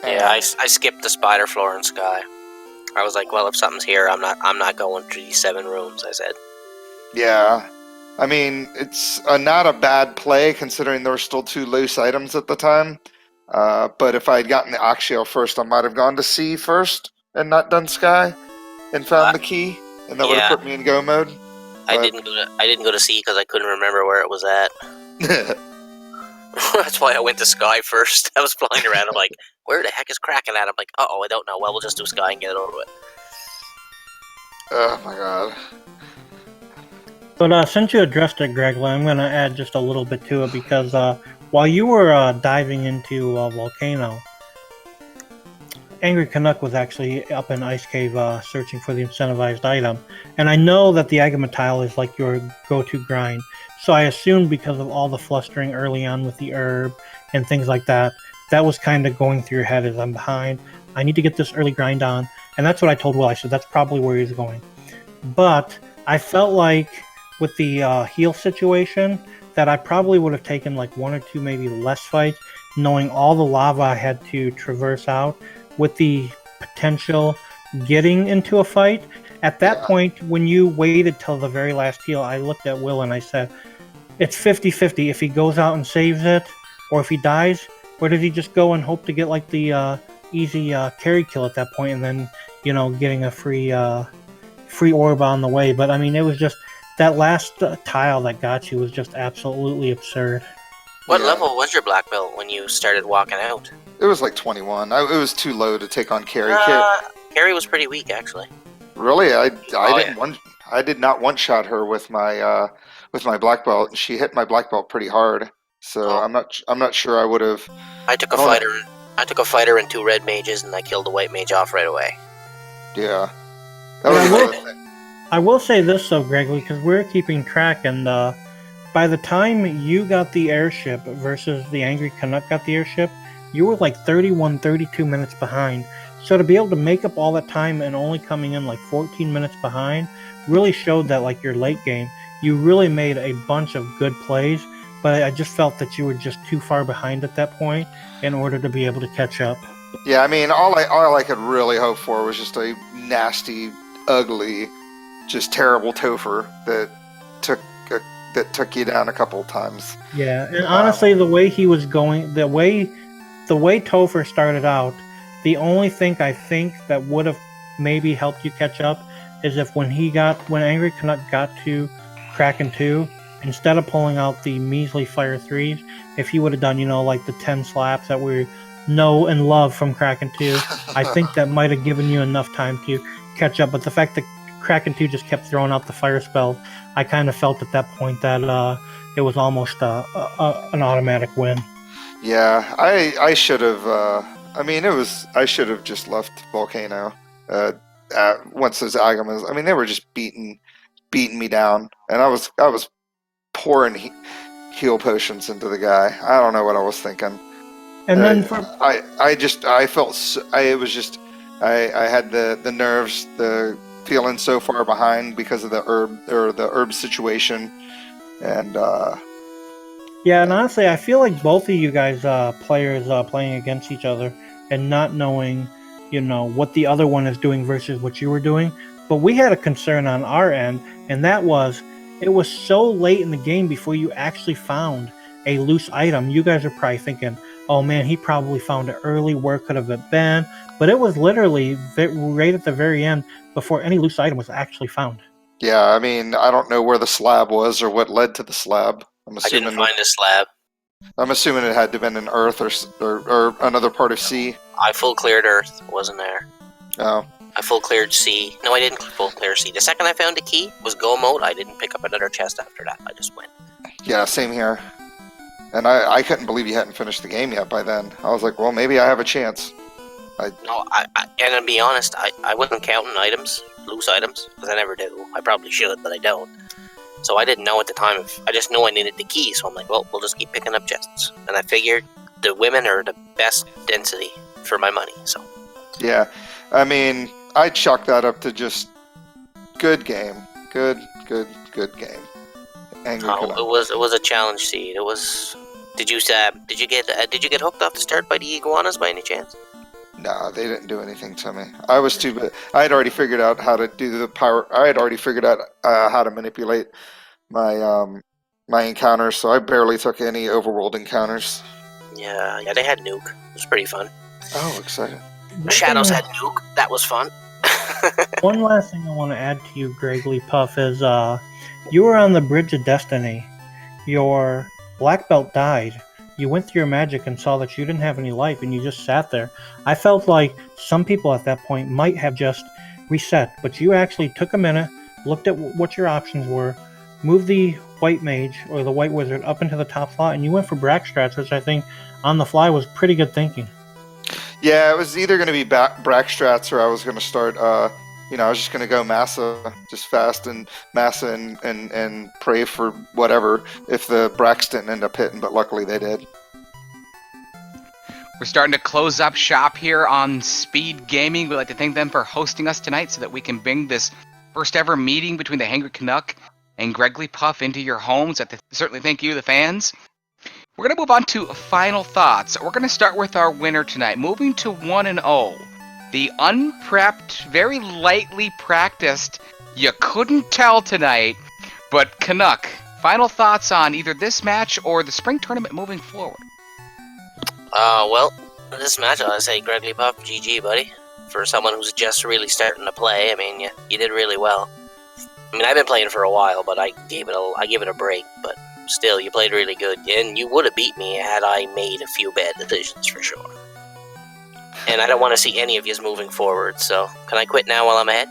Yeah, I skipped the spider floor in Sky. I was like, well, if something's here, I'm not going through these 7 rooms, I said. Yeah, I mean, it's not a bad play considering there were still 2 loose items at the time. But if I had gotten the Oxio first, I might have gone to C first and not done Sky and found the key, and that would have put me in go mode. I didn't go to C because I couldn't remember where it was at. That's why I went to Sky first. I was flying around. I'm like, where the heck is Kraken at? I'm like, I don't know. Well, we'll just do Sky and get it over with. Oh my god. But since you addressed it, Greg, I'm going to add just a little bit to it because while you were diving into Volcano, Angry Canuck was actually up in Ice Cave searching for the incentivized item. And I know that the Agama tile is like your go-to grind. So I assumed because of all the flustering early on with the herb and things like that, that was kind of going through your head as I'm behind. I need to get this early grind on. And that's what I told Will. I said that's probably where he's going. But I felt like with the heal situation that I probably would have taken like 1 or 2 maybe less fights, knowing all the lava I had to traverse out with the potential getting into a fight. At that point, when you waited till the very last heal, I looked at Will and I said, it's 50-50 if he goes out and saves it, or if he dies, or does he just go and hope to get like the easy carry kill at that point, and then, you know, getting a free orb on the way. But I mean, it was just that last tile that got you was just absolutely absurd. What level was your black belt when you started walking out? It was like 21. It was too low to take on carry. Carry was pretty weak, actually. Really? I did not one-shot her with my black belt, and she hit my black belt pretty hard. So I'm not sure I would have. I took a fighter and 2 red mages, and I killed the white mage off right away. Yeah. That was another thing. I will say this though, Gregory, because we're keeping track, and by the time you got the airship versus the Angry Canuck got the airship, you were like 31, 32 minutes behind. So to be able to make up all that time and only coming in like 14 minutes behind really showed that like your late game, you really made a bunch of good plays, but I just felt that you were just too far behind at that point in order to be able to catch up. Yeah, I mean, all I could really hope for was just a nasty, ugly, just terrible Topher that took you down a couple of times. Yeah, and honestly, the way he was going, the way Topher started out, the only thing I think that would have maybe helped you catch up is if when Angry Canuck got to Kraken 2, instead of pulling out the measly Fire 3s, if he would have done, like the 10 slaps that we know and love from Kraken 2, I think that might have given you enough time to catch up. But the fact that Kraken 2 just kept throwing out the fire spells, I kind of felt at that point that it was almost an automatic win. Yeah, I should have. I should have just left Volcano once those Agamas. I mean, they were just beating me down, and I was pouring heal potions into the guy. I don't know what I was thinking. And then I had the nerves, the feeling so far behind because of the herb situation, and yeah, and honestly, I feel like both of you guys players playing against each other and not knowing, what the other one is doing versus what you were doing. But we had a concern on our end, and that was it was so late in the game before you actually found a loose item. You guys are probably thinking, oh man, he probably found it early. Where could have it been? But it was literally right at the very end before any loose item was actually found. Yeah, I mean, I don't know where the slab was or what led to the slab. I didn't find a slab. I'm assuming it had to have been in Earth or another part of C. I full cleared Earth, wasn't there. Oh. I full cleared C. No, I didn't full clear C. The second I found a key was go mode. I didn't pick up another chest after that. I just went. Yeah, same here. And I couldn't believe you hadn't finished the game yet by then. I was like, well, maybe I have a chance. And to be honest, I wasn't counting items, loose items, because I never do. I probably should, but I don't. So I didn't know at the time. I just knew I needed the key, so I'm like, well, we'll just keep picking up chests. And I figured the women are the best density for my money, so. Yeah, I mean, I chalk that up to just good game. Good game. Angry Canuck. It was a challenge seed. It was. Did you get hooked off the start by the iguanas by any chance? No, they didn't do anything to me. I was too. I had already figured out how to do the power. I had already figured out how to manipulate my encounters, so I barely took any overworld encounters. Yeah, they had nuke. It was pretty fun. Oh, exciting! Shadows had nuke. That was fun. One last thing I want to add to you, Gregory Puff, is you were on the Bridge of Destiny. Your black belt died. You went through your magic and saw that you didn't have any life, and you just sat there. I felt like some people at that point might have just reset, but you actually took a minute, looked at what your options were, moved the white mage or the white wizard up into the top slot, and you went for Brack strats, which I think on the fly was pretty good thinking. Yeah, it was either going to be Brack strats or I was going to start. I was just going to go Massa, just fast and Massa and pray for whatever if the Bracks didn't end up hitting, but luckily they did. We're starting to close up shop here on Speed Gaming. We'd like to thank them for hosting us tonight so that we can bring this first ever meeting between the Hangry Canuck and Gregory Puff into your homes. Certainly thank you, the fans. We're going to move on to final thoughts. We're going to start with our winner tonight, moving to 1-0. The unprepped, very lightly practiced, you couldn't tell tonight, but Canuck. Final thoughts on either this match or the spring tournament moving forward? Well, this match, I'll say Gregory Puff, GG, buddy. For someone who's just really starting to play, I mean, you did really well. I mean, I've been playing for a while, but I gave it a break, but still, you played really good, and you would have beat me had I made a few bad decisions, for sure. And I don't want to see any of yous moving forward, so can I quit now while I'm ahead?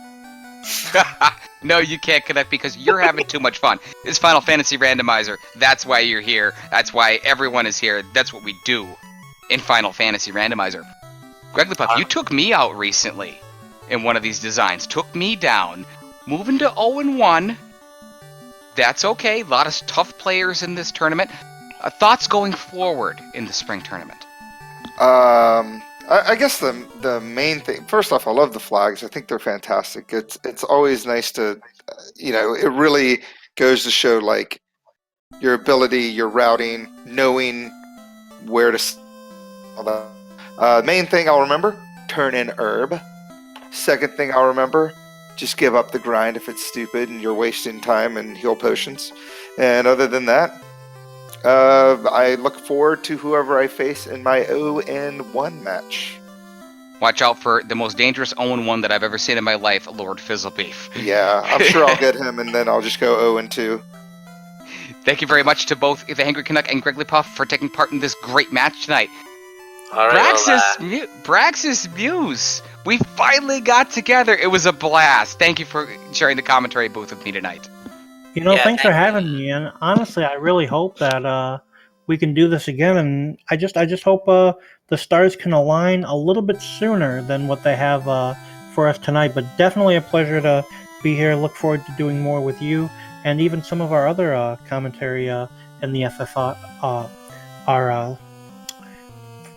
No, you can't connect because you're having too much fun. It's Final Fantasy Randomizer. That's why you're here. That's why everyone is here. That's what we do in Final Fantasy Randomizer. Gregory Puff, you took me out recently in one of these designs. Took me down. Moving to 0-1. That's okay. A lot of tough players in this tournament. Thoughts going forward in the spring tournament? I guess the main thing. First off, I love the flags. I think they're fantastic. It's always nice to, it really goes to show like your ability, your routing, knowing where to. All that. Main thing I'll remember: turn in herb. Second thing I'll remember: just give up the grind if it's stupid and you're wasting time and heal potions. And other than that, I look forward to whoever I face in my 0-1 match. Watch out for the most dangerous 0-1 that I've ever seen in my life, Lord Fizzlebeef. Yeah, I'm sure I'll get him, and then I'll just go 0-2. Thank you very much to both the Hangry Canuck and Gregory Puff for taking part in this great match tonight. All right, Braxis Muse, we finally got together. It was a blast. Thank you for sharing the commentary booth with me tonight. Thanks for having me, and honestly, I really hope that we can do this again, and I just hope the stars can align a little bit sooner than what they have for us tonight, but definitely a pleasure to be here. Look forward to doing more with you, and even some of our other commentary in the FF1 our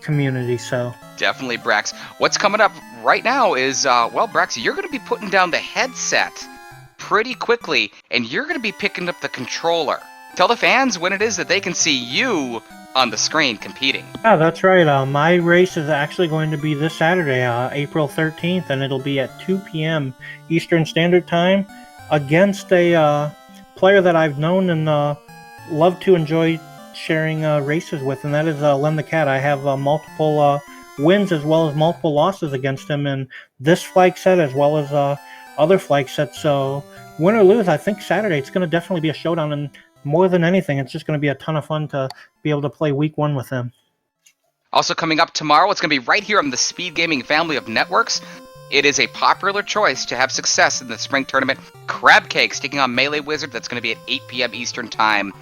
community, so... Definitely, Brax. What's coming up right now is, Brax, you're going to be putting down the headset pretty quickly, and you're going to be picking up the controller. Tell the fans when it is that they can see you on the screen competing. Yeah, that's right. My race is actually going to be this Saturday, April 13th, and it'll be at 2 p.m. Eastern Standard Time against a player that I've known and love to enjoy sharing races with, and that is Len the Cat. I have multiple wins as well as multiple losses against him in this flag set as well as other flag sets, so win or lose, I think Saturday it's going to definitely be a showdown, and more than anything, it's just going to be a ton of fun to be able to play week 1 with him. Also coming up tomorrow, it's going to be right here on the Speed Gaming family of networks. It is a popular choice to have success in the spring tournament. Crab Cakes taking on Melee Wizard. That's going to be at 8 p.m. Eastern Time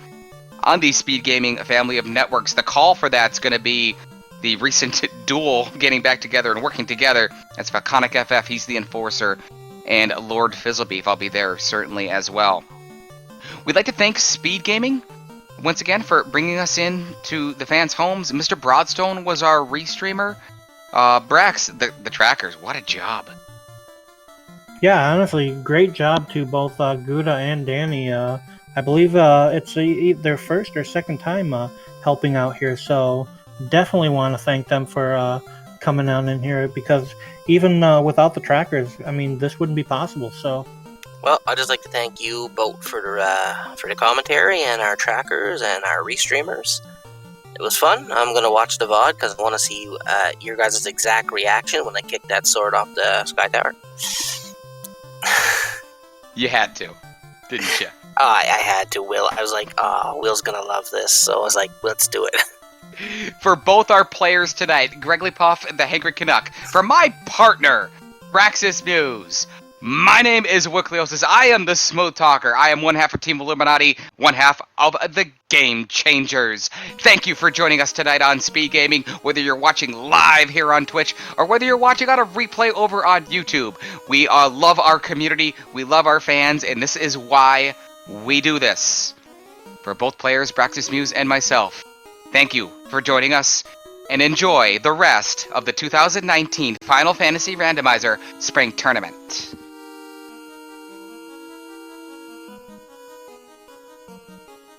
on the Speed Gaming family of networks. The call for that's going to be the recent duel getting back together and working together. That's Volcanic FF. He's the enforcer. And Lord Fizzlebeef, I'll be there certainly as well. We'd like to thank Speed Gaming once again for bringing us in to the fans' homes. Mr. Broadstone was our restreamer. Brax, the trackers, what a job. Yeah, honestly, great job to both Gouda and Danny. I believe it's their first or second time helping out here, so definitely want to thank them for coming on in here, because even without the trackers, I mean, this wouldn't be possible, so... Well, I'd just like to thank you both for the commentary and our trackers and our restreamers. It was fun. I'm going to watch the VOD because I want to see your guys' exact reaction when I kick that sword off the Sky Tower. You had to, didn't you? I had to, Will. I was like, oh, Will's going to love this. So I was like, let's do it. For both our players tonight, Gregory Puff and the Hangry Canuck. For my partner, Praxis Muse. My name is Wickliosis. I am the Smooth Talker. I am one half of Team Illuminati, one half of the Game Changers. Thank you for joining us tonight on Speed Gaming, whether you're watching live here on Twitch or whether you're watching on a replay over on YouTube. We love our community, we love our fans, and this is why we do this. For both players, Praxis Muse and myself, thank you for joining us, and enjoy the rest of the 2019 Final Fantasy Randomizer Spring Tournament.